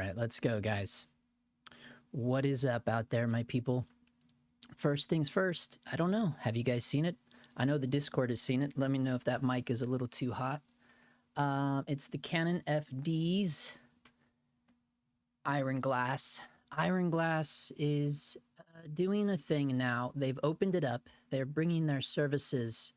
right, let's go, guys. What is up out there, my people? First things first, I don't know. Have you guys seen it? I know the Discord has seen it. Let me know if that mic is a little too hot. It's the Canon FD's IronGlass. IronGlass is doing a thing now. They've opened it up. They're bringing their services.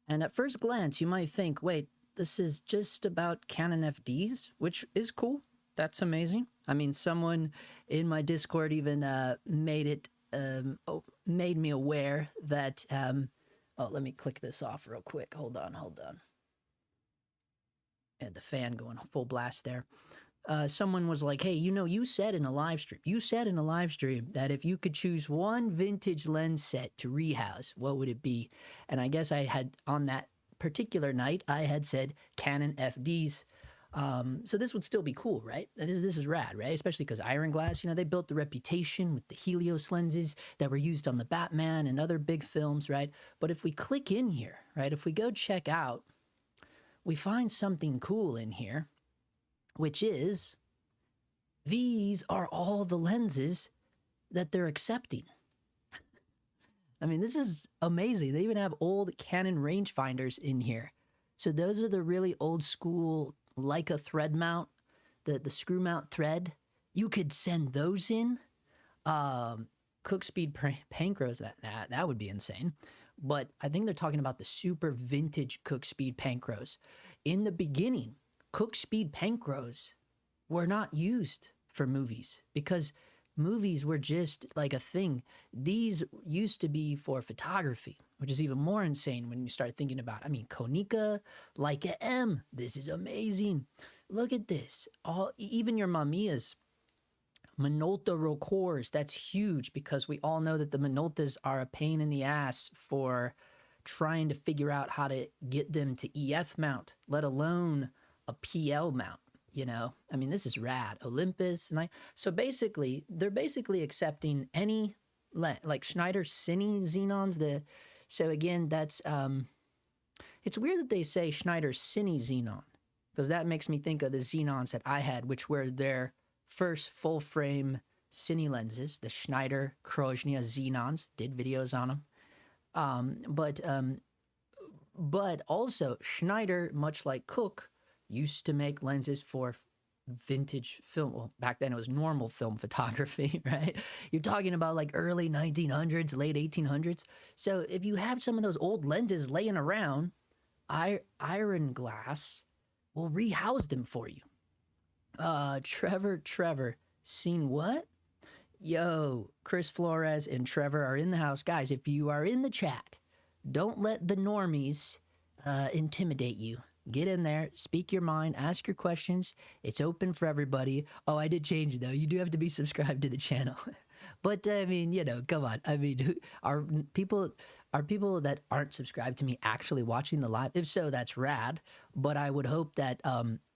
And at first glance, you might think, wait, this is just about Canon FDs, which is cool. That's amazing. I mean, someone in my Discord even made me aware that, oh, let me click this off real quick. Hold on. And the fan going full blast there. Someone was like, hey, you said in a live stream, that if you could choose one vintage lens set to rehouse, what would it be? And I guess I had, on that particular night, I had said Canon FDs. So this would still be cool, right? This is rad, right? Especially because IronGlass, they built the reputation with the Helios lenses that were used on the Batman and other big films, right? But if we click in here, right, if we go check out, we find something cool in here, which is these are all the lenses that they're accepting. I mean, this is amazing. They even have old Canon rangefinders in here. So those are the really old school Leica thread mount, the screw mount thread. You could send those in. Cook speed Pancros, that would be insane. But I think they're talking about the super vintage Cook speed Pancros. In the beginning, Cook speed Pancros were not used for movies because movies were just like a thing. These used to be for photography, which is even more insane when you start thinking about, Konica, Leica M, this is amazing. Look at this. Even your Mamiya's Minolta Rocors, that's huge because we all know that the Minoltas are a pain in the ass for trying to figure out how to get them to EF mount, let alone a PL mount. This is rad. Olympus, so basically, they're basically accepting any like Schneider Cine Xenons. So again, that's it's weird that they say Schneider Cine Xenon because that makes me think of the Xenons that I had, which were their first full frame Cine lenses, the Schneider Kreuznach Xenons. Did videos on them, but also Schneider, much like Cook, used to make lenses for vintage film. Well, back then it was normal film photography, right? You're talking about like early 1900s, late 1800s. So if you have some of those old lenses laying around, IronGlass will rehouse them for you. Trevor, seen what? Yo, Chris Flores and Trevor are in the house. Guys, if you are in the chat, don't let the normies intimidate you. Get in there, speak your mind, ask your questions. It's open for everybody. Oh, I did change it, though. You do have to be subscribed to the channel. But, come on. Are people that aren't subscribed to me actually watching the live? If so, that's rad. But I would hope that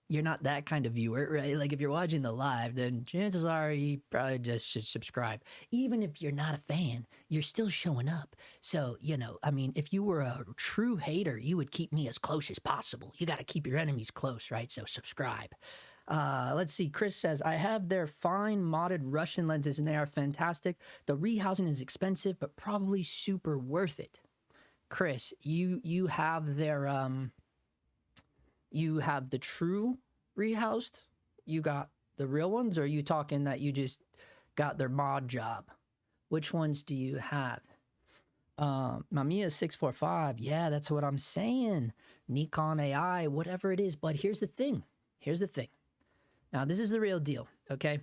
you're not that kind of viewer, right? Like, if you're watching the live, then chances are you probably just should subscribe. Even if you're not a fan, you're still showing up. So, if you were a true hater, you would keep me as close as possible. You got to keep your enemies close, right? So subscribe. Let's see. Chris says, I have their fine modded Russian lenses and they are fantastic. The rehousing is expensive, but probably super worth it. Chris, you have their, you have the true rehoused? You got the real ones? Or are you talking that you just got their mod job? Which ones do you have? Mamiya 645. Yeah, that's what I'm saying. Nikon AI, whatever it is. But here's the thing. Now, this is the real deal, okay?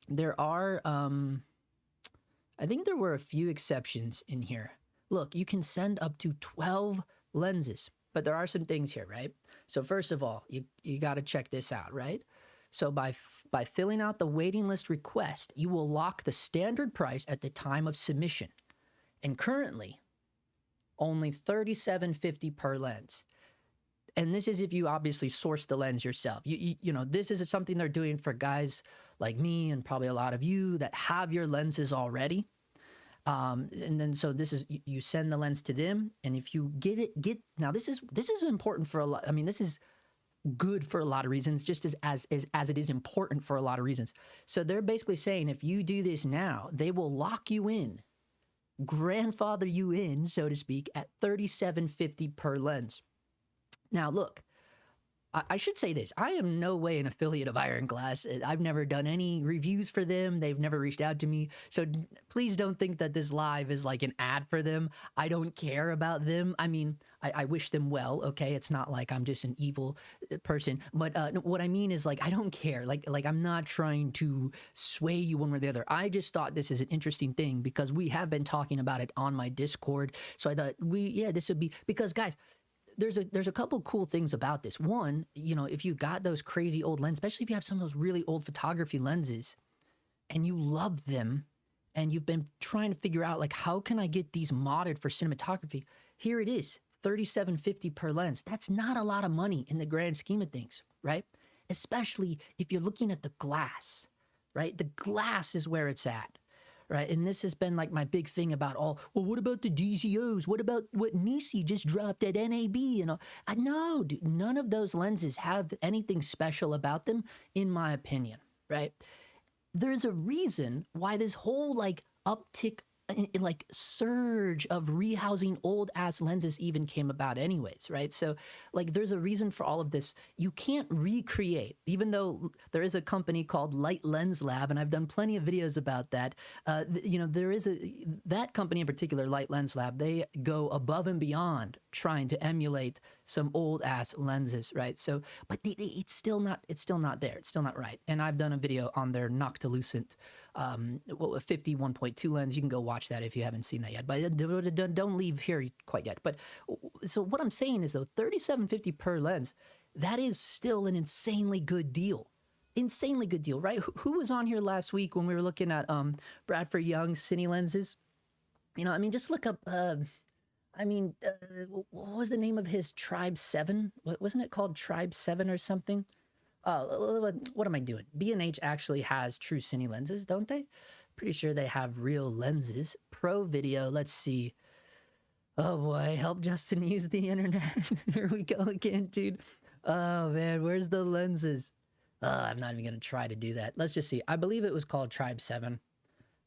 There are, I think there were a few exceptions in here. Look, you can send up to 12 lenses. But there are some things here, right? So first of all, you got to check this out, right? So by filling out the waiting list request, you will lock the standard price at the time of submission. And currently, only $37.50 per lens. And this is if you obviously source the lens yourself. This is something they're doing for guys like me and probably a lot of you that have your lenses already. And then so this is you send the lens to them, and if you get now this is important for a lot. This is good for a lot of reasons, just as it is important for a lot of reasons. So they're basically saying if you do this now, they will lock you in, grandfather you in, so to speak, at $37.50 per lens. Now, look, I should say this. I am no way an affiliate of IronGlass. I've never done any reviews for them. They've never reached out to me. So please don't think that this live is like an ad for them. I don't care about them. I mean, I wish them well, okay? It's not like I'm just an evil person. But what I mean is, like, I don't care. Like I'm not trying to sway you one way or the other. I just thought this is an interesting thing because we have been talking about it on my Discord. So I thought this would be, because guys, there's a couple cool things about this. One, you know, if you got those crazy old lenses, especially if you have some of those really old photography lenses and you love them and you've been trying to figure out, like, how can I get these modded for cinematography? Here it is, $37.50 per lens. That's not a lot of money in the grand scheme of things, right? Especially if you're looking at the glass, right? The glass is where it's at. Right, and this has been like my big thing about well, what about the DCOs? What about what Nisi just dropped at NAB? And all? No, dude, none of those lenses have anything special about them, in my opinion, right? There's a reason why this whole like uptick, like surge of rehousing old ass lenses even came about anyways, right? So like there's a reason for all of this. You can't recreate, even though there is a company called Light Lens Lab, and I've done plenty of videos about that. You know, there is that company in particular, Light Lens Lab, they go above and beyond trying to emulate some old ass lenses, right? So, but it's still not there. It's still not right. And I've done a video on their Noctilucent 51.2 lens. You can go watch that if you haven't seen that yet, but don't leave here quite yet. But so what I'm saying is, though, $37.50 per lens, that is still an insanely good deal. Insanely good deal, right? Who was on here last week when we were looking at Bradford Young's Cine Lenses? You know, I mean, just look up what was the name of his Tribe 7? Wasn't it called Tribe 7 or something? What am I doing? B&H actually has true Cine lenses, don't they? Pretty sure they have real lenses. Pro Video, let's see. Oh boy, help Justin use the internet. Here we go again, dude. Oh man, where's the lenses? I'm not even gonna try to do that. Let's just see. I believe it was called Tribe 7.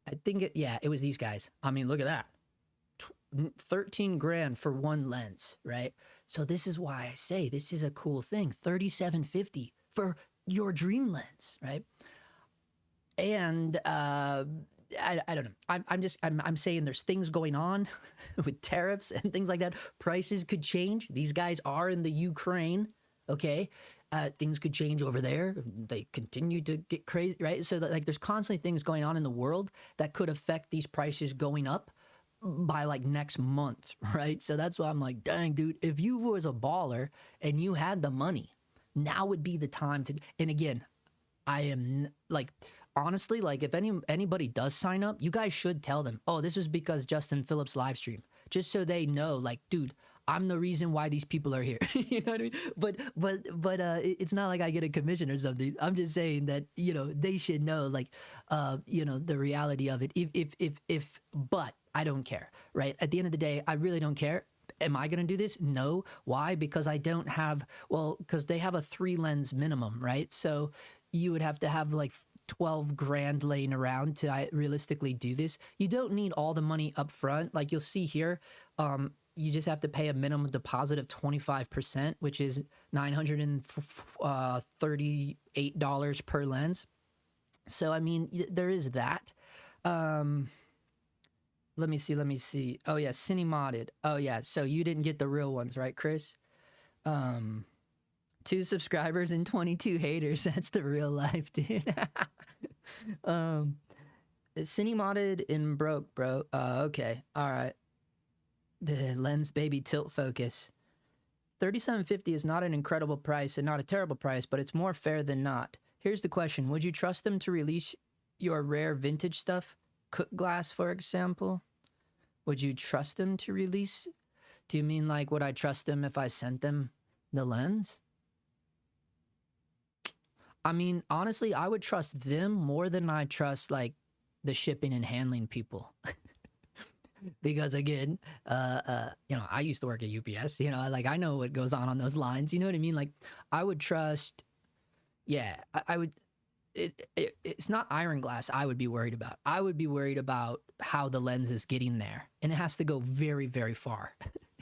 I think it was these guys. I mean, look at that. 13 grand for one lens, right? So this is why I say this is a cool thing. $37.50 for your dream lens, right? And I don't know. I'm saying there's things going on with tariffs and things like that. Prices could change. These guys are in the Ukraine, okay? Things could change over there. They continue to get crazy, right? So that, like, there's constantly things going on in the world that could affect these prices going up by like next month, right? So that's why I'm like, dang, dude, if you was a baller and you had the money, now would be the time to. And again, I am like, honestly, like if anybody does sign up, you guys should tell them, oh, this was because Justin Phillips live stream, just so they know, like, dude, I'm the reason why these people are here. You know what I mean? But it's not like I get a commission or something. I'm just saying that, you know, they should know, like, you know, the reality of it. But I don't care, right? At the end of the day, I really don't care. Am I going to do this? No. Why? Because I don't have, because they have a 3 lens minimum, right? So you would have to have like 12 grand laying around to realistically do this. You don't need all the money up front. Like you'll see here, you just have to pay a minimum deposit of 25%, which is $938 per lens. So, I mean, there is that. Let me see. Oh, yeah, Cine Modded. Oh, yeah, so you didn't get the real ones, right, Chris? 2 subscribers and 22 haters. That's the real life, dude. Cine Modded and broke, bro. Okay, all right. The lens baby tilt focus. $37.50 is not an incredible price and not a terrible price, but it's more fair than not. Here's the question. Would you trust them to release your rare vintage stuff? Cook glass, for example. Would you trust them to release? Do you mean like, would I trust them if I sent them the lens? I mean, honestly, I would trust them more than I trust like the shipping and handling people. because again, I used to work at UPS. Like I know what goes on those lines. You know what I mean? Like I would trust. Yeah, I would. It's not IronGlass I would be worried about. I would be worried about how the lens is getting there, and it has to go very, very far.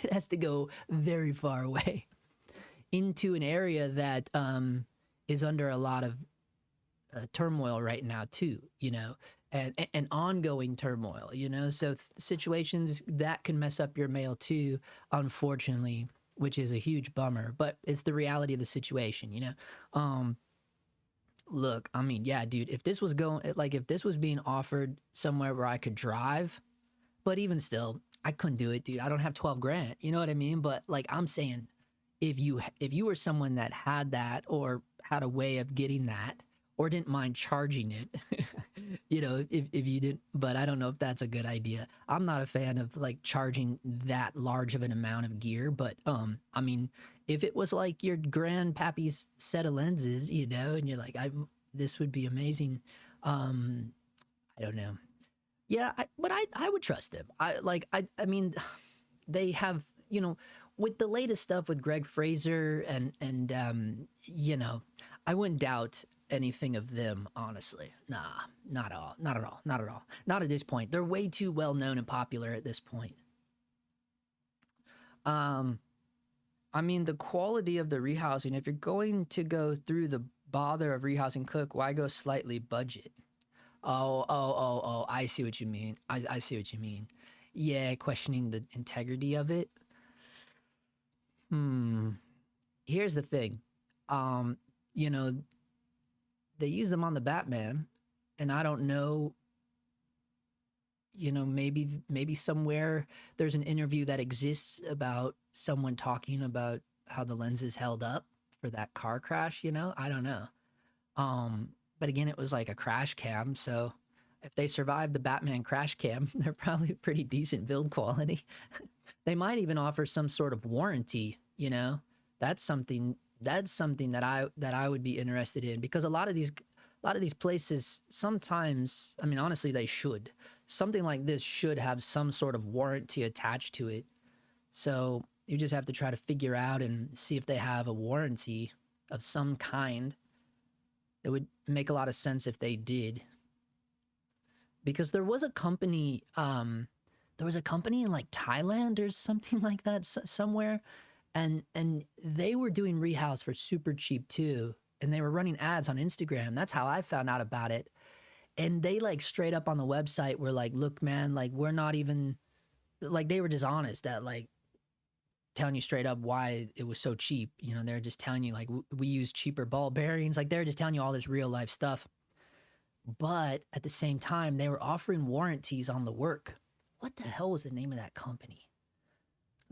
It has to go very far away into an area that is under a lot of turmoil right now too. And ongoing turmoil. So situations that can mess up your mail too, unfortunately, which is a huge bummer. But it's the reality of the situation. Look, I mean, yeah, dude, if this was being offered somewhere where I could drive, but even still, I couldn't do it, dude. I don't have 12 grand. You know what I mean? But like I'm saying, if you were someone that had that or had a way of getting that or didn't mind charging it, if you didn't, but I don't know if that's a good idea. I'm not a fan of like charging that large of an amount of gear, but I mean, if it was like your grandpappy's set of lenses, and you're like, this would be amazing. I don't know. Yeah, but I would trust them. I mean, they have, with the latest stuff with Greg Fraser and I wouldn't doubt anything of them, honestly. Nah, not at all. Not at all. Not at all. Not at this point. They're way too well known and popular at this point. I mean, the quality of the rehousing, if you're going to go through the bother of rehousing Cook, why go slightly budget? Oh, I see what you mean. I see what you mean. Yeah, questioning the integrity of it. Here's the thing. They use them on the Batman, and I don't know, maybe somewhere there's an interview that exists about someone talking about how the lenses held up for that car crash, I don't know. But again, it was like a crash cam, so if they survived the Batman crash cam, they're probably pretty decent build quality. They might even offer some sort of warranty, That's something that I would be interested in, because a lot of these places sometimes, I mean, honestly, they should. Something like this should have some sort of warranty attached to it. So you just have to try to figure out and see if they have a warranty of some kind. It would make a lot of sense if they did. Because there was a company in like Thailand or something like that somewhere, and they were doing rehouse for super cheap too, and they were running ads on Instagram. That's how I found out about it. And they like straight up on the website were like, look, man, like we're not even, like they were just honest at like telling you straight up why it was so cheap. They're just telling you like we use cheaper ball bearings. Like they're just telling you all this real life stuff. But at the same time, they were offering warranties on the work. What the hell was the name of that company?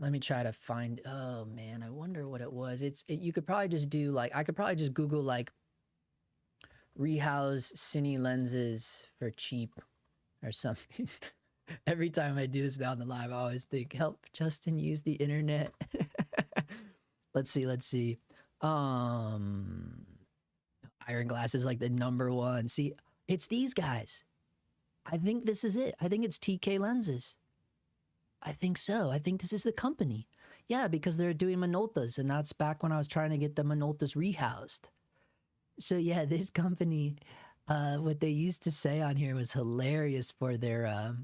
Let me try to find. Oh man, I wonder what it was. You could probably just do like, I could probably just Google like Rehouse Cine Lenses for cheap or something. Every time I do this down the live, I always think, help Justin use the internet. Let's see. IronGlass is like the #1. See, it's these guys. I think this is it. I think it's TK Lenses. I think so. I think this is the company. Yeah, because they're doing Minoltas, and that's back when I was trying to get the Minoltas rehoused. So yeah, this company, what they used to say on here was hilarious for their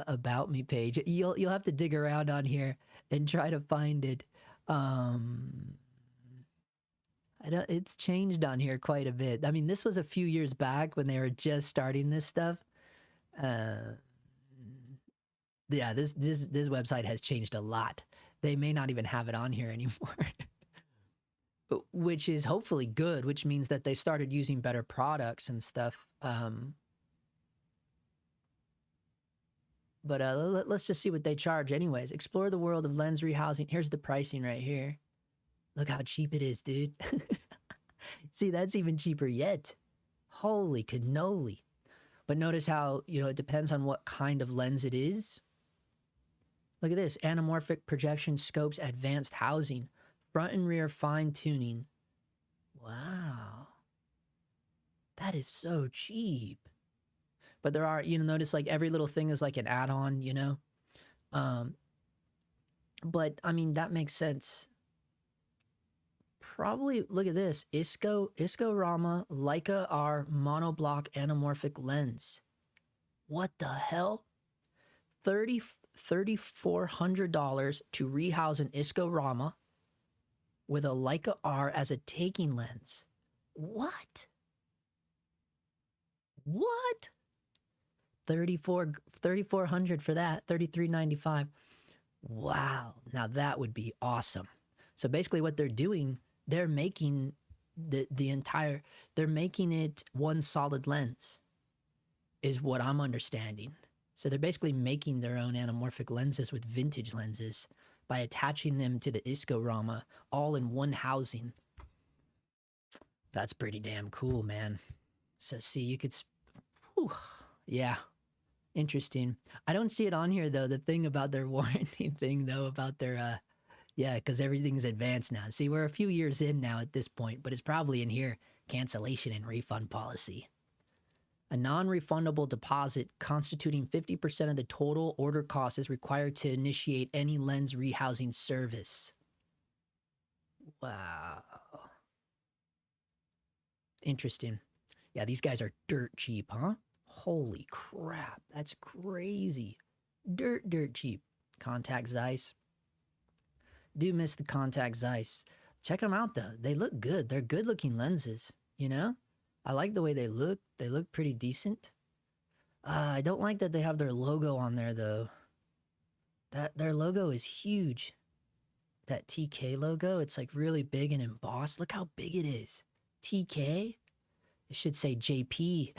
About Me page. You'll have to dig around on here and try to find it. It's changed on here quite a bit. I mean, this was a few years back when they were just starting this stuff. Yeah, this website has changed a lot. They may not even have it on here anymore. Which is hopefully good, which means that they started using better products and stuff. But let's just see what they charge anyways. Explore the world of lens rehousing. Here's the pricing right here. Look how cheap it is, dude. See, that's even cheaper yet. Holy cannoli. But notice how, it depends on what kind of lens it is. Look at this. Anamorphic projection scopes, advanced housing, front and rear fine tuning. Wow. That is so cheap. But there are, you know, notice like every little thing is like an add-on, you know? But I mean, that makes sense. Probably, look at this, Iscorama Leica R monoblock anamorphic lens. What the hell? $3,400 to rehouse an Iscorama with a Leica R as a taking lens. What? What? 3,400 for that, $3,395. Wow, now that would be awesome. So basically what they're doing, they're making they're making it one solid lens, is what I'm understanding. So they're basically making their own anamorphic lenses with vintage lenses by attaching them to the Iscorama all in one housing. That's pretty damn cool, man. So see, you could, whew, yeah, interesting. I don't see it on here though, the thing about their warranty thing though, about their, yeah, because everything's advanced now. See, we're a few years in now at this point, but it's probably in here, cancellation and refund policy. A non-refundable deposit constituting 50% of the total order cost is required to initiate any lens rehousing service. Wow. Interesting. Yeah, these guys are dirt cheap, huh? Holy crap, that's crazy. Dirt cheap. Contact Zeiss. Do miss the Contact Zeiss. Check them out though. They look good. They're good looking lenses, you know? I like the way they look. They look pretty decent. I don't like that they have their logo on there though. Their logo is huge. That TK logo, it's like really big and embossed. Look how big it is. TK? It should say JP.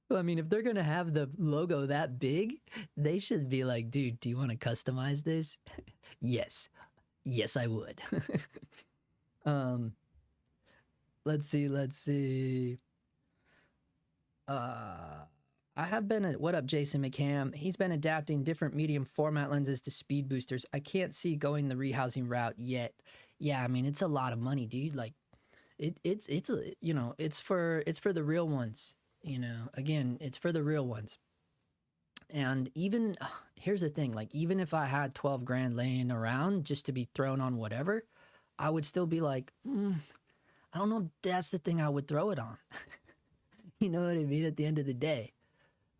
Well, I mean, if they're gonna have the logo that big, they should be like, dude, do you want to customize this? Yes. Yes, I would. Let's see. I have been what up, Jason McCam? He's been adapting different medium format lenses to speed boosters. I can't see going the rehousing route yet. Yeah, I mean, it's a lot of money, dude. Like, it's you know, it's for the real ones. You know, again, it's for the real ones. And even here's the thing, like, even if I had 12 grand laying around just to be thrown on whatever, I would still be like, I don't know if that's the thing I would throw it on. You know what I mean? At the end of the day.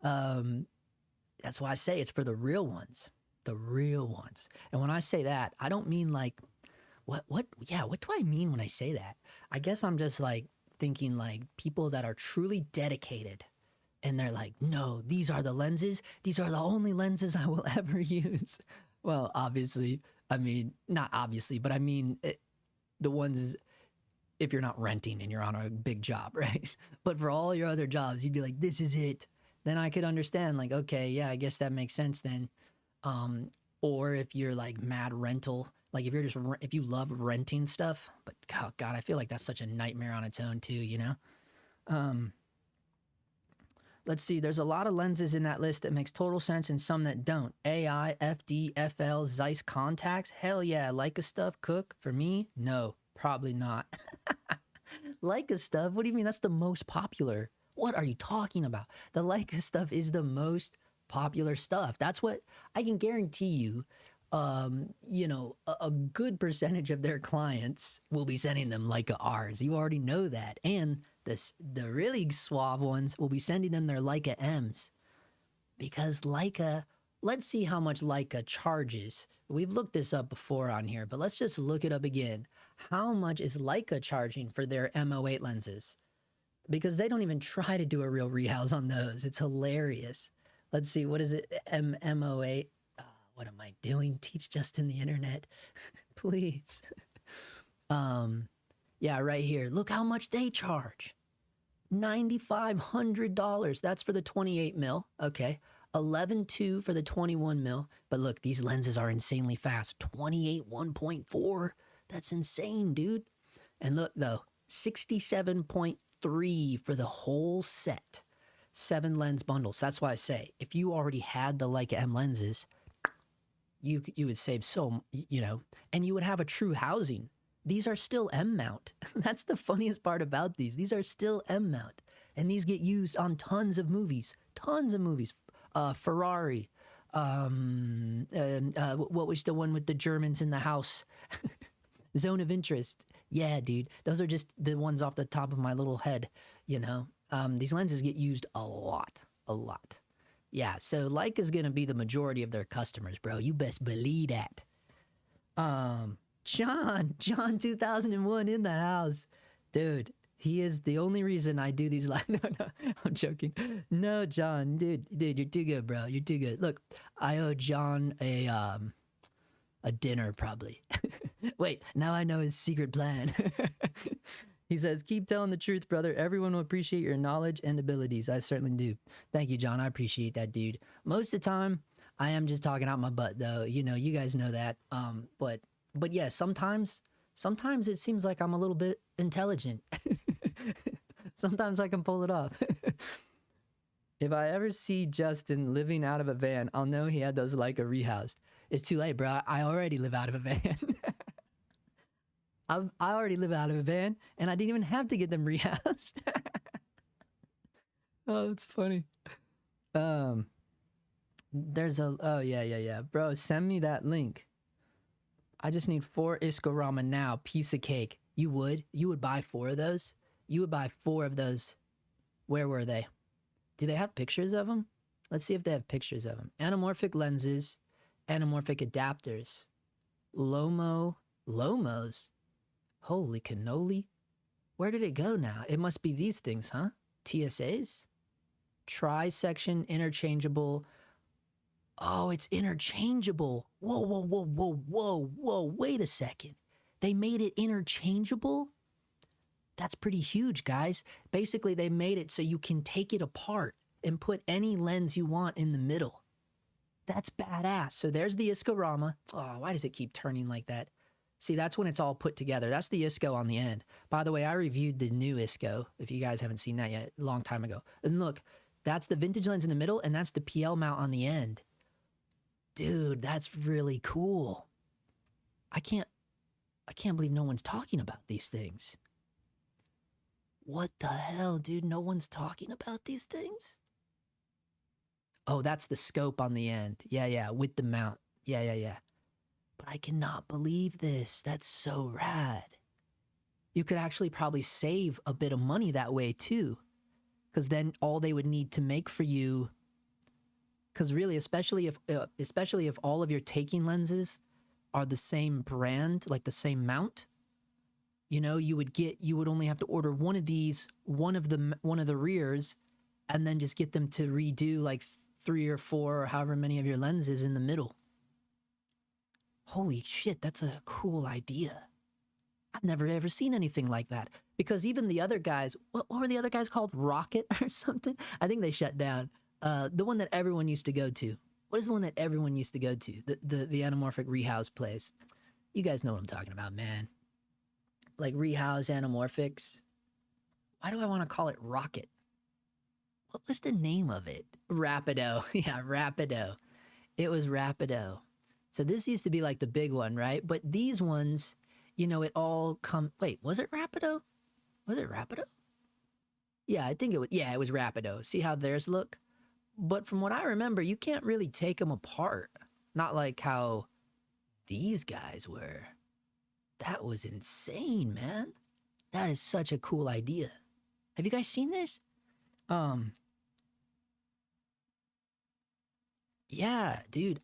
That's why I say it's for the real ones. The real ones. And when I say that, I don't mean like, what do I mean when I say that? I guess I'm just like thinking like people that are truly dedicated and they're like, no, these are the lenses. These are the only lenses I will ever use. Well, obviously, I mean, not obviously, but I mean, the ones, if you're not renting and you're on a big job, right? But for all your other jobs, you'd be like, this is it. Then I could understand like, okay, yeah, I guess that makes sense then. Or if you're like mad rental, like if you're just, if you love renting stuff, but oh God, I feel like that's such a nightmare on its own too, you know? Let's see, there's a lot of lenses in that list that makes total sense and some that don't. AI, FD, FL, Zeiss contacts, hell yeah. Leica stuff, Cook, for me, no, probably not. Leica stuff, what do you mean? That's the most popular. What are you talking about? The Leica stuff is the most popular stuff. That's what I can guarantee you. You know, a good percentage of their clients will be sending them Leica Rs. You already know that. And the really suave ones will be sending them their Leica Ms. Because Leica, let's see how much Leica charges. We've looked this up before on here, but let's just look it up again. How much is Leica charging for their M08 lenses? Because they don't even try to do a real rehouse on those. It's hilarious. Let's see, what is it? M08. What am I doing? Teach Justin the internet. Please. Yeah, right here. Look how much they charge. $9,500. That's for the 28 mil. Okay. 11.2 for the 21 mil. But look, these lenses are insanely fast. 28 1.4. That's insane, dude. And look though, 67.3 for the whole set. 7 lens bundles. That's why I say, if you already had the Leica M lenses, you would save so, you know, and you would have a true housing. These are still M mount. That's the funniest part about these. These are still M mount. And these get used on tons of movies. Tons of movies. Ferrari. What was the one with the Germans in the house? Zone of Interest. Yeah, dude. Those are just the ones off the top of my little head, you know? These lenses get used a lot. A lot. Yeah, so Leica's gonna be the majority of their customers, bro. You best believe that. John 2001 in the house. Dude, he is the only reason I do these live. No, I'm joking. No, John, dude, you're too good, bro. You're too good. Look, I owe John a dinner probably. Wait, now I know his secret plan. He says, keep telling the truth, brother. Everyone will appreciate your knowledge and abilities. I certainly do. Thank you, John. I appreciate that, dude. Most of the time, I am just talking out my butt, though. You know, you guys know that. But yeah, sometimes it seems like I'm a little bit intelligent. Sometimes I can pull it off. If I ever see Justin living out of a van, I'll know he had those Leica rehoused. It's too late, bro. I already live out of a van. I already live out of a van, and I didn't even have to get them rehoused. Oh, that's funny. There's a... Oh, yeah. Bro, send me that link. I just need 4 Iscorama now. Piece of cake. You would? You would buy 4 of those? You would buy 4 of those. Where were they? Do they have pictures of them? Let's see if they have pictures of them. Anamorphic lenses. Anamorphic adapters. Lomos? Holy cannoli. Where did it go now? It must be these things, huh? TSAs? Tri-section interchangeable. Oh, it's interchangeable. Whoa. Wait a second. They made it interchangeable? That's pretty huge, guys. Basically, they made it so you can take it apart and put any lens you want in the middle. That's badass. So there's the Iscorama. Oh, why does it keep turning like that? See, that's when it's all put together. That's the ISCO on the end. By the way, I reviewed the new ISCO, if you guys haven't seen that yet, a long time ago. And look, that's the vintage lens in the middle, and that's the PL mount on the end. Dude, that's really cool. I can't believe no one's talking about these things. What the hell, dude? No one's talking about these things? Oh, that's the scope on the end. Yeah, with the mount. Yeah. But I cannot believe this. That's so rad. You could actually probably save a bit of money that way too. Because then all they would need to make for you... Because really, especially if all of your taking lenses are the same brand, like the same mount, you know, you would only have to order one of these, one of the rears, and then just get them to redo like 3 or 4 or however many of your lenses in the middle. Holy shit, that's a cool idea. I've never ever seen anything like that. Because even the other guys, what were the other guys called? Rocket or something? I think they shut down. The one that everyone used to go to. What is the one that everyone used to go to? The anamorphic rehouse place. You guys know what I'm talking about, man. Like rehouse anamorphics. Why do I want to call it Rocket? What was the name of it? Rapido. Yeah, Rapido. It was Rapido. So this used to be like the big one, right? But these ones, you know, it all come... Wait, was it Rapido? Was it Rapido? Yeah, I think it was... Yeah, it was Rapido. See how theirs look? But from what I remember, you can't really take them apart. Not like how these guys were. That was insane, man. That is such a cool idea. Have you guys seen this? Yeah, dude,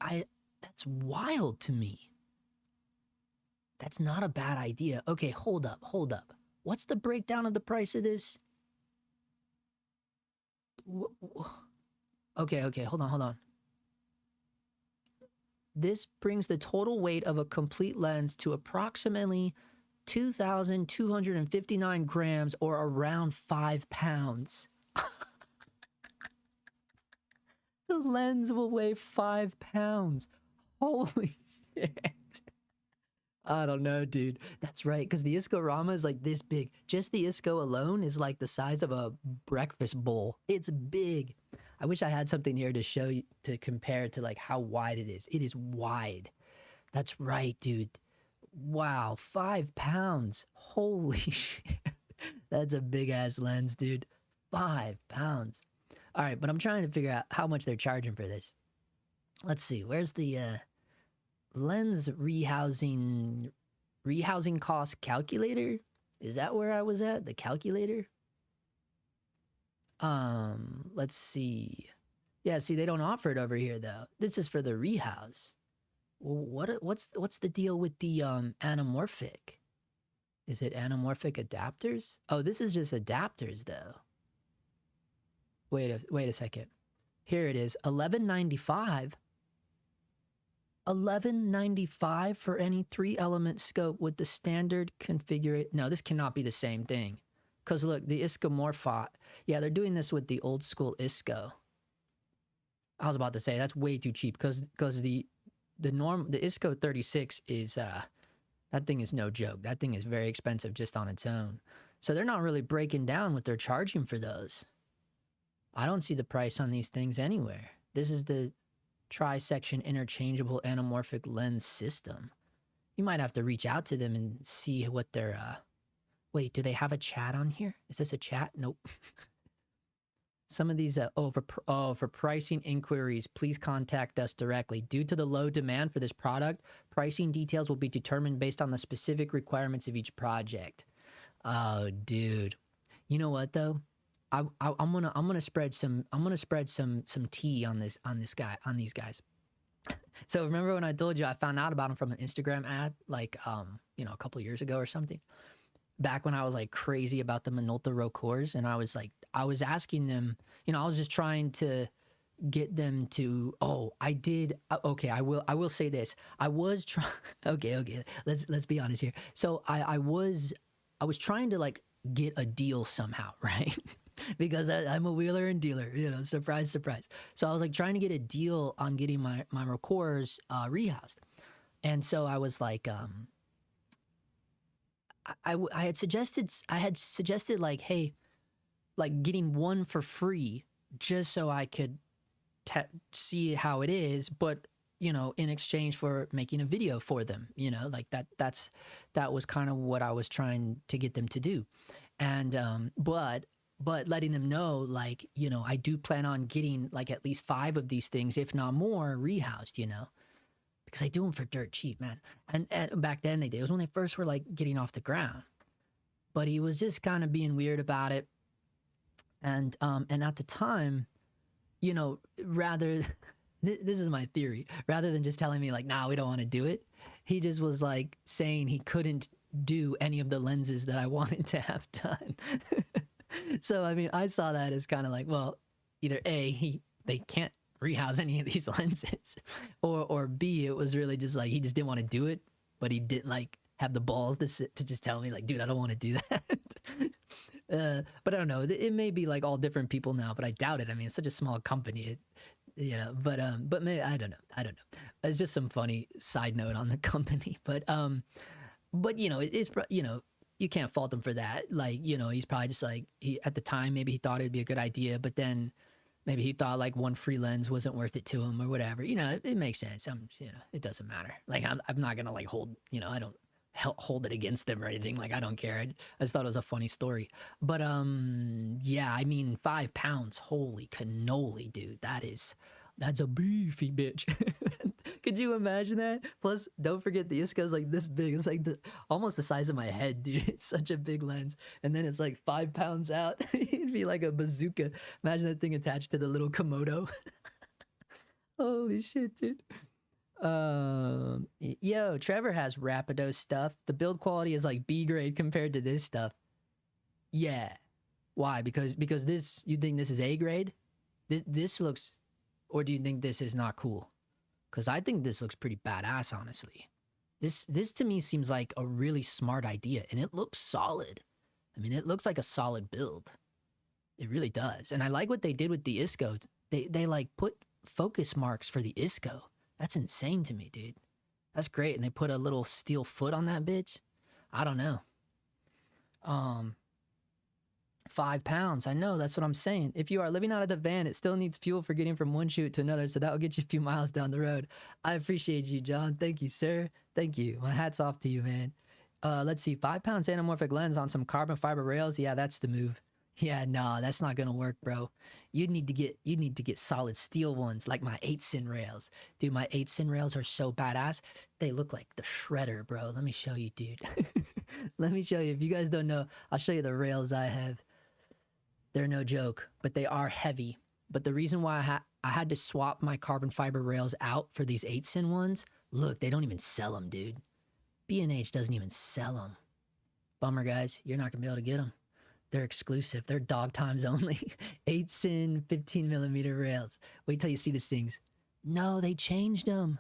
that's wild to me. That's not a bad idea. Okay, hold up. What's the breakdown of the price of this? Okay, hold on. This brings the total weight of a complete lens to approximately 2,259 grams or around 5 pounds. The lens will weigh 5 pounds. Holy shit. I don't know, dude. That's right, because the Iscorama is like this big. Just the Isco alone is like the size of a breakfast bowl. It's big. I wish I had something here to show you, to compare to like how wide it is. It is wide. That's right, dude. Wow, 5 pounds. Holy shit. That's a big ass lens, dude. £5. All right, but I'm trying to figure out how much they're charging for this. Let's see. Where's the lens rehousing cost calculator? Is that where I was at? The calculator? Let's see. Yeah, see, they don't offer it over here though. This is for the rehouse. Well, what's the deal with the anamorphic? Is it anamorphic adapters? Oh, this is just adapters though. Wait a second. Here it is, $11.95. $11.95 for any 3-element scope with the standard configuration. No, this cannot be the same thing. Because look, the Iscomorphot. Yeah, they're doing this with the old school Isco. I was about to say that's way too cheap because the Isco 36 is that thing is no joke. That thing is very expensive just on its own. So they're not really breaking down what they're charging for those. I don't see the price on these things anywhere. This is the tri-section interchangeable anamorphic lens system. You might have to reach out to them and see what their wait, do they have a chat on here? Is this a chat? Nope. Some of these for pricing inquiries, please contact us directly. Due to the low demand for this product, pricing details will be determined based on the specific requirements of each project. Oh, dude. You know what though? I'm gonna spread some tea on these guys. So remember when I told you I found out about them from an Instagram ad like you know, a couple years ago or something? Back when I was like crazy about the Minolta Rocors, and I was asking them, you know, I was just trying to get them to, okay, I will say this. I was trying, okay, let's be honest here. So I was trying to like get a deal somehow, right? Because I'm a wheeler and dealer, you know, surprise, surprise. So I was like trying to get a deal on getting my Rocors rehoused. And so I was like, I had suggested like, hey, like getting one for free just so I could see how it is, but you know, in exchange for making a video for them, you know, like that was kind of what I was trying to get them to do. And but letting them know, like, you know, I do plan on getting like at least 5 of these things, if not more, rehoused, you know, because I do them for dirt cheap, man. And back then they did. It was when they first were like getting off the ground. But he was just kind of being weird about it. And at the time, you know, rather, this is my theory, rather than just telling me like, nah, we don't want to do it, he just was like saying he couldn't do any of the lenses that I wanted to have done. So, I mean, I saw that as kind of like, well, either A, they can't rehouse any of these lenses, or B, it was really just like he just didn't want to do it, but he didn't like have the balls to just tell me like, dude, I don't want to do that. But I don't know, it may be like all different people now, but I doubt it. I mean, it's such a small company, you know, but maybe, I don't know. It's just some funny side note on the company, but you know, it's, you know, you can't fault him for that. Like, you know, he's probably just like, at the time, maybe he thought it'd be a good idea, but then maybe he thought like one free lens wasn't worth it to him or whatever. You know, it makes sense. You know, it doesn't matter. Like, I'm not gonna like hold, you know, I don't hold it against him or anything. Like, I don't care. I just thought it was a funny story. But yeah, I mean, £5. Holy cannoli, dude. That's a beefy bitch. Could you imagine that? Plus, don't forget the Isco's like this big. It's like almost the size of my head, dude. It's such a big lens. And then it's like 5 pounds out. It'd be like a bazooka. Imagine that thing attached to the little Komodo. Holy shit, dude. Yo, Trevor has Rapido stuff. The build quality is like B grade compared to this stuff. Yeah. Why? Because this, you think this is A grade? This looks, or do you think this is not cool? Because I think this looks pretty badass, honestly. This to me seems like a really smart idea, and it looks solid. I mean, it looks like a solid build. It really does. And I like what they did with the Isco. They like put focus marks for the Isco. That's insane to me, dude. That's great. And they put a little steel foot on that bitch. I don't know. £5. I know, that's what I'm saying. If you are living out of the van, it still needs fuel for getting from one shoot to another, so that will get you a few miles down the road. I appreciate you, John. Thank you, sir. Thank you. My hat's off to you, man. Let's see. £5 anamorphic lens on some carbon fiber rails. Yeah, that's the move. Yeah, no, that's not gonna work, bro. You need to get solid steel ones like my 8-sin rails. Dude, my 8-sin rails are so badass. They look like the shredder, bro. Let me show you, dude. Let me show you. If you guys don't know, I'll show you the rails I have. They're no joke, but they are heavy. But the reason why I had to swap my carbon fiber rails out for these 8-sin ones, look, they don't even sell them, dude. B&H doesn't even sell them. Bummer, guys. You're not gonna be able to get them. They're exclusive. They're dog times only. 8-sin 15mm rails. Wait till you see these things. No, they changed them.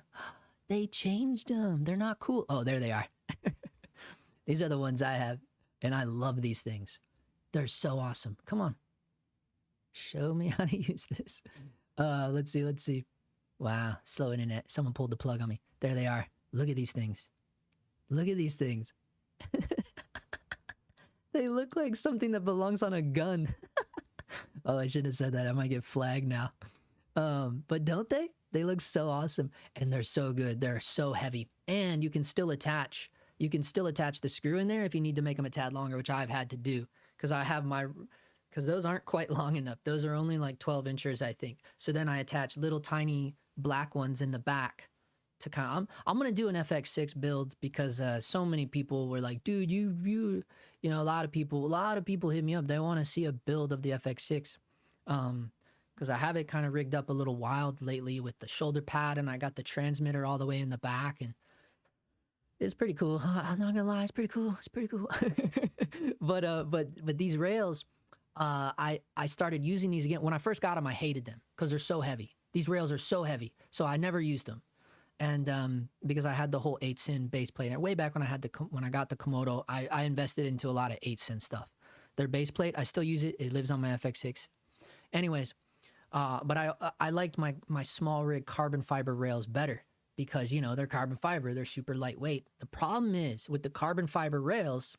They changed them. They're not cool. Oh, there they are. These are the ones I have, and I love these things. They're so awesome. Come on. Show me how to use this. Let's see. Wow, slow internet. Someone pulled the plug on me. There they are. Look at these things. Look at these things. They look like something that belongs on a gun. Oh, I shouldn't have said that. I might get flagged now. But don't they? They look so awesome. And they're so good. They're so heavy. And you can still attach. You can still attach the screw in there if you need to make them a tad longer, which I've had to do. Because I have my... Because those aren't quite long enough. Those are only like 12 inches, I think. So then I attach little tiny black ones in the back. To kind of, I'm gonna do an FX6 build because so many people were like, dude, you know, a lot of people hit me up. They want to see a build of the FX6 because I have it kind of rigged up a little wild lately with the shoulder pad, and I got the transmitter all the way in the back, and it's pretty cool. I'm not gonna lie, it's pretty cool. It's pretty cool. but these rails, I started using these again when I first got them. I hated them because they're so heavy. These rails are so heavy, so I never used them. And because I had the whole 8-sin base plate, and way back when I got the Komodo, I invested into a lot of 8-sin stuff. Their base plate, I still use it. It lives on my FX6. Anyways, but I liked my small rig carbon fiber rails better because, you know, they're carbon fiber. They're super lightweight. The problem is with the carbon fiber rails,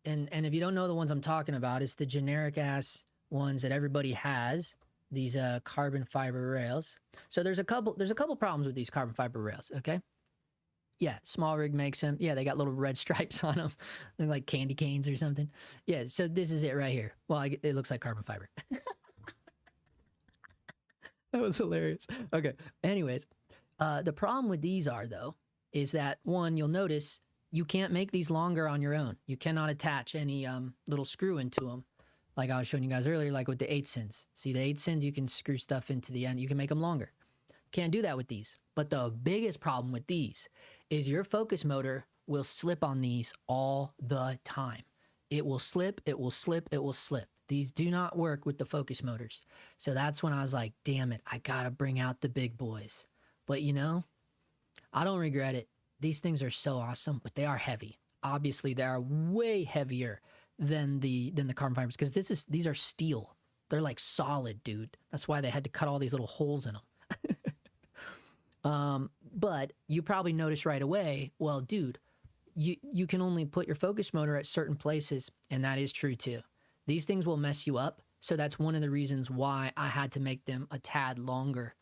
and if you don't know the ones I'm talking about, it's the generic ass ones that everybody has. These carbon fiber rails. So there's a couple problems with these carbon fiber rails, okay? Yeah, small rig makes them. Yeah, they got little red stripes on them. They're like candy canes or something. Yeah, so this is it right here. Well, it looks like carbon fiber. That was hilarious. Okay, anyways, the problem with these are, though, is that, one, you'll notice you can't make these longer on your own. You cannot attach any little screw into them. Like I was showing you guys earlier, like with the 8-sins. See, the 8-sins, you can screw stuff into the end. You can make them longer. Can't do that with these. But the biggest problem with these is your focus motor will slip on these all the time. It will slip, it will slip, it will slip. These do not work with the focus motors. So that's when I was like, damn it, I gotta bring out the big boys. But you know, I don't regret it. These things are so awesome, but they are heavy. Obviously, they are way heavier than the carbon fibers because these are steel. They're like solid, dude. That's why they had to cut all these little holes in them. But you probably noticed right away, well, dude, you can only put your focus motor at certain places, and that is true too. These things will mess you up, so that's one of the reasons why I had to make them a tad longer.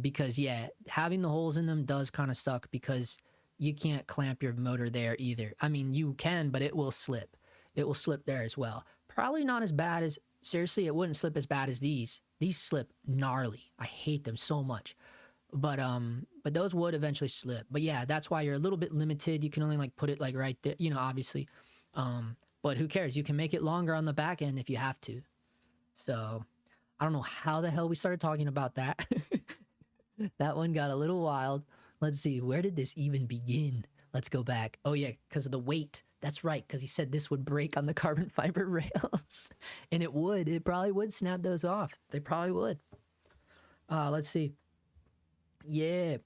Because yeah, having the holes in them does kind of suck because you can't clamp your motor there either. I mean, you can, but it will slip. It will slip there as well. Probably not as bad as, seriously, it wouldn't slip as bad as these. These slip gnarly. I hate them so much. But those would eventually slip. But yeah, that's why you're a little bit limited. You can only like put it like right there, you know, obviously. But who cares? You can make it longer on the back end if you have to. So I don't know how the hell we started talking about that. That one got a little wild. Let's see, where did this even begin? Let's go back. Oh yeah, because of the weight. That's right, because he said this would break on the carbon fiber rails. And it would. It probably would snap those off. They probably would. Let's see. Yeah.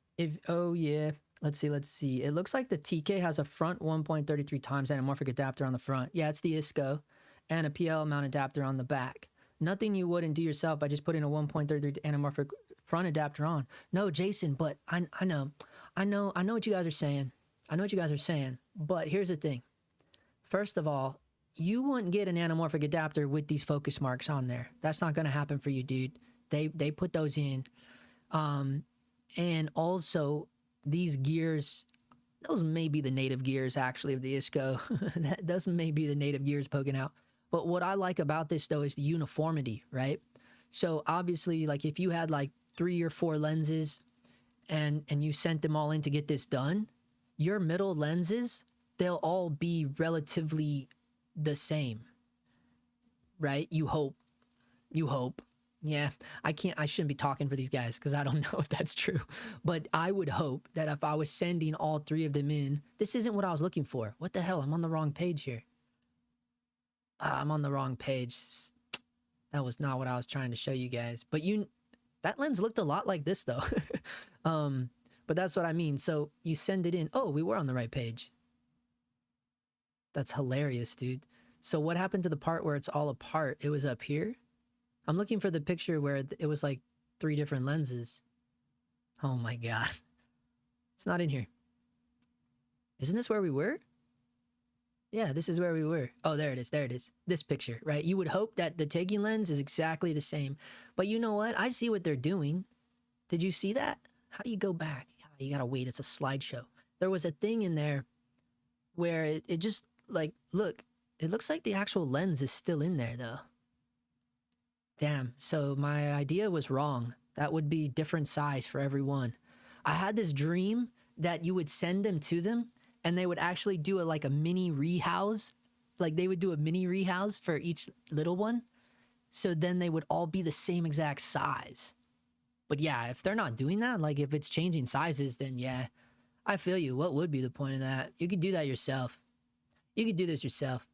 Oh, yeah. Let's see. It looks like the TK has a front 1.33 times anamorphic adapter on the front. Yeah, it's the ISCO. And a PL mount adapter on the back. Nothing you wouldn't do yourself by just putting a 1.33 anamorphic front adapter on. No, Jason, but I know what you guys are saying. But here's the thing. First of all, you wouldn't get an anamorphic adapter with these focus marks on there. That's not going to happen for you, dude. They put those in. And also, these gears, those may be the native gears, actually, of the ISCO. Those may be the native gears poking out. But what I like about this though is the uniformity, right? So obviously, like if you had like 3 or 4 lenses and you sent them all in to get this done, your middle lenses, they'll all be relatively the same, right? You hope. Yeah, I shouldn't be talking for these guys because I don't know if that's true. But I would hope that if I was sending all 3 of them in, this isn't what I was looking for. What the hell? I'm on the wrong page here. I'm on the wrong page. That was not what I was trying to show you guys. But that lens looked a lot like this though. But that's what I mean. So you send it in. Oh, we were on the right page. That's hilarious, dude. So what happened to the part where it's all apart? It was up here. I'm looking for the picture where it was like 3 different lenses. Oh my God. It's not in here. Isn't this where we were? Yeah, this is where we were. Oh, there it is. There it is. This picture, right? You would hope that the taking lens is exactly the same. But you know what? I see what they're doing. Did you see that? How do you go back? You gotta wait. It's a slideshow. There was a thing in there where it just like, look, it looks like the actual lens is still in there though. Damn. So my idea was wrong. That would be different size for every one. I had this dream that you would send them to them and they would actually do like a mini rehouse. Like they would do a mini rehouse for each little one. So then they would all be the same exact size. But yeah, if they're not doing that, like if it's changing sizes, then yeah, I feel you. What would be the point of that? You could do that yourself. You could do this yourself.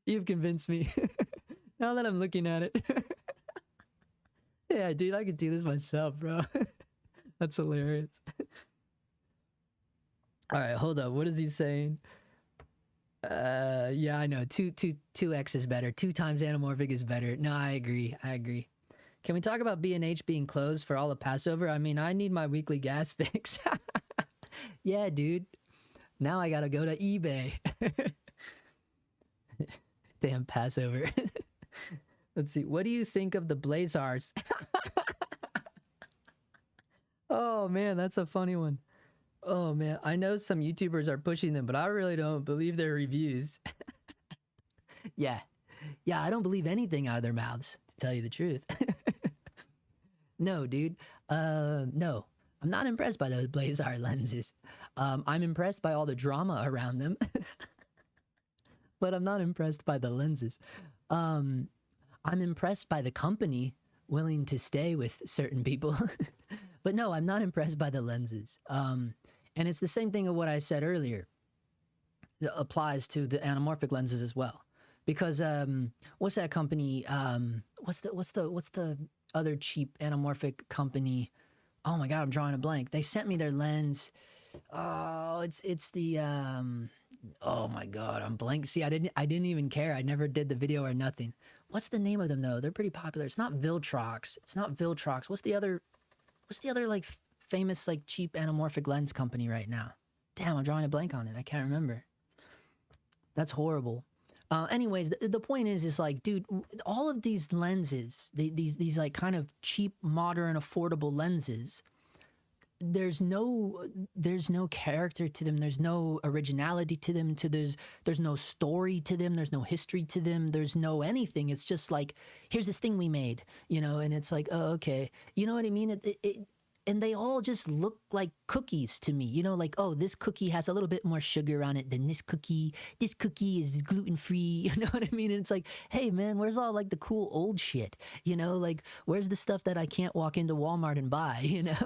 You've convinced me. Now that I'm looking at it. Yeah, dude, I could do this myself, bro. That's hilarious. All right, hold up. What is he saying? Yeah, I know. 2x is better. 2 times anamorphic is better. No, I agree. Can we talk about B&H being closed for all of Passover? I mean, I need my weekly gas fix. Yeah, dude. Now I gotta go to eBay. Damn Passover. Let's see. What do you think of the Blazars? Oh, man, that's a funny one. Oh, man. I know some YouTubers are pushing them, but I really don't believe their reviews. Yeah. Yeah, I don't believe anything out of their mouths, to tell you the truth. No, dude. No. I'm not impressed by those Blazar lenses. I'm impressed by all the drama around them. But I'm not impressed by the lenses. I'm impressed by the company willing to stay with certain people. But no, I'm not impressed by the lenses. And it's the same thing of what I said earlier. That applies to the anamorphic lenses as well. Because what's that company? What's the other cheap anamorphic company? Oh my God, I'm drawing a blank. They sent me their lens. Oh, it's the oh my God, I'm blank. See, I didn't even care. I never did the video or nothing. What's the name of them though? They're pretty popular. It's not Viltrox. What's the other like famous like cheap anamorphic lens company right now? Damn, I'm drawing a blank on it. I can't remember. That's horrible. Anyways, the point is like, dude, all of these lenses, these like kind of cheap, modern, affordable lenses, there's no character to them. There's no originality to them. There's no story to them. There's no history to them. There's no anything. It's just like, here's this thing we made, you know, and it's like, oh, okay. You know what I mean? And they all just look like cookies to me, you know, like, oh, this cookie has a little bit more sugar on it than this cookie. This cookie is gluten-free, you know what I mean? And it's like, hey, man, where's all like the cool old shit, you know, like, where's the stuff that I can't walk into Walmart and buy, you know?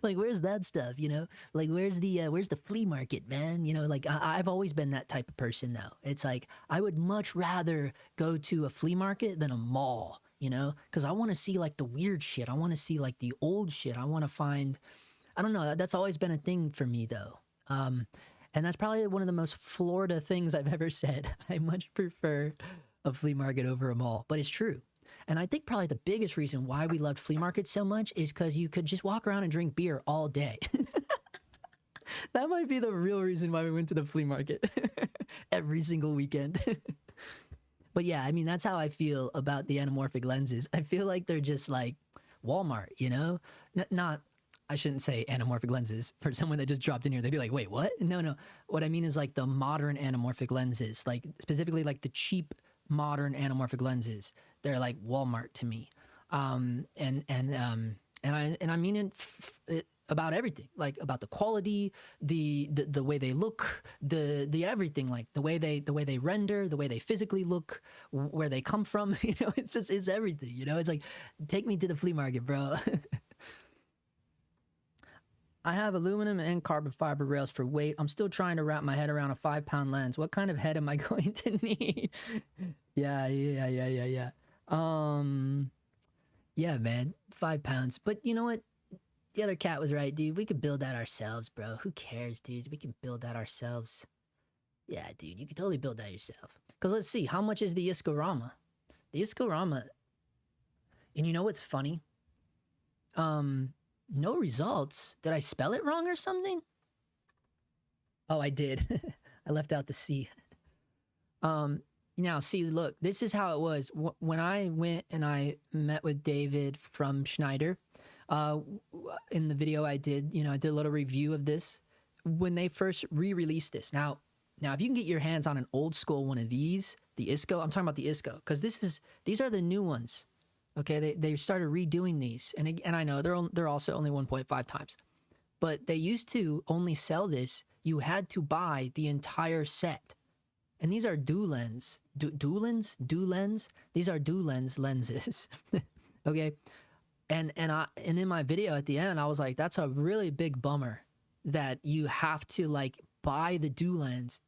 Like, where's that stuff, you know? Like, where's the flea market, man? You know, like, I've always been that type of person, though. It's like, I would much rather go to a flea market than a mall, you know? Because I want to see, like, the weird shit. I want to see, like, the old shit. I want to find, I don't know, that's always been a thing for me, though. And that's probably one of the most Florida things I've ever said. I much prefer a flea market over a mall. But it's true. And I think probably the biggest reason why we loved flea markets so much is because you could just walk around and drink beer all day. That might be the real reason why we went to the flea market every single weekend. But yeah, I mean, that's how I feel about the anamorphic lenses. I feel like they're just like Walmart, you know? Not I shouldn't say anamorphic lenses. For someone that just dropped in here, they'd be like, wait, what? No, no. What I mean is like the modern anamorphic lenses, like specifically like the cheap modern anamorphic lenses. They're like Walmart to me. And I mean it about everything, like about the quality, the way they look, the everything, like the way they render, the way they physically look, where they come from. You know, it's everything. You know, it's like, take me to the flea market, bro. I have aluminum and carbon fiber rails for weight. I'm still trying to wrap my head around a 5-pound lens. What kind of head am I going to need? Yeah. Yeah, man, 5 pounds. But you know what? The other cat was right, dude. We could build that ourselves, bro. Who cares, dude? We can build that ourselves. Yeah, dude, you could totally build that yourself. Because let's see, how much is the Iscorama? The Iscorama, and you know what's funny? No results. Did I spell it wrong or something? Oh, I did. I left out the C. Now, see, look, this is how it was. When I went and I met with David from Schneider, in the video I did, you know, I did a little review of this. When they first re-released this. Now, if you can get your hands on an old school one of these, the Isco, I'm talking about the Isco, because these are the new ones. Okay, they started redoing these, and I know they're also only 1.5 times, but they used to only sell this. You had to buy the entire set, and these are dual lens. These are dual lens lenses. Okay, and in my video at the end, I was like, that's a really big bummer that you have to like buy the dual lens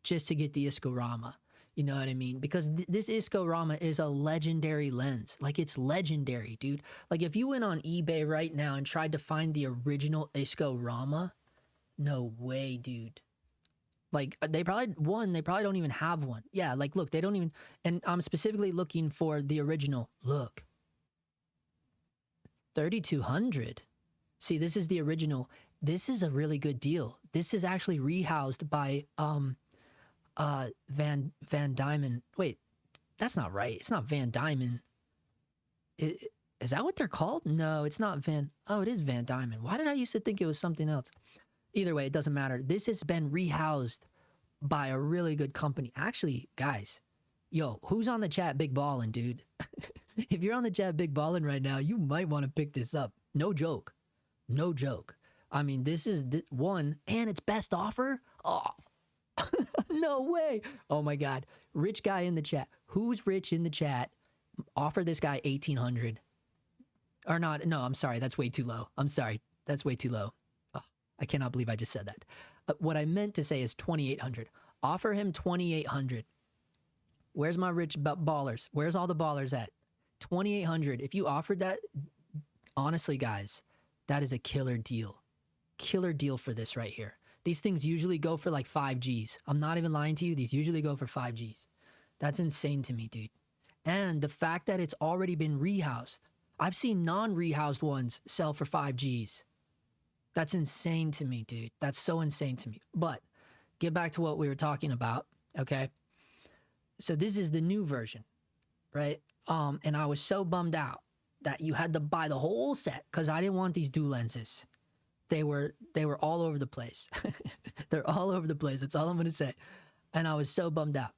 just to get the Iscorama. You know what I mean? Because this Iscorama is a legendary lens. Like, it's legendary, dude. Like, if you went on eBay right now and tried to find the original Iscorama, no way, dude. Like, they probably don't even have one. Yeah, like, look, they don't even... And I'm specifically looking for the original. Look. 3,200. See, this is the original. This is a really good deal. This is actually rehoused by... Van Diamond. Wait, that's not right. It's not Van Diamond. Is that what they're called? No, it's not Van. Oh, it is Van Diamond. Why did I used to think it was something else? Either way, it doesn't matter. This has been rehoused by a really good company. Actually, guys, yo, who's on the chat big ballin', dude? If you're on the chat big ballin' right now, you might want to pick this up. No joke. No joke. I mean, this is one, and it's best offer. Oh, no way. Oh my God. Rich guy in the chat. Who's rich in the chat? Offer this guy 1,800. Or not. No, I'm sorry. That's way too low. I'm sorry. That's way too low. Oh, I cannot believe I just said that. What I meant to say is 2,800. Offer him 2,800. Where's my rich ballers? Where's all the ballers at? 2,800. If you offered that, honestly, guys, that is a killer deal. Killer deal for this right here. These things usually go for like 5 Gs. I'm not even lying to you. These usually go for 5 Gs. That's insane to me, dude. And the fact that it's already been rehoused. I've seen non-rehoused ones sell for 5 Gs. That's insane to me, dude. That's so insane to me. But get back to what we were talking about, okay? So this is the new version, right? And I was so bummed out that you had to buy the whole set because I didn't want these dual lenses. They were all over the place. They're all over the place. That's all I'm going to say. And I was so bummed out.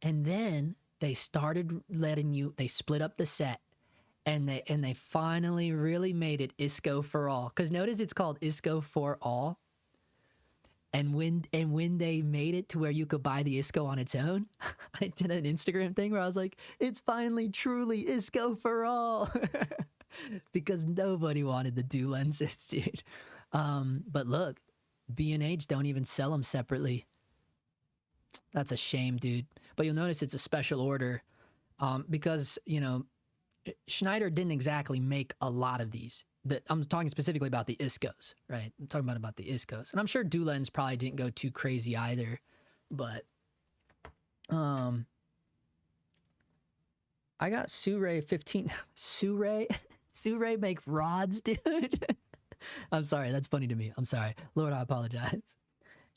And then they started they split up the set and they finally really made it ISCO for all. Cause notice it's called ISCO for all. And when they made it to where you could buy the ISCO on its own, I did an Instagram thing where I was like, it's finally truly ISCO for all. Because nobody wanted the dual lenses, dude. But look, B&H don't even sell them separately. That's a shame, dude. But you'll notice it's a special order, because, you know, Schneider didn't exactly make a lot of these. I'm talking specifically about the ISCOs, right? I'm talking about the ISCOs. And I'm sure dual lens probably didn't go too crazy either, but, I got Sirui 15. Sirui make rods, dude. I'm sorry, that's funny to me. I'm sorry. Lord, I apologize.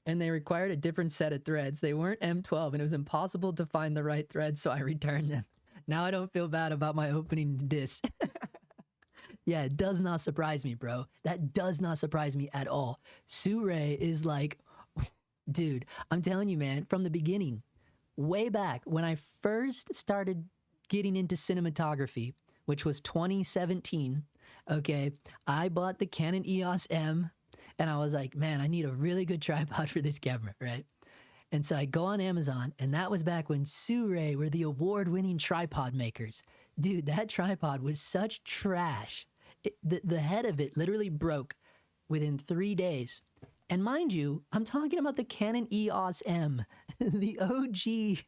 And they required a different set of threads. They weren't M12, and it was impossible to find the right thread, so I returned them. Now I don't feel bad about my opening disc. Yeah, it does not surprise me, bro. That does not surprise me at all. Sirui is like, dude, I'm telling you, man, from the beginning, way back when I first started getting into cinematography, which was 2017, okay, I bought the Canon EOS M and I was like, man, I need a really good tripod for this camera, right? And so I go on Amazon, and that was back when Sirui were the award-winning tripod makers. Dude, that tripod was such trash. The head of it literally broke within 3 days. And mind you, I'm talking about the Canon EOS M, the OG,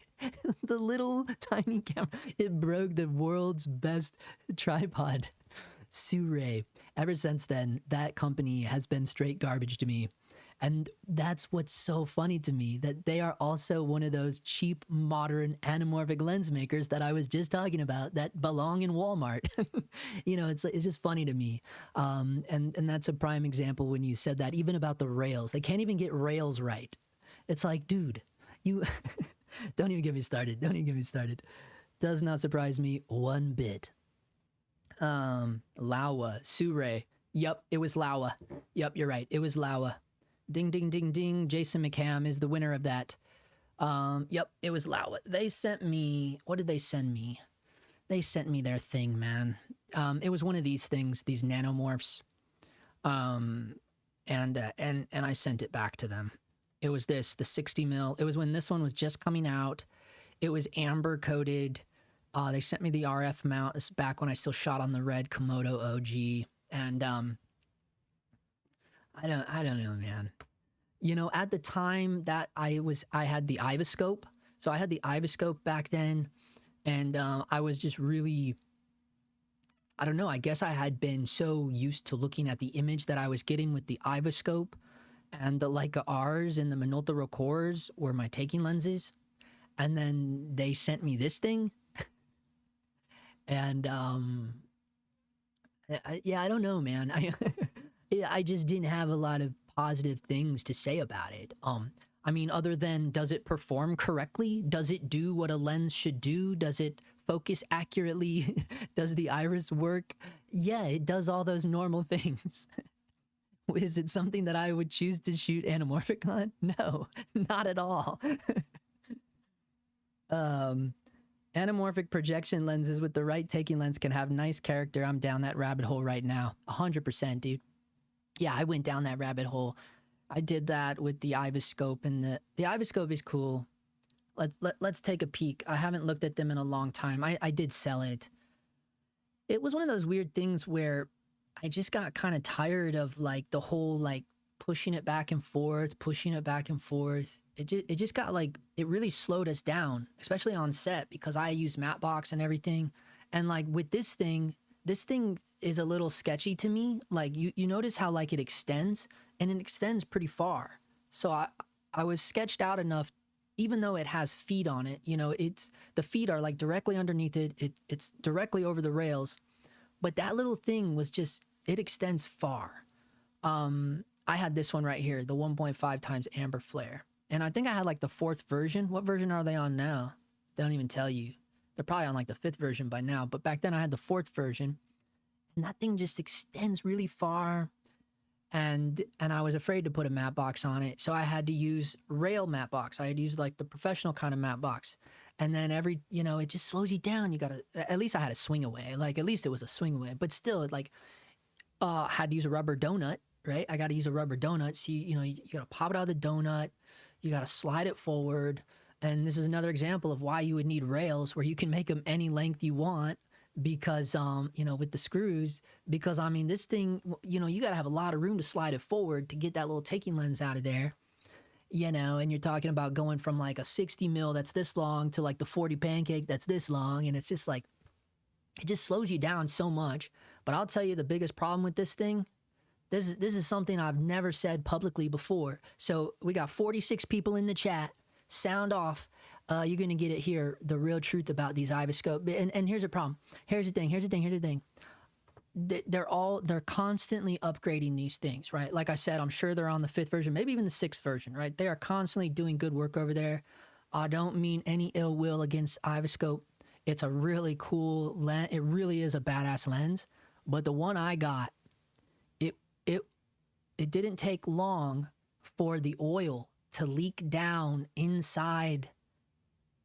the little tiny camera. It broke the world's best tripod, Sirui. Ever since then, that company has been straight garbage to me. And that's what's so funny to me, that they are also one of those cheap, modern, anamorphic lens makers that I was just talking about that belong in Walmart. You know, it's just funny to me. And that's a prime example when you said that, even about the rails. They can't even get rails right. It's like, dude, you... Don't even get me started. Don't even get me started. Does not surprise me one bit. Laowa, Sirui. Yup, it was Laowa. Yup, you're right. It was Laowa. Ding, ding, ding, ding. Jason McCam is the winner of that. Yep, it was Laowa. They sent me... What did they send me? They sent me their thing, man. It was one of these things, these nanomorphs. And I sent it back to them. It was this, the 60 mil. It was when this one was just coming out. It was amber coated. They sent me the RF mount. This is back when I still shot on the red Komodo OG. And I don't know, man. You know, at the time that I had the Aivascope. So I had the Aivascope back then, and I was just really, I don't know, I guess I had been so used to looking at the image that I was getting with the Aivascope, and the Leica R's and the Minolta Recors were my taking lenses. And then they sent me this thing. And yeah, I don't know, man. I just didn't have a lot of positive things to say about it. I mean, other than, does it perform correctly? Does it do what a lens should do? Does it focus accurately? Does the iris work? Yeah, it does all those normal things. Is it something that I would choose to shoot anamorphic on? No, not at all. Anamorphic projection lenses with the right taking lens can have nice character. I'm down that rabbit hole right now. 100%, dude. Yeah, I went down that rabbit hole. I did that with the Aivascope, and the Aivascope is cool. Let's take a peek. I haven't looked at them in a long time. I did sell it. It was one of those weird things where I just got kind of tired of like the whole like pushing it back and forth, pushing it back and forth. It just got like, it really slowed us down, especially on set, because I use matte box and everything. And like with this thing is a little sketchy to me. Like you notice how like it extends, and it extends pretty far. So I was sketched out enough, even though it has feet on it, you know, the feet are like directly underneath it. It's directly over the rails, but that little thing was just, it extends far. I had this one right here, the 1.5 times amber flare. And I think I had like the 4th version. What version are they on now? They don't even tell you. They're probably on like the 5th version by now. But back then I had the 4th version. And that thing just extends really far. And I was afraid to put a matte box on it. So I had to use rail matte box. I had used like the professional kind of matte box. And then it just slows you down. You gotta, at least I had a swing away. Like at least it was a swing away. But still, it like, had to use a rubber donut, right? I got to use a rubber donut. So, you got to pop it out of the donut. You got to slide it forward. And this is another example of why you would need rails, where you can make them any length you want, because, with the screws, because I mean, this thing, you got to have a lot of room to slide it forward to get that little taking lens out of there, and you're talking about going from like a 60 mil that's this long to like the 40 pancake that's this long. And it's just like, it just slows you down so much. But I'll tell you the biggest problem with this thing, this is something I've never said publicly before. So we got 46 people in the chat. Sound off. You're going to get it here, the real truth about these Aivascope. And here's the problem. Here's the thing. They're constantly upgrading these things, right? Like I said, I'm sure they're on the 5th version, maybe even the 6th version, right? They are constantly doing good work over there. I don't mean any ill will against Aivascope. It's a really cool lens. It really is a badass lens. But the one I got, it it it didn't take long for the oil to leak down inside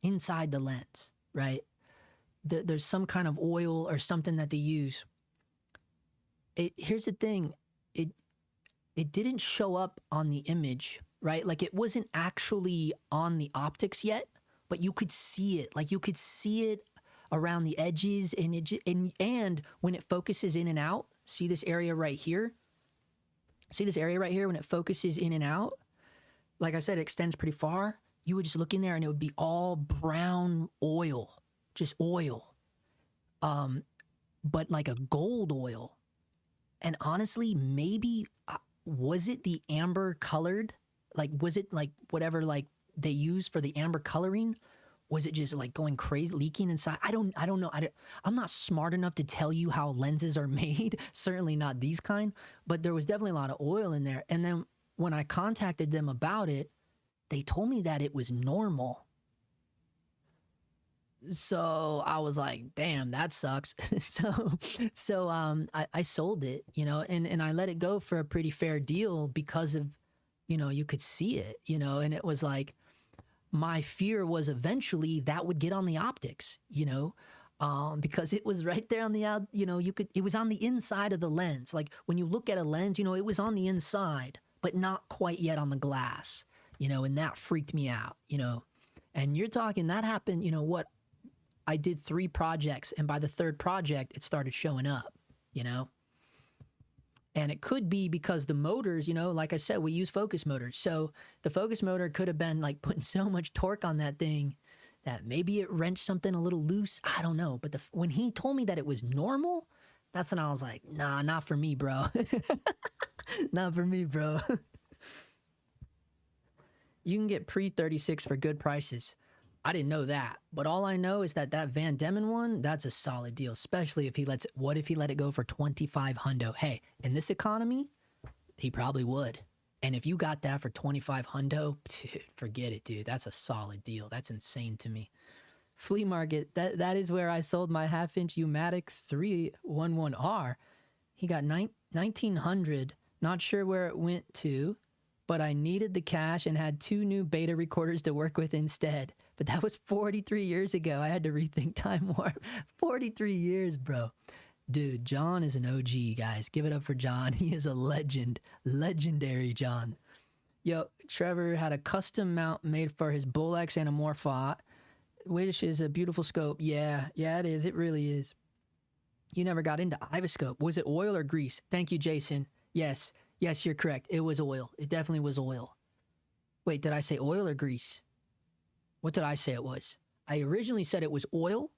the lens, right? There's some kind of oil or something that they use. Here's the thing, it didn't show up on the image, right? Like it wasn't actually on the optics yet, but you could see it. Like you could see it around the edges, and when it focuses in and out, see this area right here? See this area right here when it focuses in and out? Like I said, it extends pretty far. You would just look in there and it would be all brown oil, just oil. But like a gold oil. And honestly, maybe, was it the amber colored? Like, was it like whatever like they use for the amber coloring? Was it just like going crazy, leaking inside? I don't know. I'm not smart enough to tell you how lenses are made. Certainly not these kind. But there was definitely a lot of oil in there. And then when I contacted them about it, they told me that it was normal. So I was like, damn, that sucks. so I sold it, you know, and I let it go for a pretty fair deal because of, you know, you could see it, you know, and it was like, my fear was eventually that would get on the optics, you know, because it was right there on the out, you know, it was on the inside of the lens. Like when you look at a lens, you know, it was on the inside, but not quite yet on the glass, you know, and that freaked me out, you know. And you're talking, that happened, you know what, I did 3 projects, and by the 3rd project, it started showing up, you know. And it could be because the motors, you know, like I said, we use focus motors. So the focus motor could have been like putting so much torque on that thing that maybe it wrenched something a little loose. I don't know. But when he told me that it was normal, that's when I was like, nah, not for me, bro. Not for me, bro. You can get pre-36 for good prices. I didn't know that, but all I know is that Van Demmen one, that's a solid deal, especially if he lets it, what if he let it go for 25 hundo? Hey, in this economy, he probably would. And if you got that for 25 hundo, dude, forget it, dude. That's a solid deal. That's insane to me. Flea market, that is where I sold my 1/2-inch U-Matic 311R. He got 1900, not sure where it went to, but I needed the cash and had 2 new beta recorders to work with instead. But that was 43 years ago. I had to rethink Time Warp. 43 years, bro. Dude, John is an OG, guys. Give it up for John. He is a legend. Legendary John. Yo, Trevor had a custom mount made for his Bolex anamorphic, which is a beautiful scope. Yeah, it is. It really is. You never got into Aivascope. Was it oil or grease? Thank you, Jason. Yes, you're correct. It was oil. It definitely was oil. Wait, did I say oil or grease? What did I say it was? I originally said it was oil,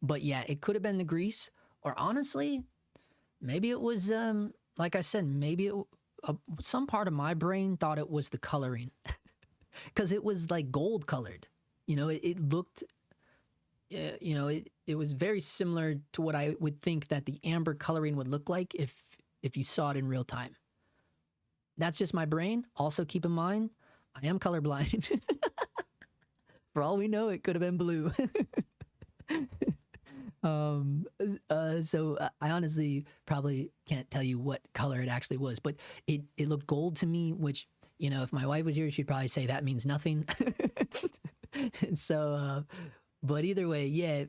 but yeah, it could have been the grease. Or honestly, maybe it was, like I said, maybe some part of my brain thought it was the coloring. Because it was like gold colored. You know, it looked, you know, it was very similar to what I would think that the amber coloring would look like if you saw it in real time. That's just my brain. Also keep in mind, I am colorblind. For all we know, it could have been blue. So I honestly probably can't tell you what color it actually was, but it looked gold to me, which, you know, if my wife was here, she'd probably say that means nothing. So, but either way, yeah,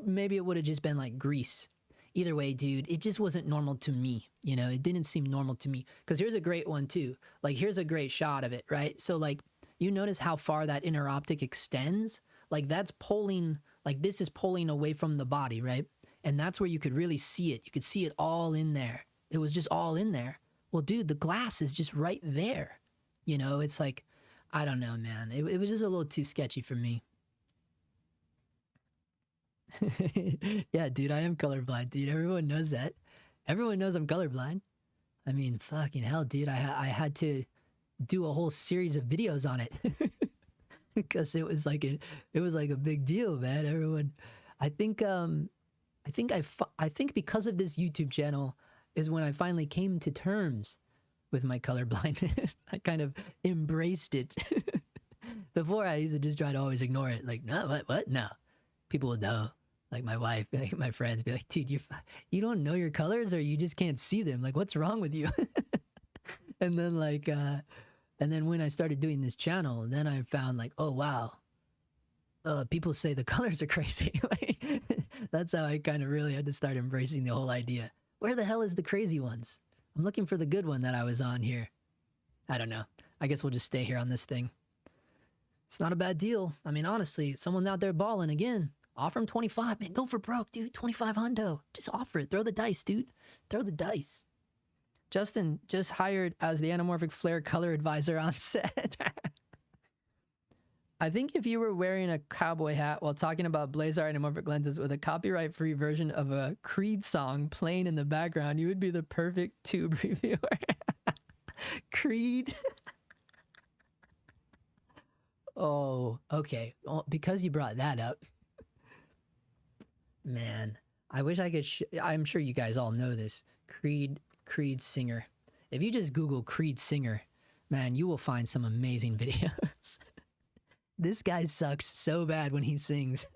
maybe it would have just been like grease. Either way, dude, it just wasn't normal to me. You know, it didn't seem normal to me. Because here's a great one too. Like, here's a great shot of it, right? So like, you notice how far that inner optic extends? Like that's pulling, like this is pulling away from the body, right? And that's where you could really see it. You could see it all in there. It was just all in there. Well, dude, the glass is just right there. You know, it's like, I don't know, man. It was just a little too sketchy for me. Yeah, dude, I am colorblind, dude. Everyone knows that. Everyone knows I'm colorblind. I mean, fucking hell, dude. I had to do a whole series of videos on it because it was like a big deal, man. Everyone, I think because of this YouTube channel is when I finally came to terms with my colorblindness. I kind of embraced it. Before I used to just try to always ignore it. Like, no, what? No. People would know. Like my wife, like my friends be like, dude, you don't know your colors or you just can't see them. Like, what's wrong with you? And then like, and then when I started doing this channel, then I found like, oh wow, people say the colors are crazy. Like, that's how I kind of really had to start embracing the whole idea. Where the hell is the crazy ones? I'm looking for the good one that I was on here. I don't know. I guess we'll just stay here on this thing. It's not a bad deal. I mean, honestly, someone out there balling again. Offer him 25, man. Go for broke, dude. 25 hundo. Just offer it. Throw the dice, dude. Throw the dice. Justin just hired as the anamorphic flare color advisor on set. I think if you were wearing a cowboy hat while talking about Blazer anamorphic lenses with a copyright-free version of a Creed song playing in the background, you would be the perfect tube reviewer. Creed. Oh, okay. Well, because you brought that up, man, I wish I could. I'm sure you guys all know this. Creed singer. If you just Google Creed singer, man, you will find some amazing videos. This guy sucks so bad when he sings.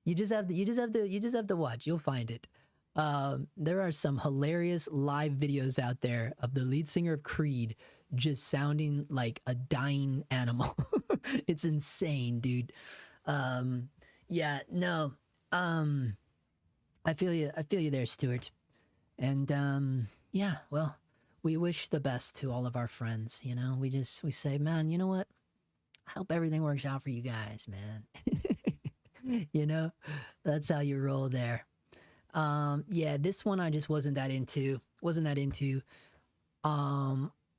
You just have to watch. You'll find it. There are some hilarious live videos out there of the lead singer of Creed just sounding like a dying animal. It's insane, dude. Yeah, no. I feel you there, Stuart. And yeah, well, we wish the best to all of our friends, you know. We say, man, you know what? I hope everything works out for you guys, man. You know, that's how you roll there. Yeah, this one I just wasn't that into.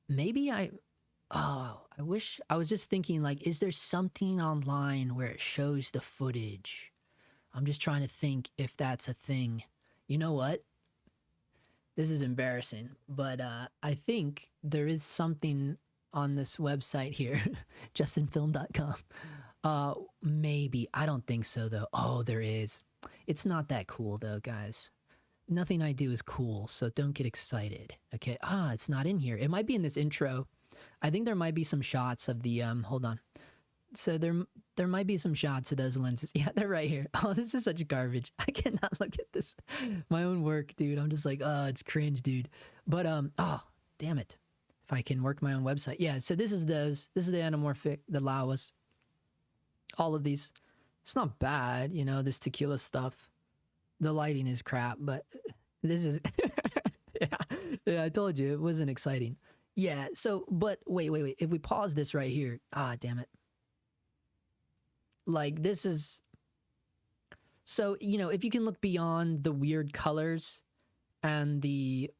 Maybe I wish I was just thinking, like, is there something online where it shows the footage? I'm just trying to think if that's a thing. You know what? This is embarrassing, but I think there is something on this website here, justinfilm.com. Maybe. I don't think so, though. Oh, there is. It's not that cool, though, guys. Nothing I do is cool, so don't get excited. Okay. It's not in here. It might be in this intro. I think there might be some shots of the hold on. So there might be some shots of those lenses. Yeah, they're right here. Oh, this is such garbage. I cannot look at this. My own work, dude. I'm just like, oh, it's cringe, dude. But oh, damn it. If I can work my own website. Yeah, so this is those. This is the anamorphic, the Laowas. All of these. It's not bad, you know, this tequila stuff. The lighting is crap, but this is yeah, I told you it wasn't exciting. Yeah, so but wait. If we pause this right here, damn it. Like this is so, you know, if you can look beyond the weird colors and the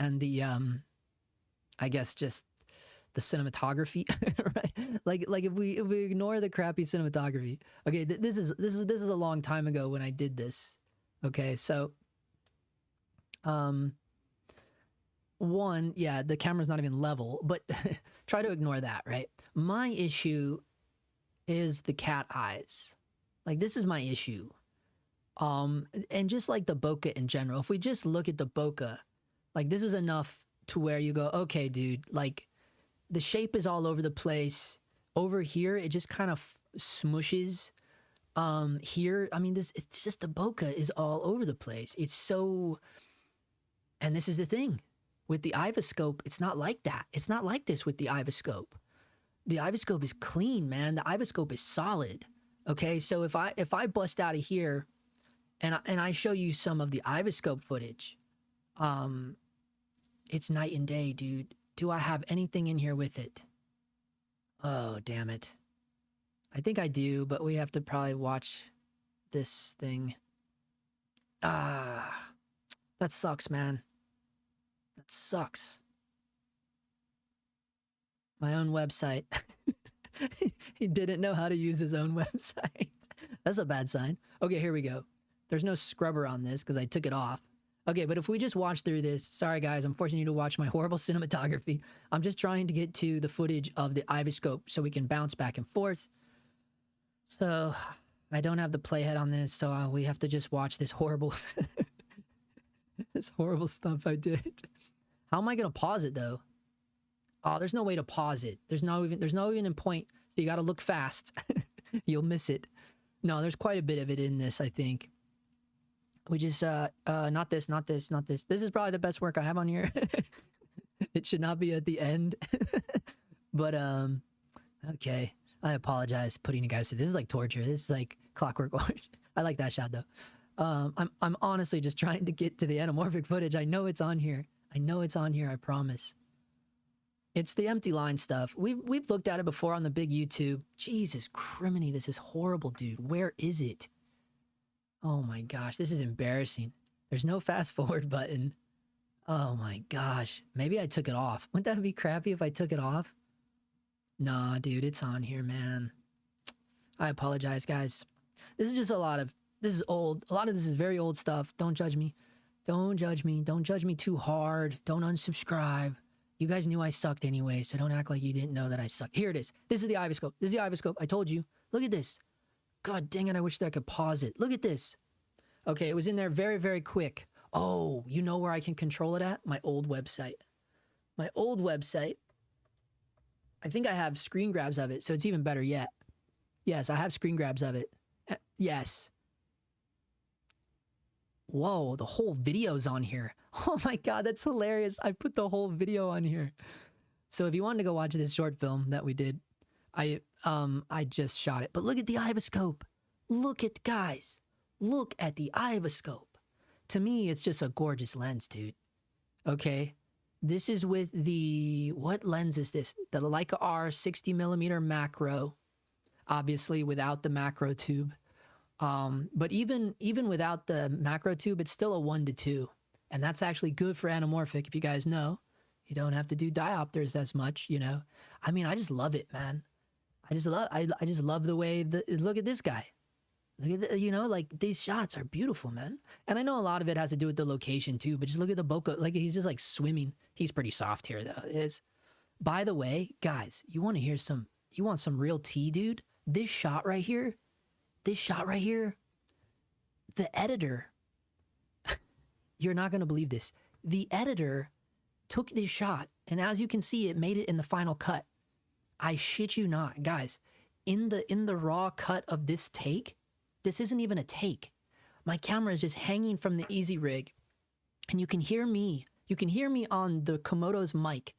I guess just the cinematography, right? Like if we ignore the crappy cinematography. Okay, this is a long time ago when I did this. Okay, so one, yeah, the camera's not even level, but try to ignore that, right? My issue is the cat eyes. Like this is my issue. And just like the bokeh in general, if we just look at the bokeh, like this is enough to where you go, okay, dude, like the shape is all over the place. Over here, it just kind of smushes. Here, I mean, it's just the bokeh is all over the place. It's so, and this is the thing. With the Aivascope, it's not like that. It's not like this with the Aivascope. The Aivascope is clean, man. The Aivascope is solid. Okay, so if I bust out of here and I show you some of the Aivascope footage, it's night and day, dude. Do I have anything in here with it? Oh, damn it. I think I do, but we have to probably watch this thing. That sucks, man. That sucks. My own website. He didn't know how to use his own website. That's a bad sign. Okay, here we go. There's no scrubber on this because I took it off. Okay, but if we just watch through this, sorry guys, I'm forcing you to watch my horrible cinematography. I'm just trying to get to the footage of the Aivascope so we can bounce back and forth. So I don't have the playhead on this, so we have to just watch this horrible, this horrible stuff I did. How am I gonna pause it though? Oh, there's no way to pause it. There's no even a point. So you gotta look fast. You'll miss it. No, there's quite a bit of it in this, I think. Which is not this, not this, not this. This is probably the best work I have on here. It should not be at the end. But okay. I apologize putting you guys through. This is like torture. This is like Clockwork Orange. I like that shot though. I'm honestly just trying to get to the anamorphic footage. I know it's on here. I know it's on here, I promise. It's the empty line stuff. We've looked at it before on the big YouTube. Jesus criminy, this is horrible, dude. Where is it? Oh my gosh, this is embarrassing. There's no fast forward button. Oh my gosh. Maybe I took it off. Wouldn't that be crappy if I took it off? Nah, dude, it's on here, man. I apologize, guys. This is just this is old. A lot of this is very old stuff. Don't judge me. Don't judge me. Don't judge me too hard. Don't unsubscribe. You guys knew I sucked anyway, so don't act like you didn't know that I sucked. Here it is. This is the Aivascope. This is the Aivascope. I told you. Look at this. God dang it, I wish that I could pause it. Look at this. Okay, it was in there very, very quick. Oh, you know where I can control it at? My old website. My old website. I think I have screen grabs of it, so it's even better yet. Yes, I have screen grabs of it. Yes. Whoa, the whole video's on here. Oh my god, that's hilarious. I put the whole video on here. So if you wanted to go watch this short film that we did, I just shot it. But look at the Aivascope. Look at, guys. Look at the Aivascope. To me, it's just a gorgeous lens, dude. Okay? This is with the, what lens is this? The Leica R 60mm macro. Obviously without the macro tube. But even without the macro tube, it's still a 1:2. And that's actually good for anamorphic, if you guys know. You don't have to do diopters as much, you know. I mean, I just love it, man. I just love the way look at this guy. Look at you know, like these shots are beautiful, man. And I know a lot of it has to do with the location too, but just look at the bokeh. Like he's just like swimming. He's pretty soft here though. By the way, guys, you want some real tea, dude? This shot right here, the editor, you're not going to believe this. The editor took this shot, and as you can see, it made it in the final cut. I shit you not, guys. In the raw cut of this take, this isn't even a take. My camera is just hanging from the easy rig, and you can hear me. You can hear me on the Komodo's mic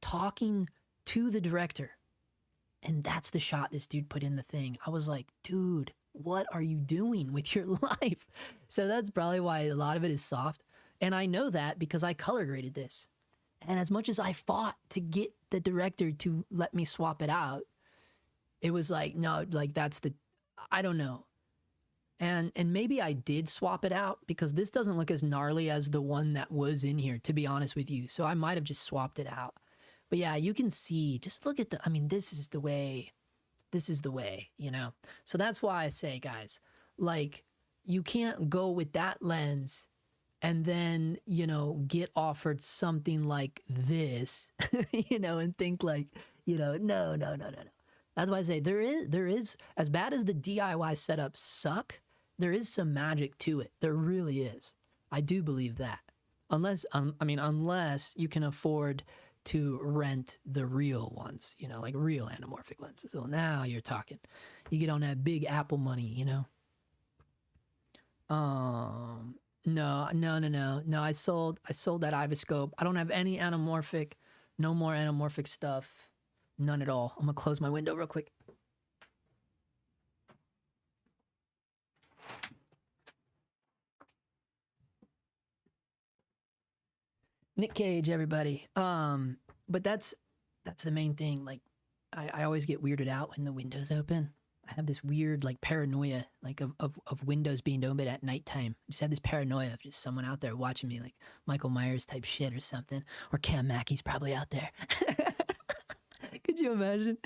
talking to the director. And that's the shot this dude put in the thing. I was like, dude, what are you doing with your life? So that's probably why a lot of it is soft. And I know that because I color graded this. And as much as I fought to get the director to let me swap it out, it was like, no, like I don't know. And maybe I did swap it out because this doesn't look as gnarly as the one that was in here, to be honest with you. So I might have just swapped it out. But yeah, you can see, just look at I mean, this is the way, you know? So that's why I say, guys, like, you can't go with that lens and then, you know, get offered something like this, you know, and think like, you know, no. That's why I say there is, as bad as the DIY setups suck, there is some magic to it. There really is. I do believe that. Unless you can afford to rent the real ones, you know, like real anamorphic lenses. Well, now you're talking. You get on that big Apple money, you know. No. I sold that Aivascope. I don't have any anamorphic. No more anamorphic stuff. None at all. I'm gonna close my window real quick. Nick Cage, everybody. But that's the main thing. Like, I always get weirded out when the window's open. I have this weird like paranoia, like of windows being open at nighttime. I just have this paranoia of just someone out there watching me, like Michael Myers type shit or something, or Cam Mackey's probably out there. Could you imagine?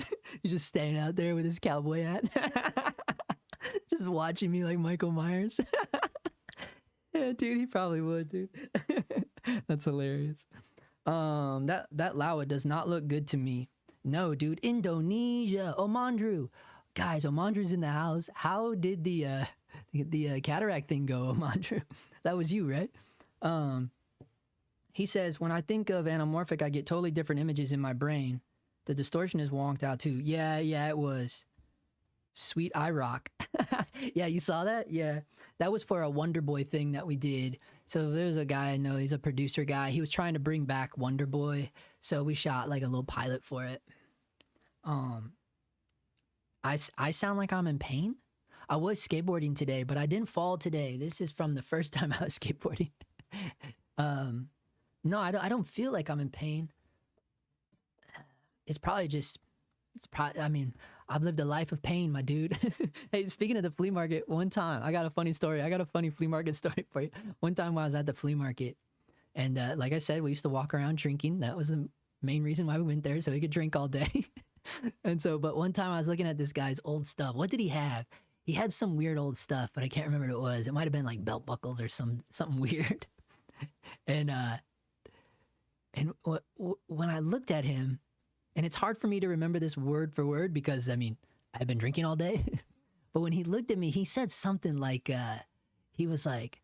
He's just standing out there with his cowboy hat, just watching me like Michael Myers. Yeah, dude, he probably would, dude. That's hilarious. That Laowa does not look good to me. No, dude. Indonesia, Omandru. Guys, Omandru's in the house. How did the cataract thing go, Omandru? That was you, right? He says, when I think of anamorphic, I get totally different images in my brain. The distortion is wonked out too. Yeah, it was. Sweet eye rock. Yeah, you saw that? Yeah. That was for a Wonder Boy thing that we did. So there's a guy I know, he's a producer guy. He was trying to bring back Wonder Boy. So we shot like a little pilot for it. Um, I sound like I'm in pain. I was skateboarding today, but I didn't fall today. This is from the first time I was skateboarding. um, no, I don't feel like I'm in pain. It's probably just, I mean, I've lived a life of pain, my dude. Hey, speaking of the flea market, one time, I got a funny story. I got a funny flea market story for you. One time I was at the flea market, and like I said, we used to walk around drinking. That was the main reason why we went there, so we could drink all day. And so, but one time I was looking at this guy's old stuff. What did he have? He had some weird old stuff, but I can't remember what it was. It might have been like belt buckles or something weird. And when I looked at him, and it's hard for me to remember this word for word because, I mean, I've been drinking all day. But when he looked at me, he said something like, he was like,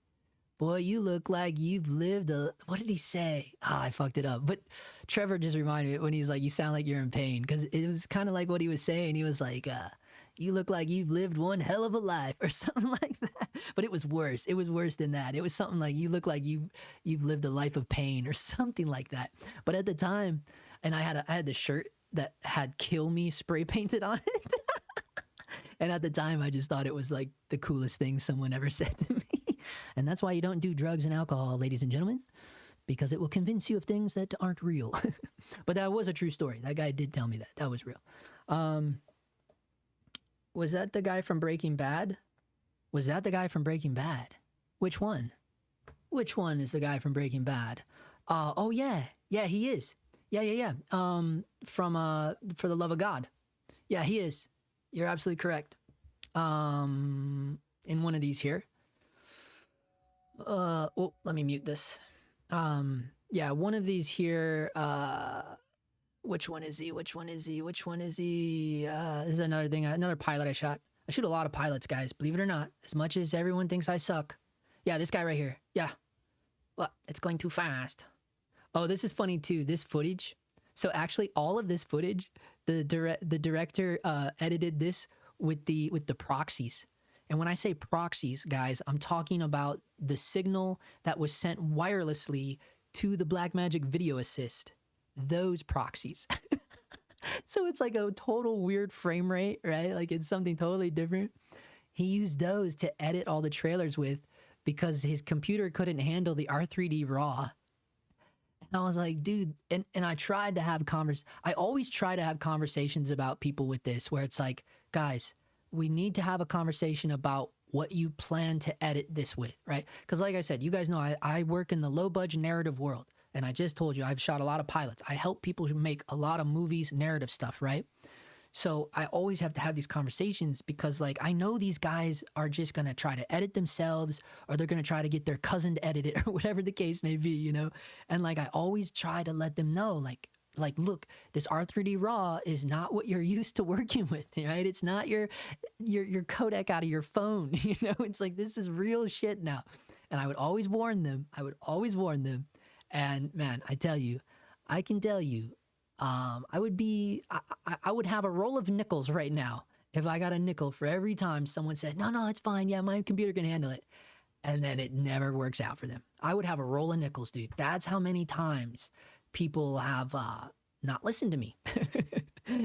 boy, you look like you've lived a, what did he say? Ah, I fucked it up. But Trevor just reminded me when he's like, you sound like you're in pain. Because it was kind of like what he was saying. He was like, you look like you've lived one hell of a life or something like that. But it was worse. It was worse than that. It was something like, you look like you've lived a life of pain or something like that. But at the time, and I had the shirt that had "Kill Me" spray painted on it. And at the time, I just thought it was like the coolest thing someone ever said to me. And that's why you don't do drugs and alcohol, ladies and gentlemen, because it will convince you of things that aren't real. But that was a true story. That guy did tell me that. That was real. Was that the guy from Breaking Bad? Was that the guy from Breaking Bad? Which one? Which one is the guy from Breaking Bad? Oh, yeah. Yeah, he is. Yeah. From For the Love of God. Yeah, he is. You're absolutely correct. In one of these here. Oh, let me mute this. Yeah, one of these here. Which one is he? Which one is he? Which one is he? This is another thing. Another pilot I shot. I shoot a lot of pilots, guys. Believe it or not. As much as everyone thinks I suck. Yeah, this guy right here. Yeah. Well, it's going too fast. Oh, this is funny too. This footage. So actually, all of this footage, the director edited this with the proxies. And when I say proxies, guys, I'm talking about the signal that was sent wirelessly to the Blackmagic Video Assist. Those proxies. So it's like a total weird frame rate, right? Like it's something totally different. He used those to edit all the trailers with because his computer couldn't handle the R3D RAW. And I was like, dude, and I tried to have I always try to have conversations about people with this where it's like, guys, we need to have a conversation about what you plan to edit this with, right? Because like I said, you guys know I work in the low budget narrative world. And I just told you, I've shot a lot of pilots. I help people make a lot of movies, narrative stuff, right? So I always have to have these conversations because like, I know these guys are just going to try to edit themselves or they're going to try to get their cousin to edit it or whatever the case may be, you know? And like, I always try to let them know, like, look, this R3D RAW is not what you're used to working with, right? It's not your codec out of your phone, you know? It's like, this is real shit now. And I would always warn them. And man, I can tell you, I would have a roll of nickels right now if I got a nickel for every time someone said, no, it's fine. Yeah, my computer can handle it. And then it never works out for them. I would have a roll of nickels, dude. That's how many times people have not listened to me.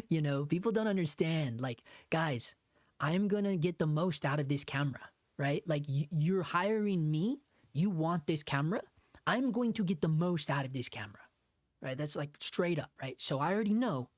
You know, people don't understand. Like, guys, I'm going to get the most out of this camera, right? Like, you're hiring me. You want this camera. I'm going to get the most out of this camera, right? That's like straight up, right? So I already know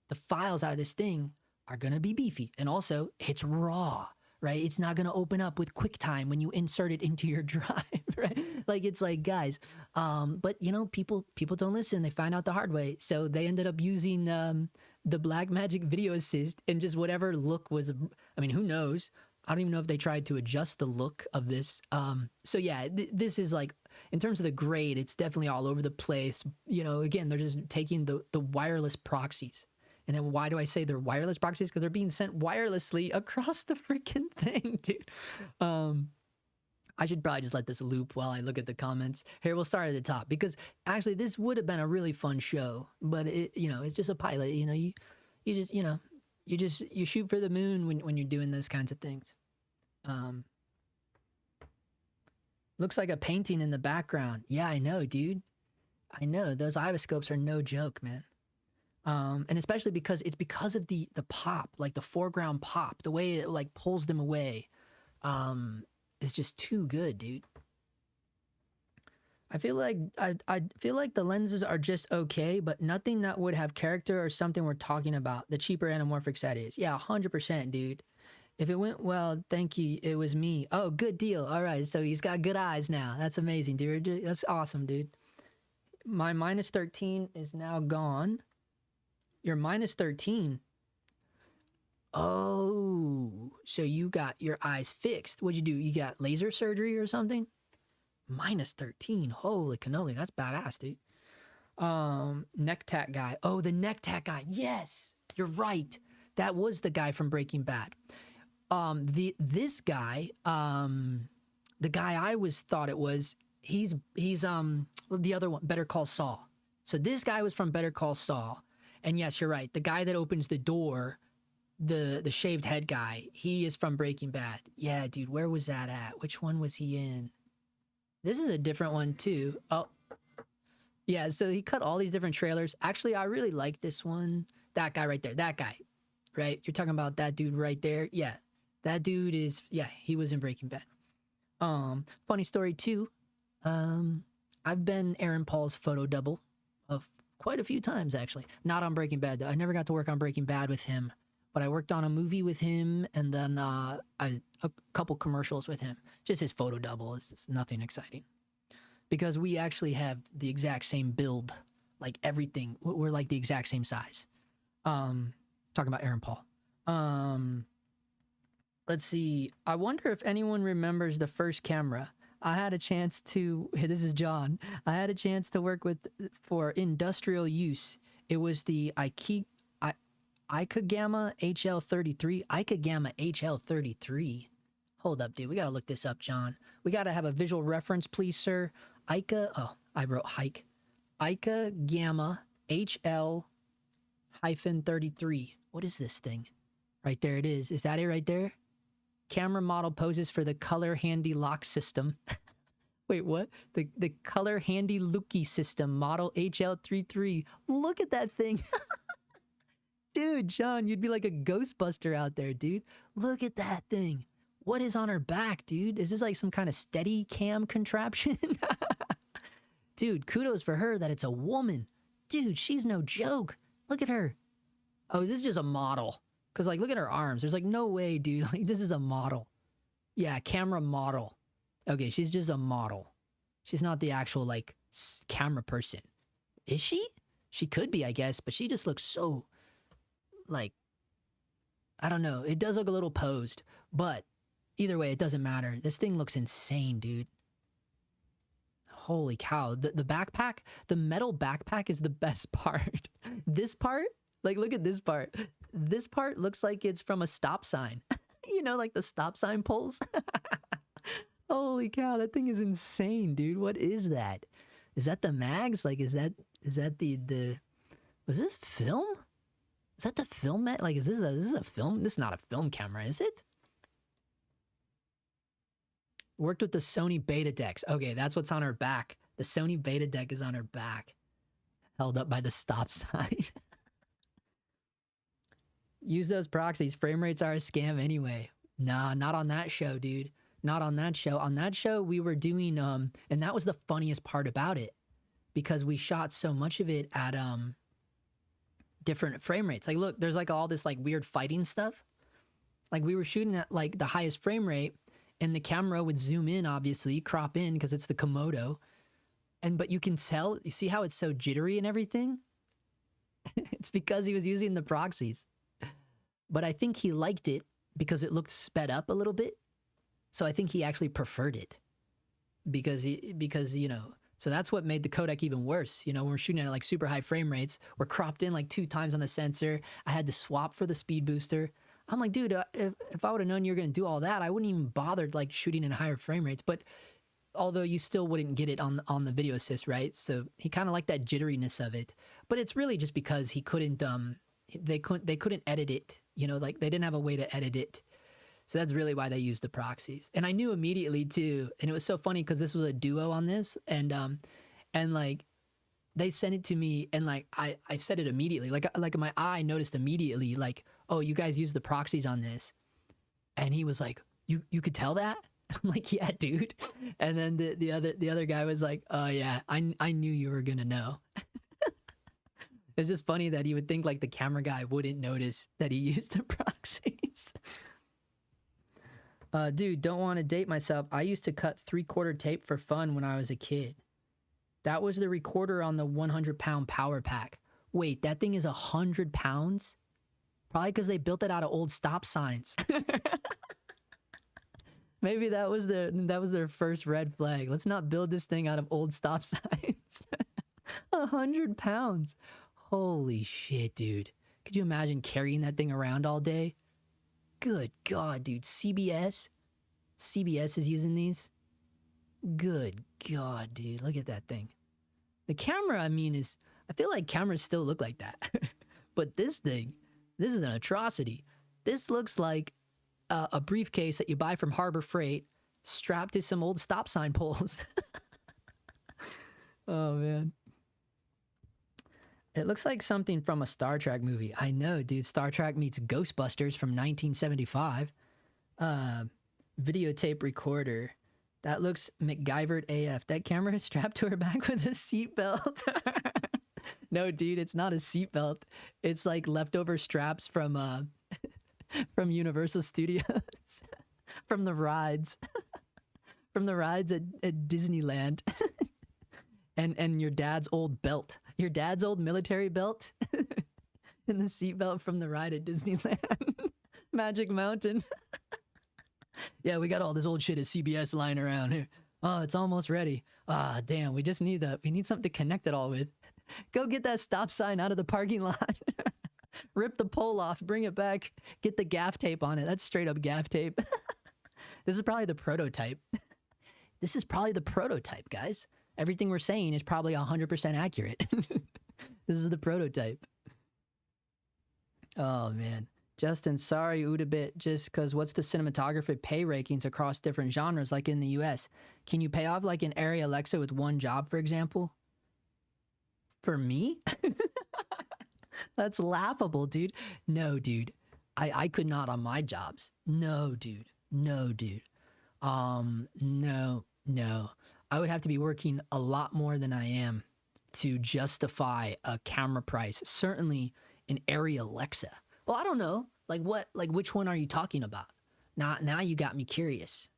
the files out of this thing are going to be beefy. And also, it's raw, right? It's not going to open up with QuickTime when you insert it into your drive, right? Like, it's like, guys, but you know, people don't listen. They find out the hard way. So they ended up using the Blackmagic Video Assist and just whatever look was, I mean, who knows? I don't even know if they tried to adjust the look of this. So yeah, this is like, in terms of the grade, it's definitely all over the place. You know, again, they're just taking the wireless proxies. And then why do I say they're wireless proxies? Because they're being sent wirelessly across the freaking thing, dude. I should probably just let this loop while I look at the comments. Here, we'll start at the top because actually this would have been a really fun show, but it's just a pilot. You know, you shoot for the moon when you're doing those kinds of things. Um, looks like a painting in the background. Yeah, I know, dude. I know those Aivascopes are no joke, man. And especially because it's because of the pop, like the foreground pop, the way it like pulls them away, is just too good, dude. I feel like the lenses are just okay, but nothing that would have character or something we're talking about. The cheaper anamorphic set is. Yeah, 100%, dude. If it went well, thank you. It was me. Oh, good deal. All right, so he's got good eyes now. That's amazing, dude. That's awesome, dude. My minus 13 is now gone. Your minus 13. Oh, so you got your eyes fixed. What'd you do? You got laser surgery or something? Minus 13. Holy cannoli. That's badass, dude. Neck tack guy. Oh, the neck tack guy. Yes, you're right. That was the guy from Breaking Bad. This guy, the guy I thought it was, he's the other one, Better Call Saul. So this guy was from Better Call Saul. And yes, you're right. The guy that opens the door, the shaved head guy, he is from Breaking Bad. Yeah, dude, where was that at? Which one was he in? This is a different one too. Oh, yeah, so he cut all these different trailers. Actually, I really like this one. That guy right there, that guy, right? You're talking about that dude right there. Yeah, that dude is, yeah, he was in Breaking Bad. Funny story too. I've been Aaron Paul's photo double of quite a few times, actually. Not on Breaking Bad, though. I never got to work on Breaking Bad with him, but I worked on a movie with him and then a couple commercials with him. Just his photo double. It's just nothing exciting. Because we actually have the exact same build. Like everything. We're like the exact same size. Talking about Aaron Paul. Let's see. I wonder if anyone remembers the first camera. I had a chance to, this is John. I had a chance to work with for industrial use. It was the Ikegama HL33. Ikegama HL33. Hold up, dude. We gotta look this up, John. We gotta have a visual reference, please, sir. I wrote hike. Ikegama HL-33. What is this thing? Right there it is. Is that it right there? Camera model poses for the color handy lock system. Wait, what? The color handy looky system model HL33. Look at that thing. Dude, John, you'd be like a Ghostbuster out there, dude. Look at that thing. What is on her back, dude? Is this like some kind of steady cam contraption? Dude, kudos for her that it's a woman. Dude, she's no joke. Look at her. Oh, this is just a model. Because, like, look at her arms. There's, like, no way, dude. Like, this is a model. Yeah, camera model. Okay, she's just a model. She's not the actual, like, camera person. Is she? She could be, I guess. But she just looks so, like, I don't know. It does look a little posed. But either way, it doesn't matter. This thing looks insane, dude. Holy cow. The backpack, the metal backpack is the best part. This part, like, look at this part. This part looks like it's from a stop sign. You know, like the stop sign poles. Holy cow, that thing is insane, dude. What is that? Is that the mags? Like, is that the was this film? Is that the film mag? Like, is this a film? This is not a film camera, is it? Worked with the Sony Beta decks. Okay, that's what's on her back. The Sony Beta deck is on her back. Held up by the stop sign. Use those proxies. Frame rates are a scam anyway. Nah, not on that show, dude. Not on that show. On that show, we were doing, and that was the funniest part about it. Because we shot so much of it at, different frame rates. Like, look, there's like all this like weird fighting stuff. Like, we were shooting at like the highest frame rate, and the camera would zoom in, obviously, crop in, because it's the Komodo. But you can tell, you see how it's so jittery and everything? It's because he was using the proxies. But I think he liked it because it looked sped up a little bit. So I think he actually preferred it. Because, you know, so that's what made the codec even worse. You know, when we're shooting at like super high frame rates, we're cropped in like 2 times on the sensor. I had to swap for the speed booster. I'm like, dude, if I would have known you were going to do all that, I wouldn't even bothered like shooting in higher frame rates. But although you still wouldn't get it on the video assist, right? So he kind of liked that jitteriness of it. But it's really just because he couldn't, they couldn't edit it. You know, like they didn't have a way to edit it. So that's really why they use the proxies. And I knew immediately too. And it was so funny because this was a duo on this, and like they sent it to me, and like I said it immediately. Like my eye noticed immediately, like, oh, you guys use the proxies on this. And he was like, you could tell that? I'm like, yeah, dude. And then the other guy was like, oh yeah, I knew you were gonna know. It's just funny that you would think like the camera guy wouldn't notice that he used the proxies. Dude, don't want to date myself. I used to cut 3/4 tape for fun when I was a kid. That was the recorder on the 100-pound power pack. Wait, that thing is 100 pounds? Probably because they built it out of old stop signs. Maybe that was their first red flag. Let's not build this thing out of old stop signs. 100 pounds. Holy shit, dude. Could you imagine carrying that thing around all day? Good God, dude. CBS is using these? Good God, dude. Look at that thing. The camera, I mean, I feel like cameras still look like that. But this thing, this is an atrocity. This looks like a briefcase that you buy from Harbor Freight strapped to some old stop sign poles. Oh, man. It looks like something from a Star Trek movie. I know, dude. Star Trek meets Ghostbusters from 1975. Videotape recorder. That looks MacGyvered AF. That camera is strapped to her back with a seatbelt. No, dude, it's not a seatbelt. It's like leftover straps from Universal Studios. From the rides. From the rides at Disneyland. And your dad's old belt. Your dad's old military belt. And the seatbelt from the ride at Disneyland. Magic Mountain. Yeah, we got all this old shit at CBS lying around here. Oh, it's almost ready. Ah, damn, we just need we need something to connect it all with. Go get that stop sign out of the parking lot. Rip the pole off, bring it back, get the gaff tape on it. That's straight up gaff tape. This is probably the prototype. This is probably the prototype, guys. Everything we're saying is probably 100% accurate. This is the prototype. Oh, man. Justin, sorry, Udabit, just because what's the cinematography pay rankings across different genres like in the US? Can you pay off like an Arri Alexa with one job, for example? For me? That's laughable, dude. No, dude. I could not on my jobs. No, dude. No, dude. No. I would have to be working a lot more than I am to justify a camera price. Certainly an Arri Alexa. Well, I don't know. Which one are you talking about? Now you got me curious.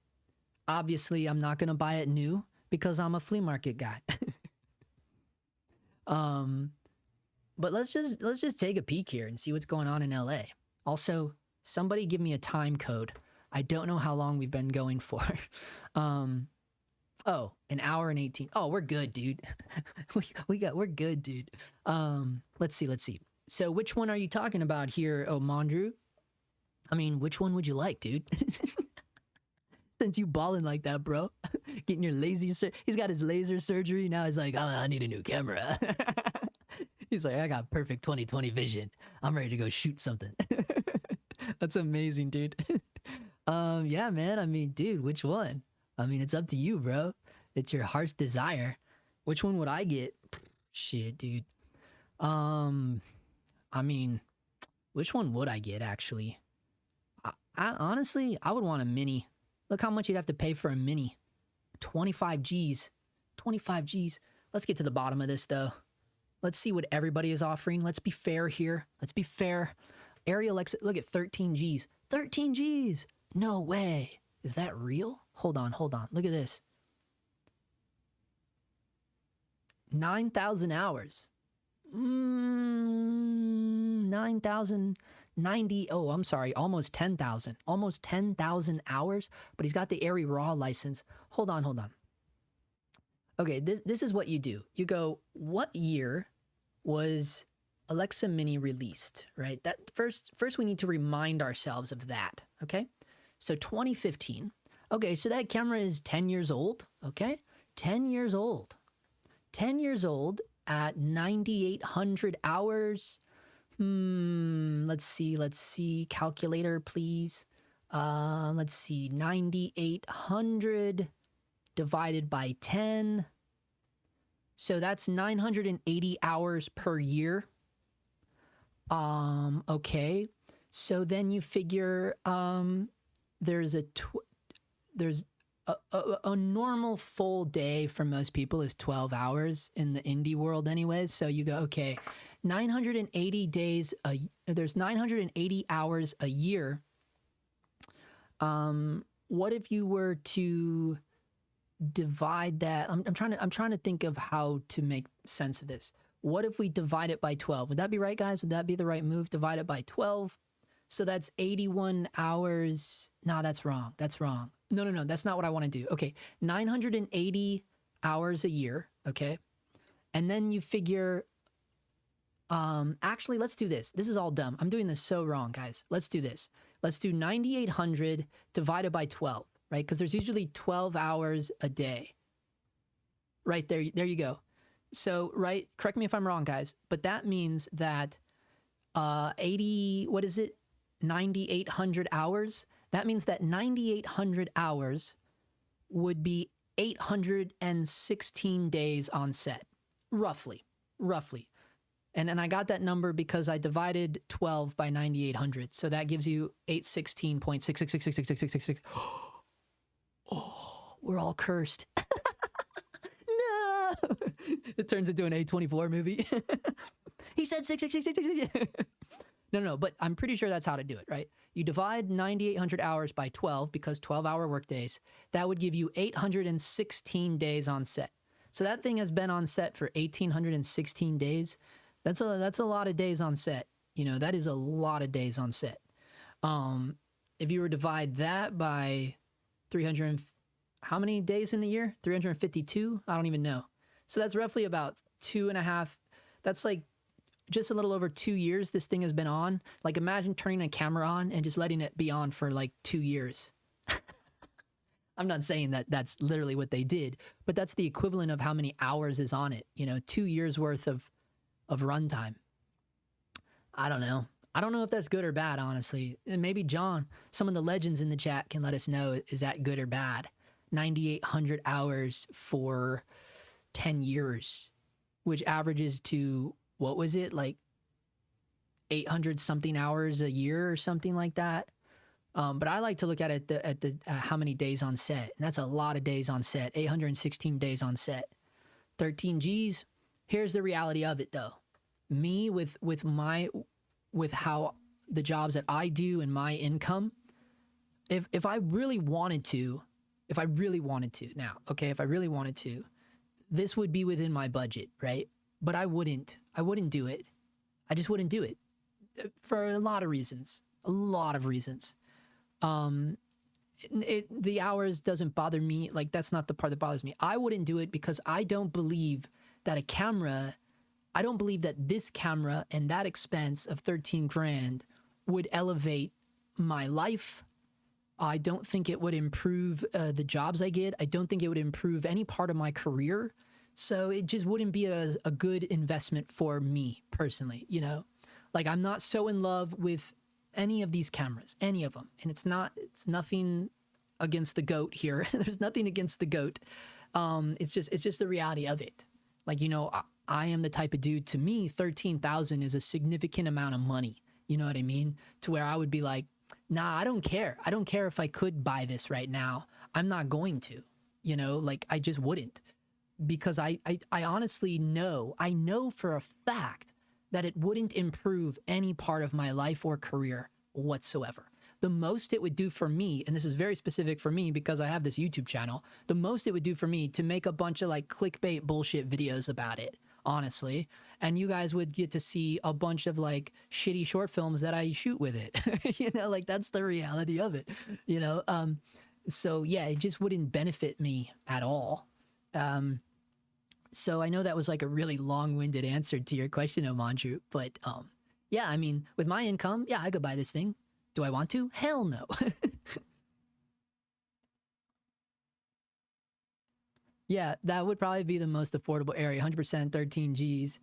Obviously, I'm not going to buy it new because I'm a flea market guy. But let's just take a peek here and see what's going on in LA. Also, somebody give me a time code. I don't know how long we've been going for. Oh, an hour and 18. Oh, we're good, dude. We're good, dude. Let's see. So which one are you talking about here, oh Mondrew? I mean, which one would you like, dude? Since you balling like that, bro. Getting your he's got his laser surgery. Now he's like, oh, I need a new camera. He's like, I got perfect 20/20 vision. I'm ready to go shoot something. That's amazing, dude. Yeah, man. I mean, dude, which one? I mean, it's up to you, bro. It's your heart's desire. Which one would I get? Shit, dude. I mean, which one would I get, actually? I honestly, I would want a mini. Look how much you'd have to pay for a mini. 25 G's. 25 G's. Let's get to the bottom of this, though. Let's see what everybody is offering. Let's be fair here. Let's be fair. Arri Alexa, look at 13 G's. 13 G's! No way. Is that real? Hold on. Look at this. 9,000 hours. 9,090. Oh, I'm sorry. Almost 10,000. Almost 10,000 hours. But he's got the Arri Raw license. Hold on. Okay, this is what you do. You go, what year was Alexa Mini released, right? That first we need to remind ourselves of that, okay? So 2015. Okay, so that camera is 10 years old, okay? 10 years old. 10 years old at 9,800 hours. Let's see. Calculator, please. Let's see, 9,800 divided by 10. So that's 980 hours per year. Okay. So then you figure there's a normal full day for most people is 12 hours in the indie world anyways. So you go, okay, 980 days, there's 980 hours a year. What if you were to divide that? I'm trying to think of how to make sense of this. What if we divide it by 12? Would that be right, guys? Would that be the right move? Divide it by 12. So that's 81 hours. No, that's wrong. That's wrong. No. That's not what I want to do. Okay. 980 hours a year. Okay. And then you figure, actually, let's do this. This is all dumb. I'm doing this so wrong, guys. Let's do this. Let's do 9,800 divided by 12, right? Because there's usually 12 hours a day. Right there. There you go. So, right, correct me if I'm wrong, guys, but that means that 9,800 hours, that means that 9,800 hours would be 816 days on set, roughly. And I got that number because I divided 12 by 9,800, so that gives you 816.666666666. Oh, we're all cursed. No! It turns into an A24 movie. He said 66666. No, but I'm pretty sure that's how to do it, right? You divide 9,800 hours by 12 because 12-hour workdays. That would give you 816 days on set. So that thing has been on set for 1,816 days. That's a lot of days on set. You know, that is a lot of days on set. If you were to divide that by 300, how many days in a year? 352? I don't even know. So that's roughly about 2.5. That's like just a little over 2 years this thing has been on. Like, imagine turning a camera on and just letting it be on for like 2 years. I'm not saying that that's literally what they did, but that's the equivalent of how many hours is on it. You know, 2 years worth of runtime. I don't know. I don't know if that's good or bad, honestly. And maybe John, some of the legends in the chat can let us know, is that good or bad? 9,800 hours for 10 years, which averages to, what was it, like 800 something hours a year or something like that. But I like to look at it at the how many days on set, and that's a lot of days on set. 816 days on set, 13 G's. Here's the reality of it, though. Me with how the jobs that I do and my income, if I really wanted to, if I really wanted to, this would be within my budget, right? But I wouldn't do it. I just wouldn't do it for a lot of reasons. The hours doesn't bother me. Like, that's not the part that bothers me. I wouldn't do it because I don't believe that I don't believe that this camera and that expense of 13 grand would elevate my life. I don't think it would improve the jobs I get. I don't think it would improve any part of my career. So it just wouldn't be a good investment for me personally, you know? Like, I'm not so in love with any of these cameras, any of them. And it's nothing against the GOAT here. There's nothing against the GOAT. It's just the reality of it. Like, you know, I am the type of dude, to me, 13,000 is a significant amount of money. You know what I mean? To where I would be like, nah, I don't care. I don't care if I could buy this right now. I'm not going to, you know, like, I just wouldn't. Because I honestly know, I know for a fact that it wouldn't improve any part of my life or career whatsoever. The most it would do for me, and this is very specific for me because I have this YouTube channel, the most it would do for me to make a bunch of like clickbait bullshit videos about it, honestly. And you guys would get to see a bunch of like shitty short films that I shoot with it. You know, like, that's the reality of it, you know? So yeah, it just wouldn't benefit me at all. So I know that was like a really long-winded answer to your question, Omandru, but yeah, I mean, with my income, yeah, I could buy this thing. Do I want to? Hell no. Yeah, that would probably be the most affordable area. 100% 13 G's.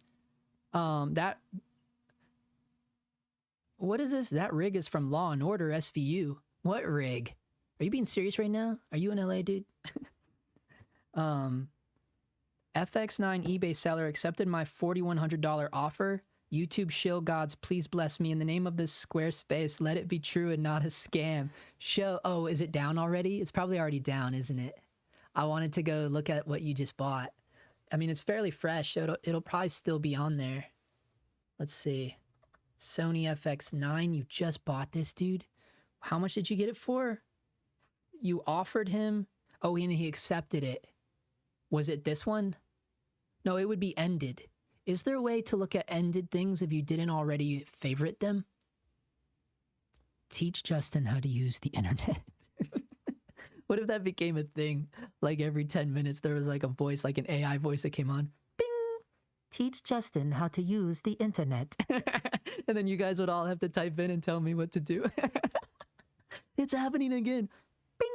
What is this? That rig is from Law and Order SVU. What rig? Are you being serious right now? Are you in LA, dude? FX9 eBay seller accepted my $4,100 offer. YouTube shill gods, please bless me in the name of this Squarespace. Let it be true and not a scam. Oh, is it down already? It's probably already down, isn't it? I wanted to go look at what you just bought. I mean, it's fairly fresh, so it'll probably still be on there. Let's see. Sony FX9, you just bought this, dude. How much did you get it for? You offered him. Oh, and he accepted it. Was it this one? No, it would be ended. Is there a way to look at ended things if you didn't already favorite them? Teach Justin how to use the internet. What if that became a thing? Like every 10 minutes there was like a voice, like an AI voice that came on. Bing! Teach Justin how to use the internet. And then you guys would all have to type in and tell me what to do. It's happening again. Bing!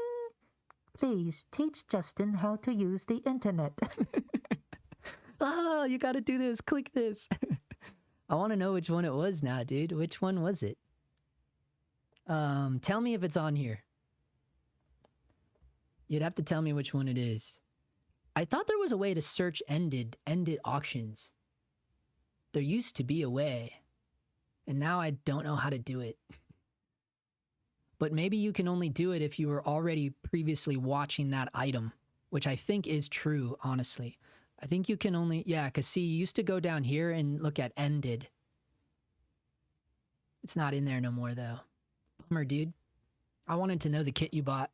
Please teach Justin how to use the internet. Oh, you gotta do this. Click this. I want to know which one it was now, dude. Which one was it? Tell me if it's on here. You'd have to tell me which one it is. I thought there was a way to search ended auctions. There used to be a way. And now I don't know how to do it. But maybe you can only do it if you were already previously watching that item, which I think is true, honestly. I think you can only, yeah, because see, you used to go down here and look at ended. It's not in there no more, though. Bummer, dude. I wanted to know the kit you bought.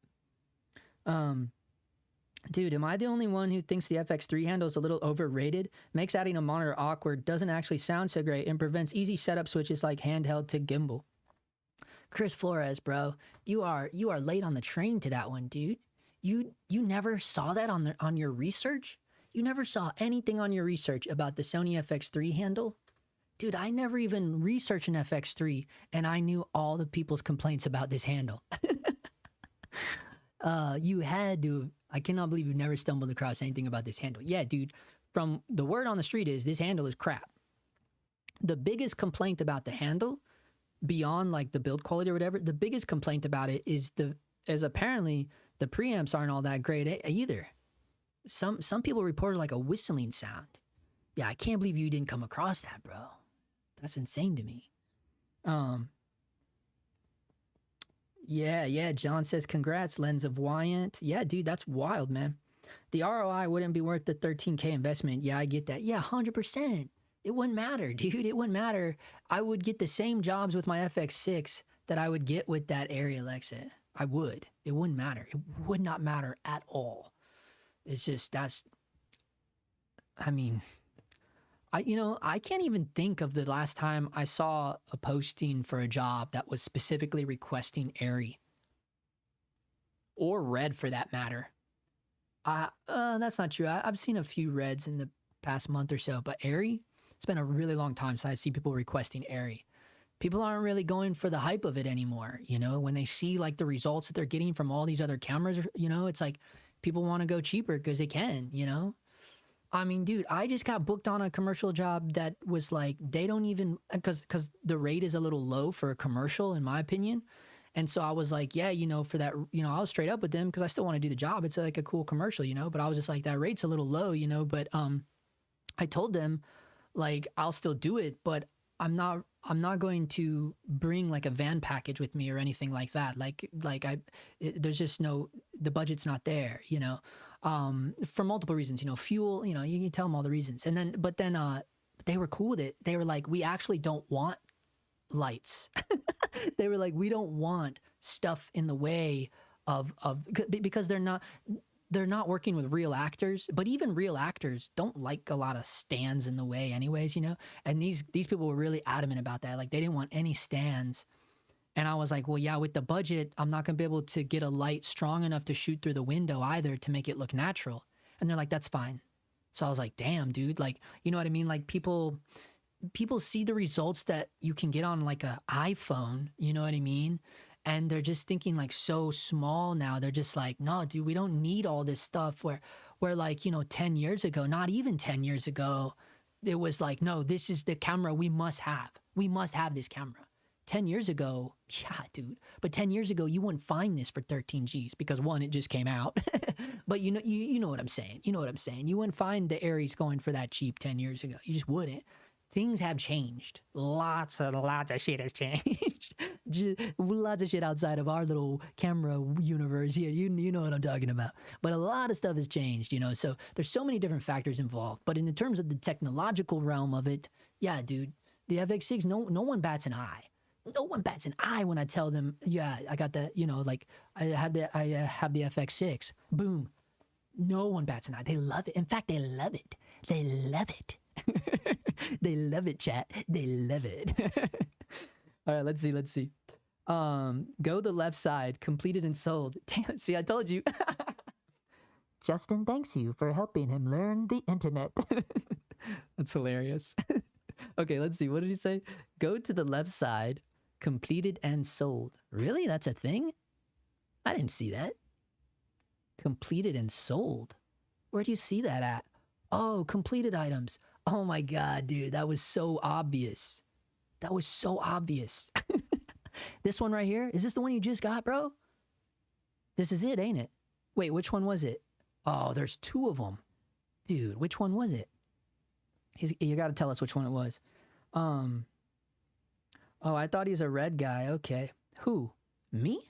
Dude, am I the only one who thinks the FX3 handle is a little overrated? Makes adding a monitor awkward, doesn't actually sound so great, and prevents easy setup switches like handheld to gimbal. Chris Flores, bro, you are late on the train to that one, dude. You never saw that on your research? You never saw anything on your research about the Sony FX3 handle? Dude, I never even researched an FX3, and I knew all the people's complaints about this handle. You had to. I cannot believe you never stumbled across anything about this handle. Yeah, dude, from the word on the street is this handle is crap. The biggest complaint about the handle, beyond like the build quality or whatever, the biggest complaint about it is apparently the preamps aren't all that great either. Some people reported like a whistling sound. Yeah, I can't believe you didn't come across that, bro. That's insane to me. Yeah, John says, congrats, Lens of Wyant. Yeah, dude, that's wild, man. The ROI wouldn't be worth the $13K investment. Yeah, I get that. Yeah, 100%. It wouldn't matter, dude. It wouldn't matter. I would get the same jobs with my FX6 that I would get with that Arri Alexa. I would. It wouldn't matter. It would not matter at all. It's just, I mean, I can't even think of the last time I saw a posting for a job that was specifically requesting Arri. Or Red, for that matter. That's not true. I've seen a few Reds in the past month or so, but Arri, it's been a really long time since I see people requesting Arri. People aren't really going for the hype of it anymore, when they see like the results that they're getting from all these other cameras, it's like people want to go cheaper because they can, I mean, dude, I just got booked on a commercial job that was like, they don't even, because the rate is a little low for a commercial, in my opinion. And so I was like, yeah, for that, I was straight up with them because I still want to do the job. It's like a cool commercial, but I was just like, that rate's a little low, but I told them, like, I'll still do it, but I'm not going to bring like a van package with me or anything like that. There's just the budget's not there, for multiple reasons, fuel, you can tell them all the reasons. But then they were cool with it. They were like, we actually don't want lights. They were like, we don't want stuff in the way of because they're not working with real actors, but even real actors don't like a lot of stands in the way anyways, and these people were really adamant about that. Like, they didn't want any stands. And I was like, well, yeah, with the budget, I'm not gonna be able to get a light strong enough to shoot through the window either to make it look natural. And they're like, that's fine. So I was like, damn, dude, like, you know what I mean? Like, people see the results that you can get on like a iPhone, you know what I mean? And they're just thinking like so small now. They're just like, no, dude, we don't need all this stuff where like, 10 years ago, not even 10 years ago, it was like, no, this is the camera we must have. We must have this camera. 10 years ago, yeah, dude. But 10 years ago, you wouldn't find this for 13 Gs because one, it just came out. But you know what I'm saying. You know what I'm saying. You wouldn't find the Aries going for that cheap 10 years ago. You just wouldn't. Things have changed. Lots of shit has changed. Lots of shit outside of our little camera universe here. You know what I'm talking about. But a lot of stuff has changed, you know. So there's so many different factors involved. But in the terms of the technological realm of it, yeah, dude, the FX6, no one bats an eye. No one bats an eye when I tell them, yeah, I got the, you know, like I have the FX6. Boom. No one bats an eye. They love it. In fact, they love it. They love it. They love it, chat. They love it. All right, let's see. Go the left side, completed and sold. Damn, see, I told you. Justin thanks you for helping him learn the internet. That's hilarious. Okay, let's see. What did he say? Go to the left side, completed and sold. Really? That's a thing? I didn't see that. Completed and sold. Where do you see that at? Oh, completed items. Oh my God, dude. That was so obvious. That was so obvious. This one right here? Is this the one you just got, bro? This is it, ain't it? Wait, which one was it? Oh, there's two of them. Dude, which one was it? You got to tell us which one it was. Oh, I thought he's a red guy. Okay. Who? Me?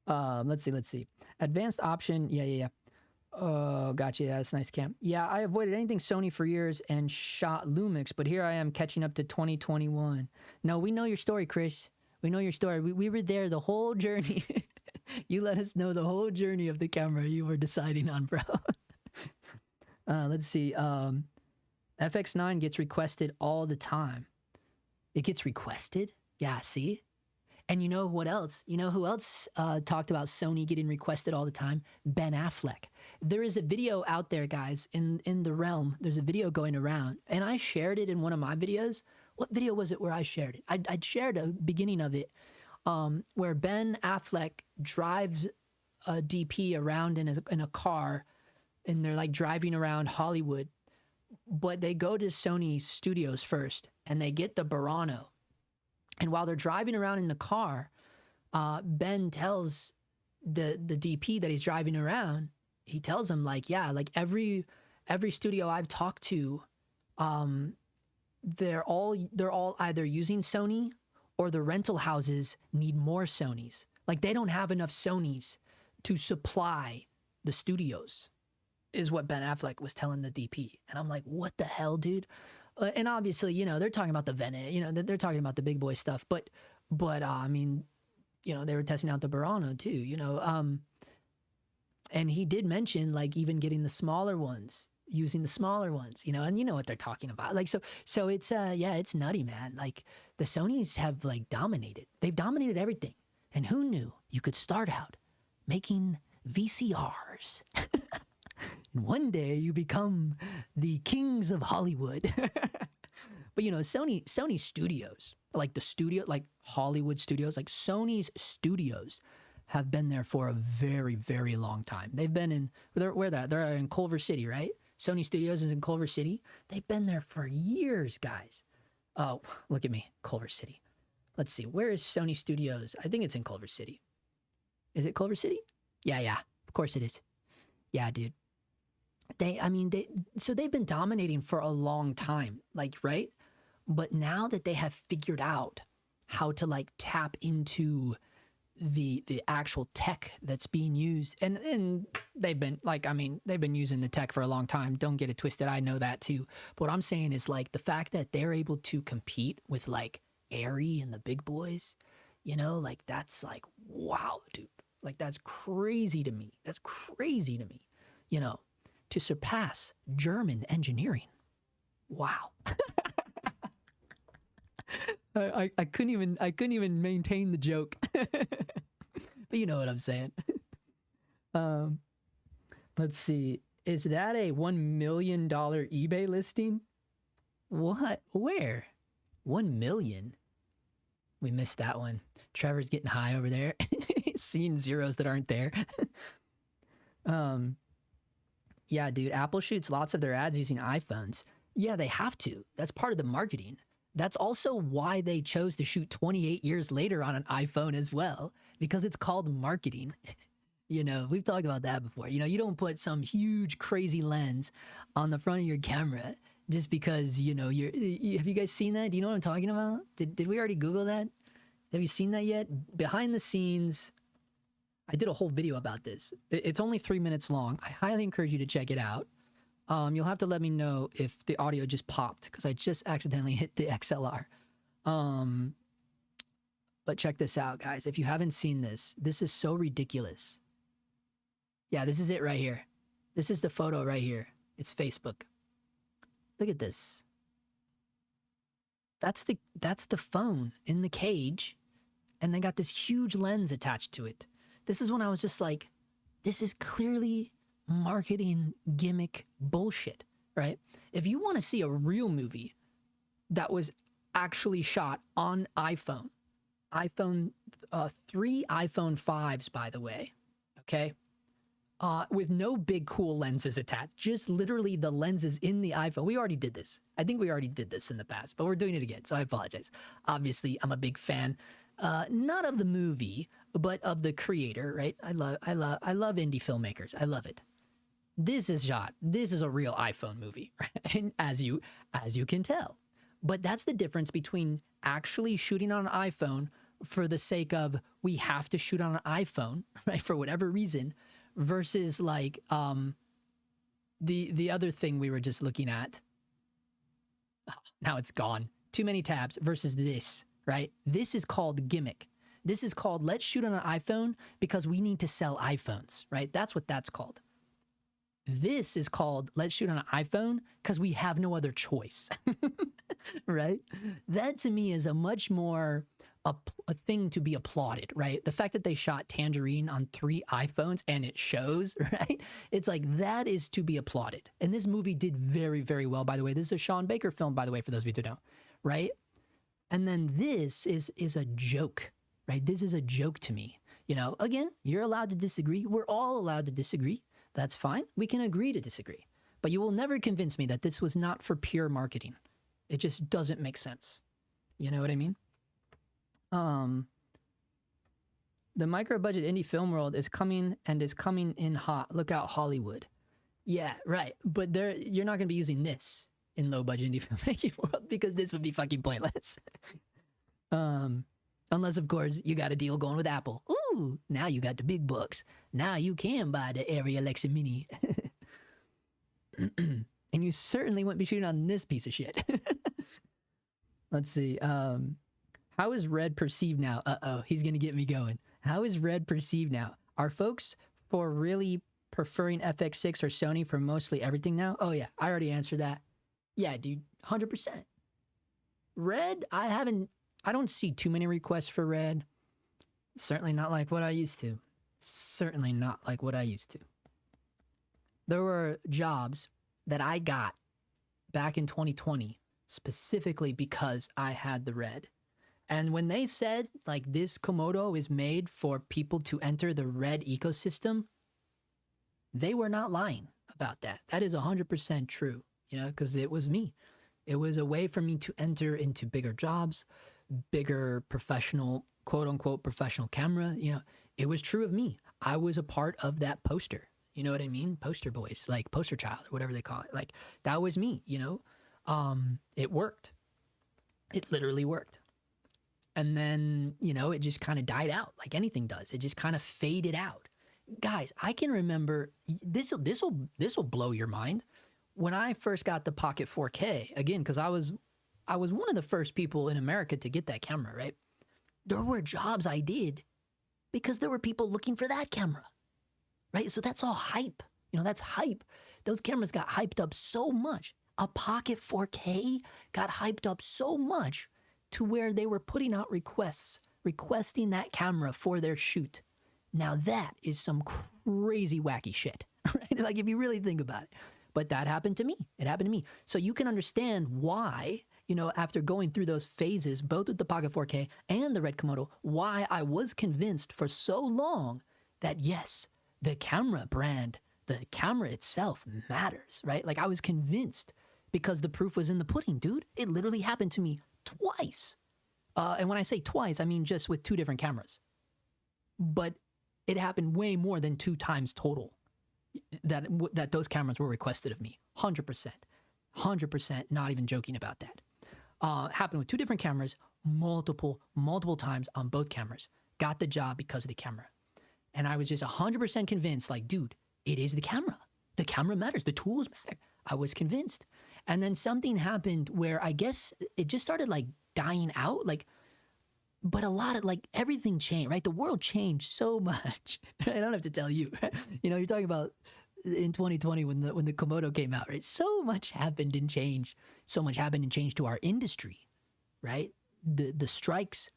Let's see. Advanced option. Yeah. Oh, gotcha. Yeah, that's nice, Cam. Yeah, I avoided anything Sony for years and shot Lumix, but here I am catching up to 2021. No, we know your story, Chris. We know your story. We were there the whole journey. You let us know the whole journey of the camera you were deciding on, bro. Let's see. FX9 gets requested all the time. It gets requested? Yeah, see? And you know what else? You know who else talked about Sony getting requested all the time? Ben Affleck. There is a video out there, guys, in the realm. There's a video going around, and I shared it in one of my videos. What video was it where I shared it? I'd shared a beginning of it where Ben Affleck drives a DP around in a car, and they're like driving around Hollywood. But they go to Sony studios first, and they get the Burano. And while they're driving around in the car, Ben tells the DP that he's driving around, he tells him, like, yeah, like every studio I've talked to, they're all either using Sony or the rental houses need more Sonys. Like, they don't have enough Sonys to supply the studios, is what Ben Affleck was telling the DP. And I'm like, what the hell, dude? And obviously, you know, they're talking about the Venet, you know, they're talking about the big boy stuff. But I mean, you know, they were testing out the Burano too, you know. And he did mention, like, even getting the smaller ones, using the smaller ones, you know, and you know what they're talking about. Like, so it's, yeah, it's nutty, man. Like, the Sonys have, like, dominated. They've dominated everything. And who knew you could start out making VCRs? And one day you become the kings of Hollywood. But, you know, Sony studios, like the studio, like Hollywood studios, like Sony's studios have been there for a very, very long time. They've been in, they're in Culver City, right? Sony Studios is in Culver City. They've been there for years, guys. Oh, look at me, Culver City. Let's see, where is Sony Studios? I think it's in Culver City. Is it Culver City? Yeah, of course it is. Yeah, dude. So they've been dominating for a long time, like, right? But now that they have figured out how to, like, tap into the actual tech that's being used, and they've been, like, I mean, they've been using the tech for a long time. Don't get it twisted. I know that too. But what I'm saying is, like, the fact that they're able to compete with, like, Arri and the big boys, you know, like, that's like, wow, dude. Like, that's crazy to me. That's crazy to me, you know, to surpass German engineering. Wow. I couldn't even maintain the joke. But you know what I'm saying. Let's see. Is that a $1 million eBay listing? What? Where? 1 million? We missed that one. Trevor's getting high over there. He's seeing zeros that aren't there. Yeah, dude, Apple shoots lots of their ads using iPhones. Yeah, they have to. That's part of the marketing. That's also why they chose to shoot 28 years later on an iPhone as well, because it's called marketing. You know, we've talked about that before. You know, you don't put some huge crazy lens on the front of your camera just because, you know, have you guys seen that? Do you know what I'm talking about? Did we already Google that? Have you seen that yet? Behind the scenes, I did a whole video about this. It's only 3 minutes long. I highly encourage you to check it out. You'll have to let me know if the audio just popped because I just accidentally hit the XLR. But check this out, guys. If you haven't seen this, this is so ridiculous. Yeah, this is it right here. This is the photo right here. It's Facebook. Look at this. That's the phone in the cage, and they got this huge lens attached to it. This is when I was just like, this is clearly marketing gimmick bullshit, right? If you want to see a real movie that was actually shot on iPhone 3 iPhone 5s, by the way, okay? With no big cool lenses attached, just literally the lenses in the iPhone. We already did this. I think we already did this in the past, but we're doing it again, so I apologize. Obviously, I'm a big fan, not of the movie, but of the creator, right? I love indie filmmakers. I love it. This is shot. This is a real iPhone movie, right? And as you can tell. But that's the difference between actually shooting on an iPhone for the sake of we have to shoot on an iPhone, right, for whatever reason, versus like the other thing we were just looking at. Oh, now it's gone. Too many tabs versus this, right? This is called gimmick. This is called let's shoot on an iPhone because we need to sell iPhones, right? That's what that's called. This is called let's shoot on an iPhone because we have no other choice, right? That to me is a much more a thing to be applauded, right? The fact that they shot Tangerine on 3 iPhones and it shows, right? It's like that is to be applauded. And this movie did very, very well, by the way. This is a Sean Baker film, by the way, for those of you who don't know, right? And then this is a joke, right? This is a joke to me. You know, again, you're allowed to disagree. We're all allowed to disagree. That's fine. We can agree to disagree. But you will never convince me that this was not for pure marketing. It just doesn't make sense. You know what I mean? The micro-budget indie film world is coming in hot. Look out, Hollywood. Yeah, right. But you're not going to be using this in low-budget indie filmmaking world because this would be fucking pointless. Unless, of course, you got a deal going with Apple. Ooh, now you got the big bucks. Now you can buy the Arri Alexa Mini. And you certainly wouldn't be shooting on this piece of shit. Let's see. How is Red perceived now? Uh-oh, he's going to get me going. How is Red perceived now? Are folks for really preferring FX6 or Sony for mostly everything now? Oh, yeah, I already answered that. Yeah, dude, 100%. Red, I don't see too many requests for Red. Certainly not like what I used to. Certainly not like what I used to. There were jobs that I got back in 2020 specifically because I had the Red. And when they said, like, this Komodo is made for people to enter the Red ecosystem, they were not lying about that. That is 100% true, you know, because it was me. It was a way for me to enter into bigger jobs, bigger professional, quote-unquote professional camera. You know, it was true of me. I was a part of that poster. You know what I mean? Poster boys, like poster child or whatever they call it. Like, that was me, you know? It worked. It literally worked. And then, you know, it just kind of died out like anything does. It just kind of faded out. Guys, I can remember, this will blow your mind. When I first got the Pocket 4K, again, because I was one of the first people in America to get that camera, right? There were jobs I did because there were people looking for that camera, right? So that's all hype. You know, that's hype. Those cameras got hyped up so much. A Pocket 4K got hyped up so much to where they were putting out requests, requesting that camera for their shoot. Now that is some crazy wacky shit, right? Like if you really think about it. But that happened to me. It happened to me. So you can understand why, you know, after going through those phases, both with the Pocket 4K and the Red Komodo, why I was convinced for so long that yes, the camera brand, the camera itself matters, right? Like I was convinced because the proof was in the pudding, dude. It literally happened to me twice. And when I say twice, I mean just with 2 different cameras. But it happened way more than 2 times total that those cameras were requested of me. 100%. 100%, not even joking about that. Happened with 2 different cameras, multiple times on both cameras. Got the job because of the camera. And I was just 100% convinced, like, dude, it is the camera. The camera matters. The tools matter. I was convinced. And then something happened where I guess it just started like dying out. Like, but a lot of like everything changed, right? The world changed so much. I don't have to tell you. You know, you're talking about in 2020 when the Komodo came out, right? So much happened and changed. So much happened and changed to our industry, right? The strikes,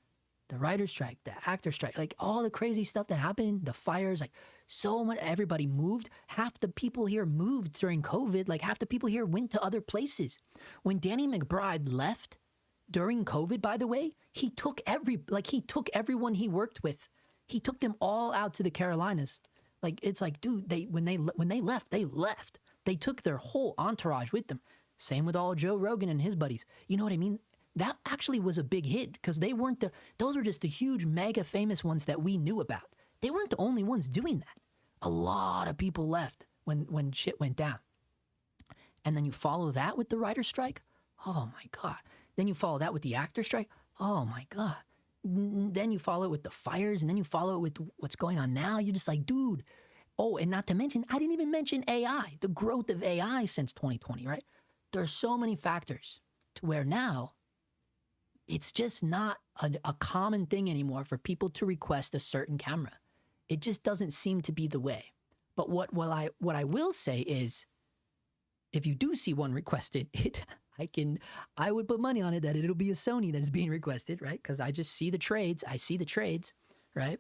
the writer strike, the actor strike, like all the crazy stuff that happened, the fires, like so much, everybody moved. Half the people here moved during COVID. Like half the people here went to other places. When Danny McBride left during COVID, by the way, he took everyone he worked with. He took them all out to the Carolinas. Like, it's like, dude, when they left, they left. They took their whole entourage with them. Same with all Joe Rogan and his buddies. You know what I mean? That actually was a big hit because those were just the huge mega famous ones that we knew about. They weren't the only ones doing that. A lot of people left when shit went down. And then you follow that with the writer's strike. Oh my God. Then you follow that with the actor strike. Oh my God. Then you follow it with the fires, and then you follow it with what's going on now. You're just like, dude. Oh, and not to mention, I didn't even mention AI, the growth of AI since 2020, right? There's so many factors to where now it's just not a common thing anymore for people to request a certain camera. It just doesn't seem to be the way. But what I will say is, if you do see one requested, I would put money on it that it'll be a Sony that is being requested, right? Because I just see the trades. I see the trades, right?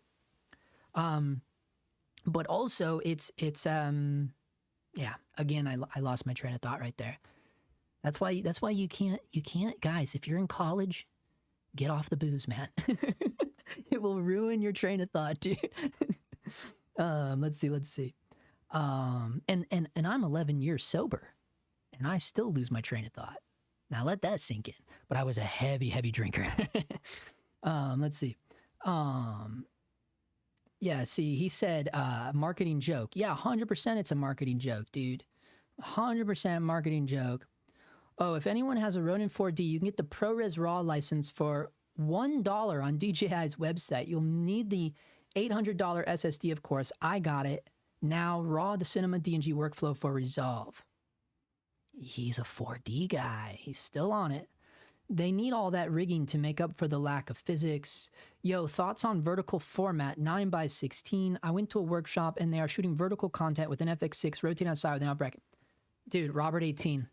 But also it's yeah. Again, I lost my train of thought right there. That's why you can't, guys. If you're in college, get off the booze, man. It will ruin your train of thought, dude. Let's see. And I'm 11 years sober, and I still lose my train of thought. Now let that sink in. But I was a heavy drinker. Let's see. Yeah, see, he said marketing joke. Yeah, 100% it's a marketing joke, dude. 100% marketing joke. Oh, if anyone has a Ronin 4D, you can get the ProRes RAW license for $1 on DJI's website. You'll need the $800 SSD, of course. I got it. Now, RAW to Cinema DNG workflow for Resolve. He's a 4D guy. He's still on it. They need all that rigging to make up for the lack of physics. Yo, thoughts on vertical format 9:16? I went to a workshop and they are shooting vertical content with an FX6 rotating outside with an out bracket. Dude, Robert 18.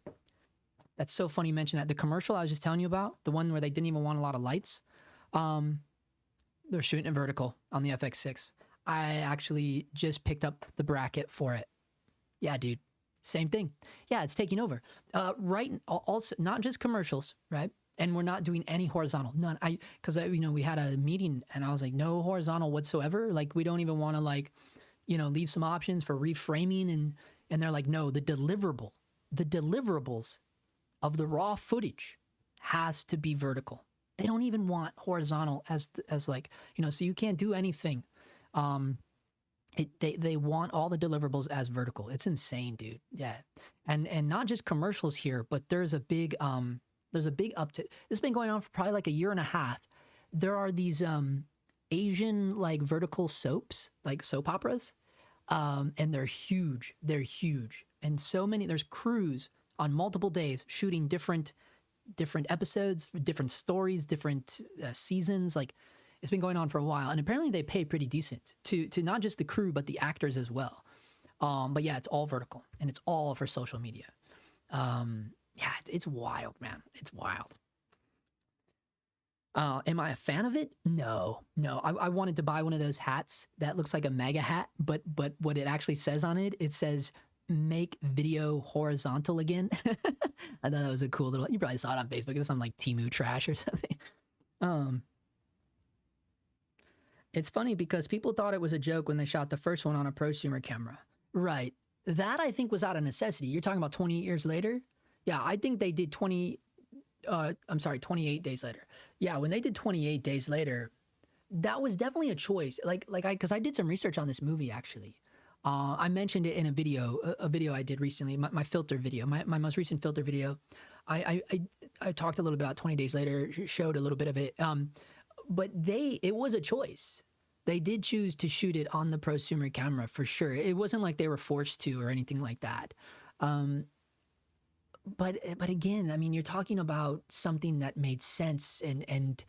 That's so funny you mentioned that. The commercial I was just telling you about, the one where they didn't even want a lot of lights, they're shooting it vertical on the FX6. I actually just picked up the bracket for it. Yeah, dude. Same thing. Yeah, it's taking over. Right. Also, not just commercials, right? And we're not doing any horizontal. None. Because we had a meeting and I was like, no horizontal whatsoever. Like, we don't even want to leave some options for reframing. And they're like, no, the deliverables of the raw footage has to be vertical. They don't even want horizontal as so you can't do anything. They want all the deliverables as vertical. It's insane, dude. Yeah. And not just commercials here, but there's a big uptick. It's been going on for probably like a year and a half. There are these Asian like vertical soaps, like soap operas. And they're huge. They're huge. And so many, there's crews on multiple days shooting different episodes, different stories, different seasons. Like, it's been going on for a while, and apparently they pay pretty decent to not just the crew but the actors as well. But yeah, it's all vertical and it's all for social media. Yeah, it's wild, man. It's wild. Am I a fan of it? No. I wanted to buy one of those hats that looks like a mega hat, but what it actually says on it, it says make video horizontal again. I thought that was a cool little, you probably saw it on Facebook. It's some like Temu trash or something. It's funny because people thought it was a joke when they shot the first one on a prosumer camera. Right. That I think was out of necessity. You're talking about 28 years later? Yeah, I think they did I'm sorry, 28 days later. Yeah, when they did 28 days later, that was definitely a choice. Because I did some research on this movie actually. I mentioned it in a video I did recently, my filter video, my most recent filter video. I talked a little bit about 20 days later, showed a little bit of it. But it was a choice. They did choose to shoot it on the prosumer camera for sure. It wasn't like they were forced to or anything like that. But again, I mean, you're talking about something that made sense and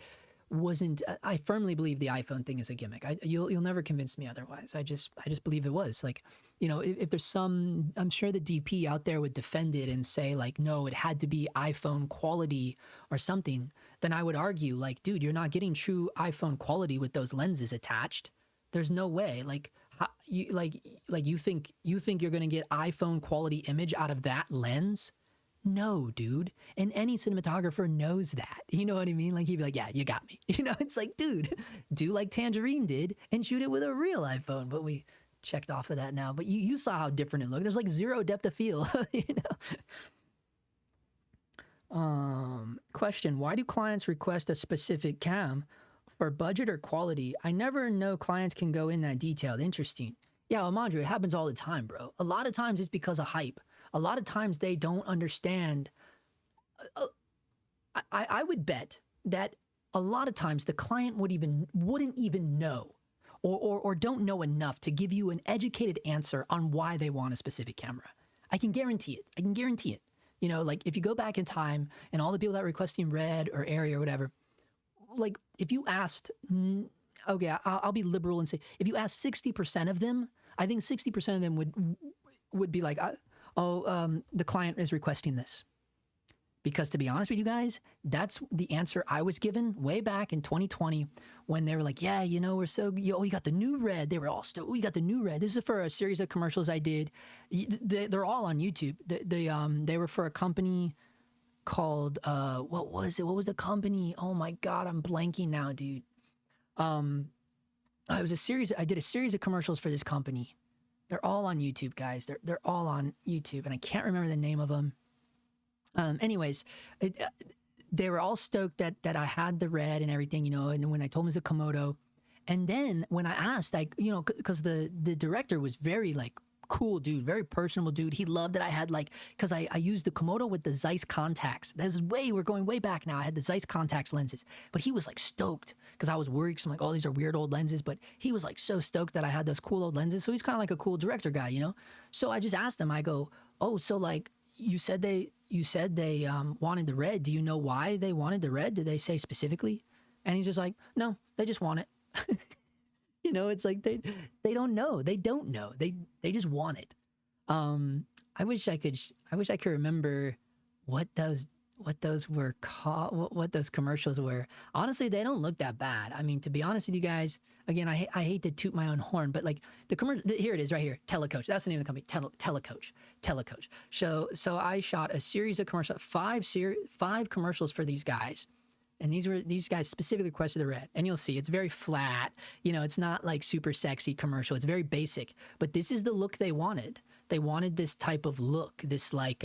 wasn't. I firmly believe the iPhone thing is a gimmick. You'll never convince me otherwise. I just believe it was. Like, you know, if there's some, I'm sure the DP out there would defend it and say like, no, it had to be iPhone quality or something. Then I would argue like, dude, you're not getting true iPhone quality with those lenses attached. There's no way. Like, you think you're gonna get iPhone quality image out of that lens? No, dude. And any cinematographer knows that. You know what I mean? Like, he'd be like, yeah, you got me. You know, it's like, dude, do like Tangerine did and shoot it with a real iPhone. But we checked off of that now. But you saw how different it looked. There's like zero depth of field, you know? Question, why do clients request a specific cam for budget or quality? I never know clients can go in that detailed. Interesting. Yeah, Amadre, it happens all the time, bro. A lot of times it's because of hype. A lot of times they don't understand. I would bet that a lot of times the client wouldn't even know or don't know enough to give you an educated answer on why they want a specific camera. I can guarantee it. I can guarantee it. You know, like if you go back in time and all the people that are requesting red or Airy or whatever, like if you asked, okay, I'll be liberal and say, if you asked 60% of them, I think 60% of them would be like, the client is requesting this. Because to be honest with you guys, that's the answer I was given way back in 2020 when they were like, yeah, you know, you got the new red. They were all stoked. Oh, you got the new red. This is for a series of commercials I did. They're all on YouTube. They were for a company called, what was it? What was the company? Oh my God, I'm blanking now, dude. It was a series. I did a series of commercials for this company. They're all on YouTube, guys. They're all on YouTube, and I can't remember the name of them. Anyways, they were all stoked that I had the red and everything, you know. And when I told them it was a Komodo, and then when I asked, like, you know, because the director was very like cool dude, very personable dude. He loved that I had like, because I used the Komodo with the Zeiss contacts. We're going way back now. I had the Zeiss contacts lenses, but he was like stoked because I was worried. So I'm like, oh, these are weird old lenses, but he was like so stoked that I had those cool old lenses. So he's kind of like a cool director guy, you know? So I just asked him, I go, oh, so like you said they wanted the red. Do you know why they wanted the red? Did they say specifically? And he's just like, no, they just want it. You know, it's like they don't know. They don't know. They just want it. I wish I could remember what those were called, what those commercials were. Honestly, they don't look that bad. I mean, to be honest with you guys, again, I hate to toot my own horn, but like the commercial, here it is right here, Telecoach. That's the name of the company, Telecoach. So I shot a series of commercials, five commercials for these guys. And these guys specifically requested the red, and you'll see it's very flat. You know, it's not like super sexy commercial. It's very basic, but this is the look they wanted. They wanted this type of look, this like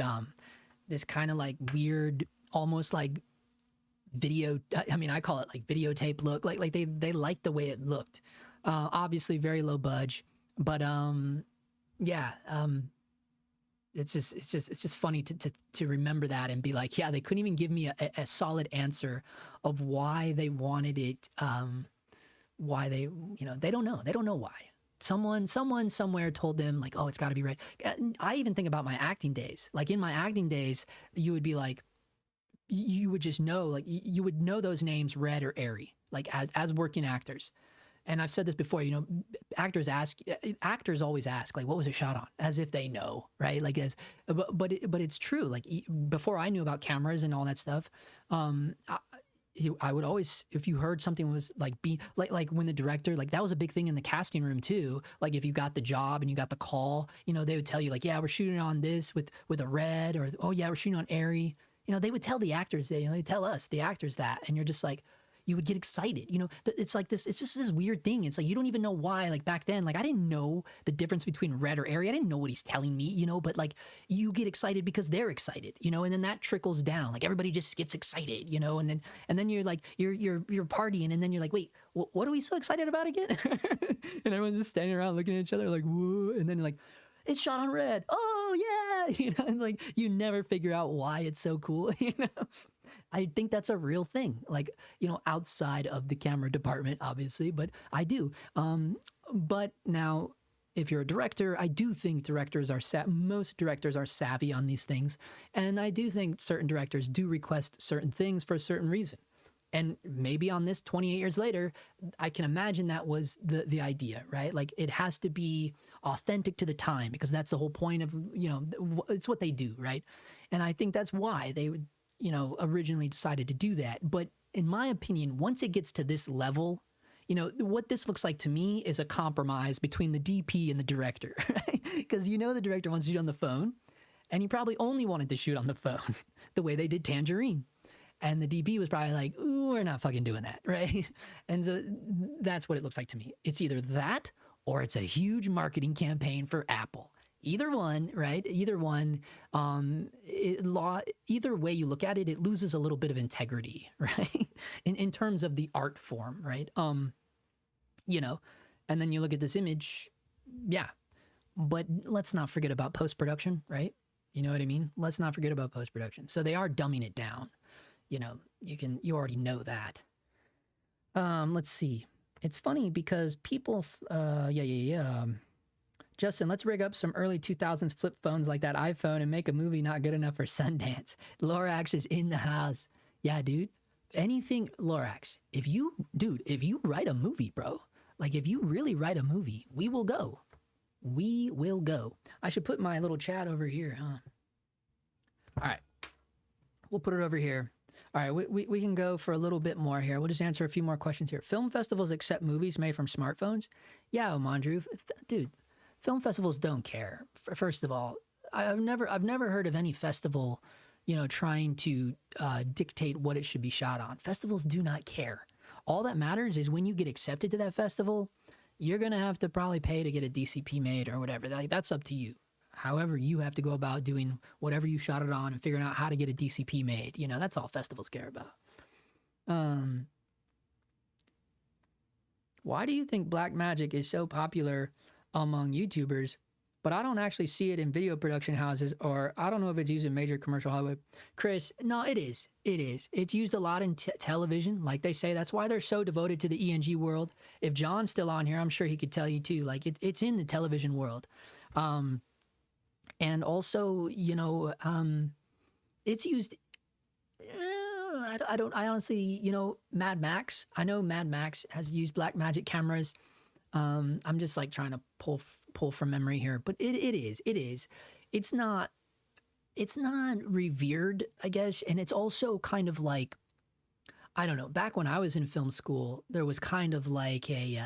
this kind of like weird, almost like video. I mean, I call it like videotape look. Like they liked the way it looked. Obviously, very low budge, but yeah. It's just funny to remember that and be like, yeah, they couldn't even give me a solid answer of why they wanted it. Why they, you know, they don't know why. Someone somewhere told them like, oh, it's got to be red. I even think about my acting days. Like in my acting days, you would be like, you would just know, like you would know those names, Red or Airy, like as working actors. And I've said this before, you know, actors always ask, like, what was it shot on? As if they know, right? Like, but it's true. Like, before I knew about cameras and all that stuff, I would always, if you heard something was like, like when the director, like that was a big thing in the casting room too. Like if you got the job and you got the call, you know, they would tell you like, yeah, we're shooting on this with a red, or, oh yeah, we're shooting on Airy. You know, they would tell the actors, they tell us, the actors that, and you're just like, you would get excited. You know, it's like this, it's just this weird thing. It's like, you don't even know why. Like back then, like I didn't know the difference between red or airy. I didn't know what he's telling me, you know, but like you get excited because they're excited, you know, and then that trickles down. Like everybody just gets excited, you know, and then you're like, you're partying, and then you're like, wait, what are we so excited about again? And everyone's just standing around looking at each other like, whoa, and then you're like, it's shot on red. Oh yeah, you know, and like you never figure out why it's so cool, you know. I think that's a real thing, like, you know, outside of the camera department, obviously, but I do. But now, if you're a director, I do think directors are most directors are savvy on these things, and I do think certain directors do request certain things for a certain reason. And maybe on this 28 years later, I can imagine that was the idea, right? Like it has to be authentic to the time, because that's the whole point of, you know, it's what they do, right? And I think that's why they would, you know, originally decided to do that. But in my opinion, once it gets to this level, you know, what this looks like to me is a compromise between the DP and the director, right? Because, you know, the director wants to shoot on the phone, and he probably only wanted to shoot on the phone the way they did Tangerine. And the DP was probably like, ooh, we're not fucking doing that, right? And so that's what it looks like to me. It's either that or it's a huge marketing campaign for Apple. Either one, right? Either one. Either way you look at it, it loses a little bit of integrity, right? In terms of the art form, right? You know, and then you look at this image, yeah. But let's not forget about post-production, right? You know what I mean? Let's not forget about post-production. So they are dumbing it down. You know, you already know that. Let's see. It's funny because people, Justin, let's rig up some early 2000s flip phones like that iPhone and make a movie not good enough for Sundance. Lorax is in the house. Yeah, dude. Anything, Lorax. If you write a movie, bro, like if you really write a movie, we will go. We will go. I should put my little chat over here, huh? All right. We'll put it over here. All right, we can go for a little bit more here. We'll just answer a few more questions here. Film festivals accept movies made from smartphones? Yeah, Omandru. Dude, film festivals don't care. First of all, I've never heard of any festival, you know, trying to dictate what it should be shot on. Festivals do not care. All that matters is when you get accepted to that festival, you're going to have to probably pay to get a DCP made or whatever. That's up to you. However, you have to go about doing whatever you shot it on and figuring out how to get a DCP made. You know, that's all festivals care about. Why do you think Blackmagic is so popular among YouTubers, but I don't actually see it in video production houses, or I don't know if it's used in major commercial Hollywood? Chris, no, it is. It is. It's used a lot in television, like they say. That's why they're so devoted to the ENG world. If John's still on here, I'm sure he could tell you too. Like it's in the television world. And also, you know, it's used. I honestly, you know, Mad Max. I know Mad Max has used Blackmagic cameras. I'm just like trying to pull from memory here, but it is. It's not revered, I guess, and it's also kind of like, I don't know. Back when I was in film school, there was kind of like a.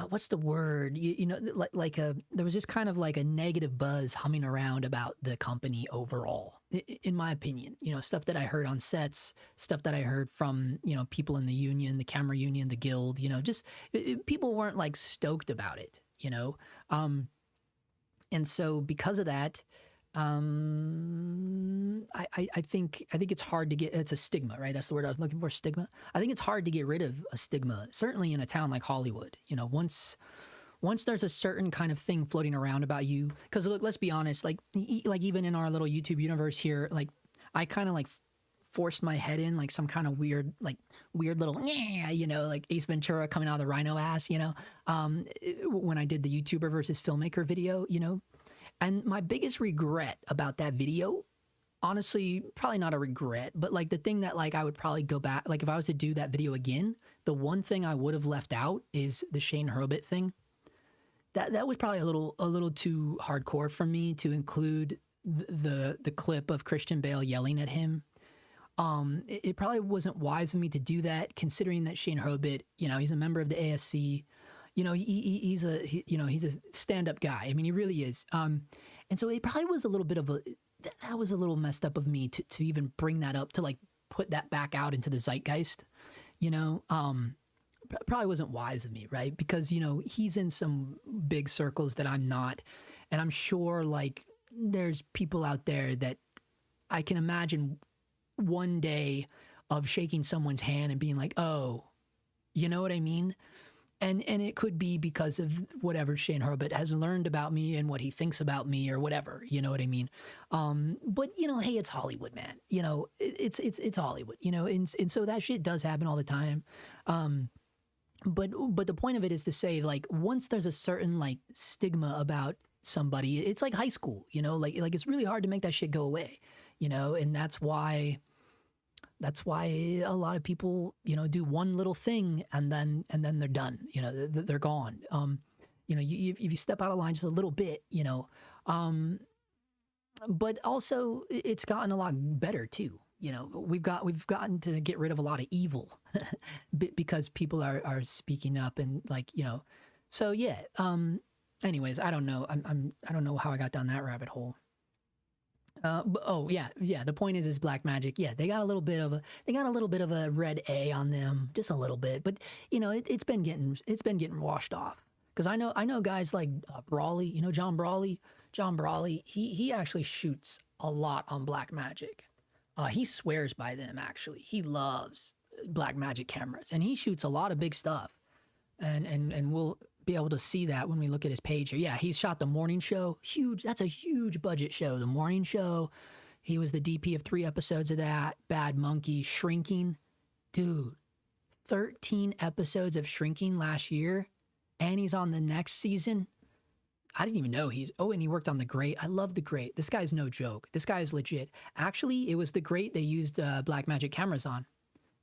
What's the word? You know, there was just kind of like a negative buzz humming around about the company overall, in my opinion. You know, stuff that I heard on sets, stuff that I heard from, you know, people in the union, the camera union, the guild, you know, just people weren't like stoked about it, you know? And so because of that, I think it's hard to get, it's a stigma, right? That's the word I was looking for, stigma. I think it's hard to get rid of a stigma, certainly in a town like Hollywood. You know, once there's a certain kind of thing floating around about you, because look, let's be honest, like even in our little YouTube universe here, like I kind of like forced my head in like some kind of weird little, you know, like Ace Ventura coming out of the rhino ass, you know, when I did the YouTuber versus filmmaker video, you know. And my biggest regret about that video, honestly, probably not a regret, but like the thing that like I would probably go back, like if I was to do that video again, the one thing I would have left out is the Shane Hurlbut thing. That was probably a little too hardcore for me to include the clip of Christian Bale yelling at him. It probably wasn't wise of me to do that, considering that Shane Hurlbut, you know, he's a member of the ASC. You know, he's a stand-up guy. I mean, he really is. And so it probably was a little bit of that was a little messed up of me to even bring that up, to like put that back out into the zeitgeist, probably wasn't wise of me, right? Because, he's in some big circles that I'm not. And I'm sure like there's people out there that I can imagine one day of shaking someone's hand and being like, oh, you know what I mean? And it could be because of whatever Shane Hurlbut has learned about me and what he thinks about me or whatever, you know what I mean? But hey, it's Hollywood, man. It's Hollywood, and so that shit does happen all the time. But the point of it is to say, like, once there's a certain like stigma about somebody, it's like high school, like it's really hard to make that shit go away, and that's why a lot of people, do one little thing and then they're done, they're gone. If you step out of line just a little bit, but also it's gotten a lot better too. We've gotten to get rid of a lot of evil because people are speaking up and like, so yeah. Anyways, I don't know. I don't know how I got down that rabbit hole. Oh yeah. The point is Blackmagic. Yeah, they got a little bit of a red A on them, just a little bit. But it's been getting washed off. Because I know guys like Brawley. John Brawley. John Brawley. He actually shoots a lot on Blackmagic. He swears by them. Actually, he loves Blackmagic cameras, and he shoots a lot of big stuff. And we'll be able to see that when we look at his page here. Yeah, he's shot The Morning Show. Huge. That's a huge budget show. The Morning Show. He was the DP of 3 episodes of that. Bad Monkey. Shrinking. Dude, 13 episodes of Shrinking last year. And he's on the next season. I didn't even know and he worked on The Great. I love The Great. This guy's no joke. This guy is legit. Actually, it was The Great they used Blackmagic cameras on.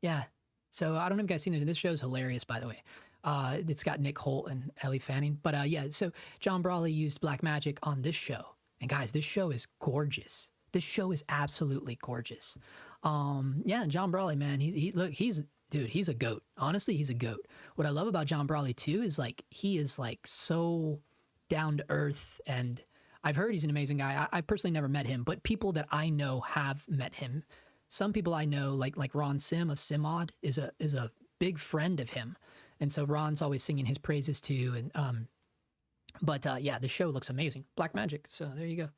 Yeah. So I don't know if you guys seen it. This show's hilarious, by the way. It's got Nick Holt and Ellie Fanning. But yeah, so John Brawley used Blackmagic on this show. And guys, this show is gorgeous. This show is absolutely gorgeous. Yeah, John Brawley, man, he's a goat. Honestly, he's a goat. What I love about John Brawley too is like he is like so down to earth, and I've heard he's an amazing guy. I personally never met him, but people that I know have met him. Some people I know, like Ron Sim of Simod, is a big friend of him. And so Ron's always singing his praises too. And but yeah, the show looks amazing. Blackmagic. So there you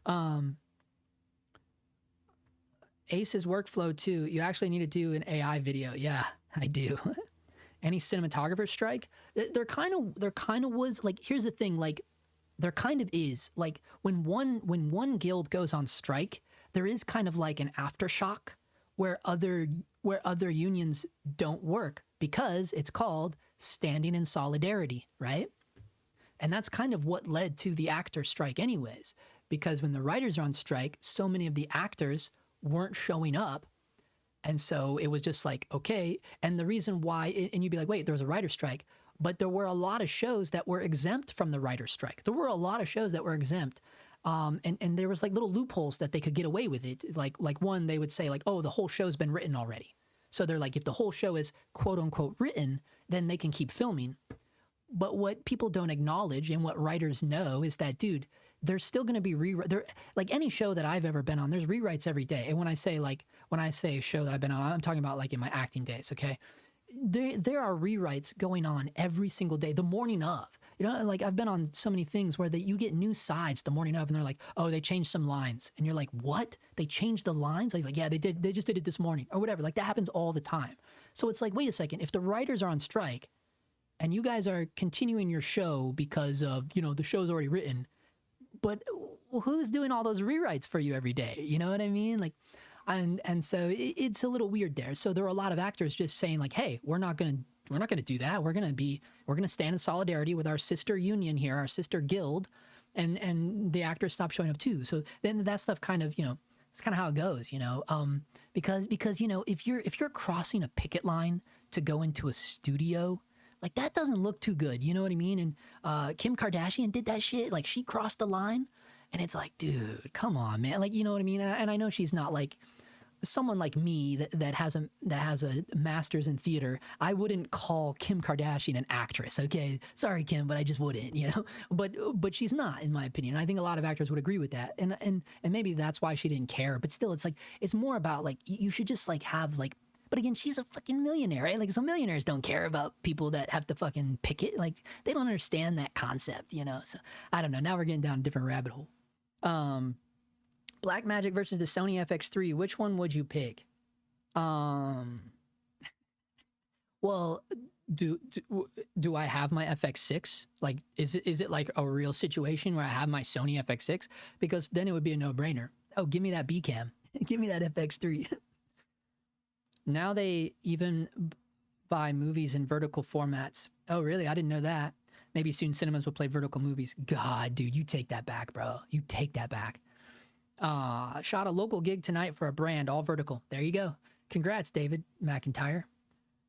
go. Ace's workflow too. You actually need to do an AI video. Yeah, I do. Any cinematographer strike? There kind of was like. Here's the thing. Like, there kind of is like when one guild goes on strike, there is kind of like an aftershock where other unions don't work, because it's called standing in solidarity, right? And that's kind of what led to the actor strike anyways, because when the writers are on strike, so many of the actors weren't showing up. And so it was just like, okay. And the reason why, and you'd be like, wait, there was a writer's strike, but there were a lot of shows that were exempt from the writer's strike. There were a lot of shows that were exempt. And there was like little loopholes that they could get away with it. Like one, they would say like, oh, the whole show's been written already. So they're like, if the whole show is quote unquote written, then they can keep filming. But what people don't acknowledge and what writers know is that, dude, there's still going to be like any show that I've ever been on, there's rewrites every day. And when I say a show that I've been on, I'm talking about like in my acting days. Okay. There are rewrites going on every single day, the morning of. Like I've been on so many things where you get new sides the morning of, and they're like, oh, they changed some lines. And you're like, what? They changed the lines? Like, yeah, they did. They just did it this morning or whatever. Like that happens all the time. So it's like, wait a second. If the writers are on strike and you guys are continuing your show because of, the show's already written, but who's doing all those rewrites for you every day? You know what I mean? Like, and so it's a little weird there. So there are a lot of actors just saying like, hey, we're not going to do that. We're going to stand in solidarity with our sister union here, our sister guild, and the actors stop showing up too. So then that stuff kind of, it's kind of how it goes, because if you're crossing a picket line to go into a studio, like that doesn't look too good. You know what I mean? And Kim Kardashian did that shit. Like she crossed the line, and it's like, dude, come on, man. Like, you know what I mean? And I know she's not like someone like me that has a master's in theater, I wouldn't call Kim Kardashian an actress. Okay, sorry Kim, but I just wouldn't, you know. But she's not, in my opinion. I think a lot of actors would agree with that, and maybe that's why she didn't care. But still, it's like it's more about like you should just like have like. But again, she's a fucking millionaire, right? Like, so millionaires don't care about people that have to fucking pick it. Like, they don't understand that concept, you know. So I don't know. Now we're getting down a different rabbit hole. Blackmagic versus the Sony FX3. Which one would you pick? Well, do I have my FX6? Like, is it like a real situation where I have my Sony FX6? Because then it would be a no-brainer. Oh, give me that B cam. Give me that FX3. Now they even buy movies in vertical formats. Oh, really? I didn't know that. Maybe soon cinemas will play vertical movies. God, dude, you take that back, bro. You take that back. Shot a local gig tonight for a brand, all vertical. There you go. Congrats, David McIntyre.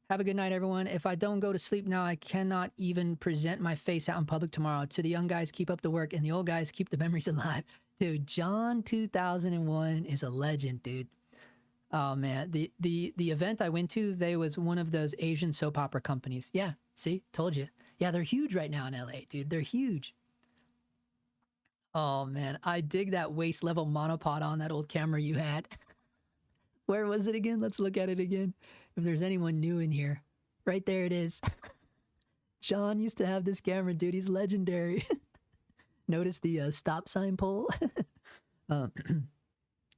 Have a good night, everyone. If I don't go to sleep now, I cannot even present my face out in public tomorrow. To the young guys, keep up the work, and the old guys, keep the memories alive. Dude, John 2001 is a legend, dude. Oh man, the event I went to, they was one of those Asian soap opera companies. Yeah, see, told you. Yeah, they're huge right now in LA, dude. They're huge. Oh man, I dig that waist level monopod on that old camera you had. Where was it again? Let's look at it again. If there's anyone new in here, right there it is. John used to have this camera, dude. He's legendary. Notice the stop sign pole.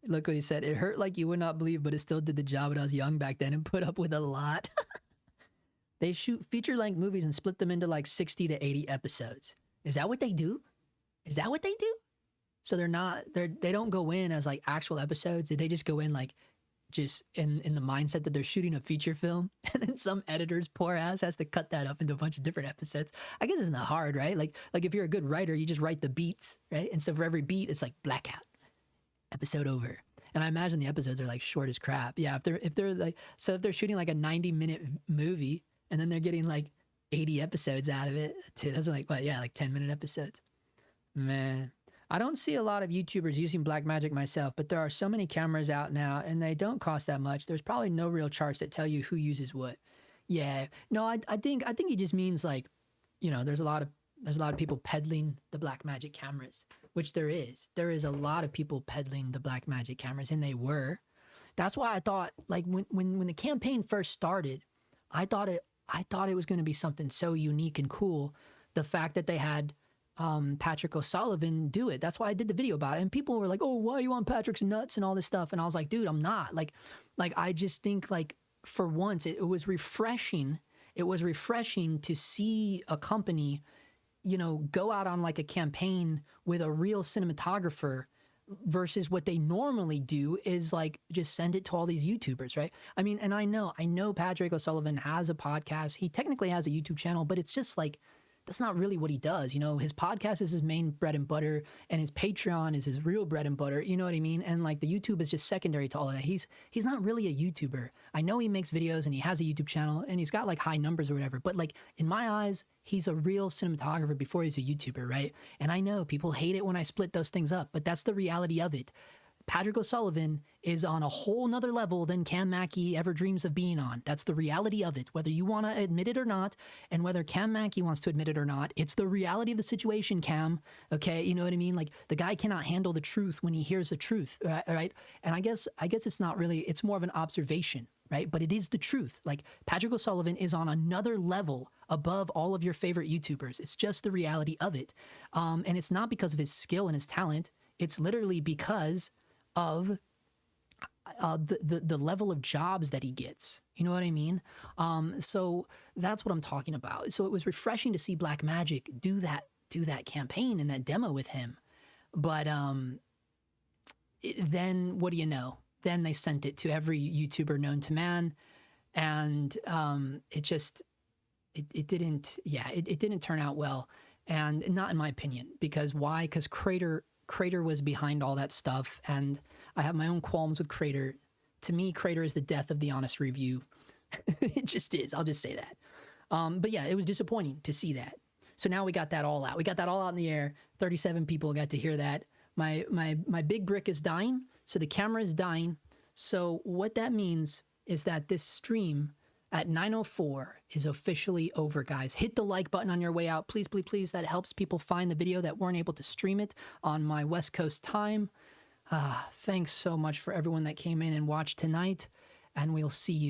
Look what he said. It hurt like you would not believe, but it still did the job when I was young back then and put up with a lot. They shoot feature-length movies and split them into like 60 to 80 episodes. Is that what they do? Is that what they do? So they don't go in as like actual episodes. They just go in like just in the mindset that they're shooting a feature film, and then some editor's poor ass has to cut that up into a bunch of different episodes. I guess it's not hard, right? Like if you're a good writer, you just write the beats, right? And so for every beat, it's like blackout. Episode over. And I imagine the episodes are like short as crap. Yeah, if they're like, so if they're shooting like a 90-minute movie and then they're getting like 80 episodes out of it, those are like, what, yeah, like 10-minute episodes. Man, I don't see a lot of YouTubers using Blackmagic myself, but there are so many cameras out now and they don't cost that much. There's probably no real charts that tell you who uses what. Yeah, no, I think he just means like, you know, there's a lot of people peddling the Blackmagic cameras. Which there is a lot of people peddling the Blackmagic cameras, and they were. That's why I thought, like when the campaign first started, I thought it was going to be something so unique and cool. The fact that they had Patrick O'Sullivan do it. That's why I did the video about it. And people were like, "Oh, why are you on Patrick's nuts and all this stuff?" And I was like, "Dude, I'm not." Like I just think like for once it was refreshing. It was refreshing to see a company, you know, go out on like a campaign with a real cinematographer versus what they normally do is like just send it to all these YouTubers, right? I mean, and I know Patrick O'Sullivan has a podcast. He technically has a YouTube channel, but it's just like, that's not really what he does. You know, his podcast is his main bread and butter, and his Patreon is his real bread and butter. You know what I mean? And like the YouTube is just secondary to all of that. He's not really a YouTuber. I know he makes videos and he has a YouTube channel and he's got like high numbers or whatever, but like in my eyes, he's a real cinematographer before he's a YouTuber, right? And I know people hate it when I split those things up, but that's the reality of it. Patrick O'Sullivan is on a whole nother level than Cam Mackey ever dreams of being on. That's the reality of it, whether you want to admit it or not, and whether Cam Mackey wants to admit it or not. It's the reality of the situation, Cam. Okay, you know what I mean? Like the guy cannot handle the truth when he hears the truth, right? And I guess it's not really. It's more of an observation, right? But it is the truth. Like Patrick O'Sullivan is on another level above all of your favorite YouTubers. It's just the reality of it, and it's not because of his skill and his talent. It's literally because of the level of jobs that he gets. You know what I mean? So that's what I'm talking about. So it was refreshing to see Blackmagic do that campaign and that demo with him. But then what do you know? Then they sent it to every YouTuber known to man, and it didn't turn out well, and not in my opinion. Because why? Because Crater was behind all that stuff, and I have my own qualms with Crater. To me, Crater is the death of the honest review. It just is. I'll just say that. But yeah, it was disappointing to see that. So now we got that all out. We got that all out in the air. 37 people got to hear that. My big brick is dying, so the camera is dying. So what that means is that this stream at 9:04 is officially over, guys. Hit the like button on your way out. Please, please, please. That helps people find the video that weren't able to stream it on my West Coast time. Thanks so much for everyone that came in and watched tonight, and we'll see you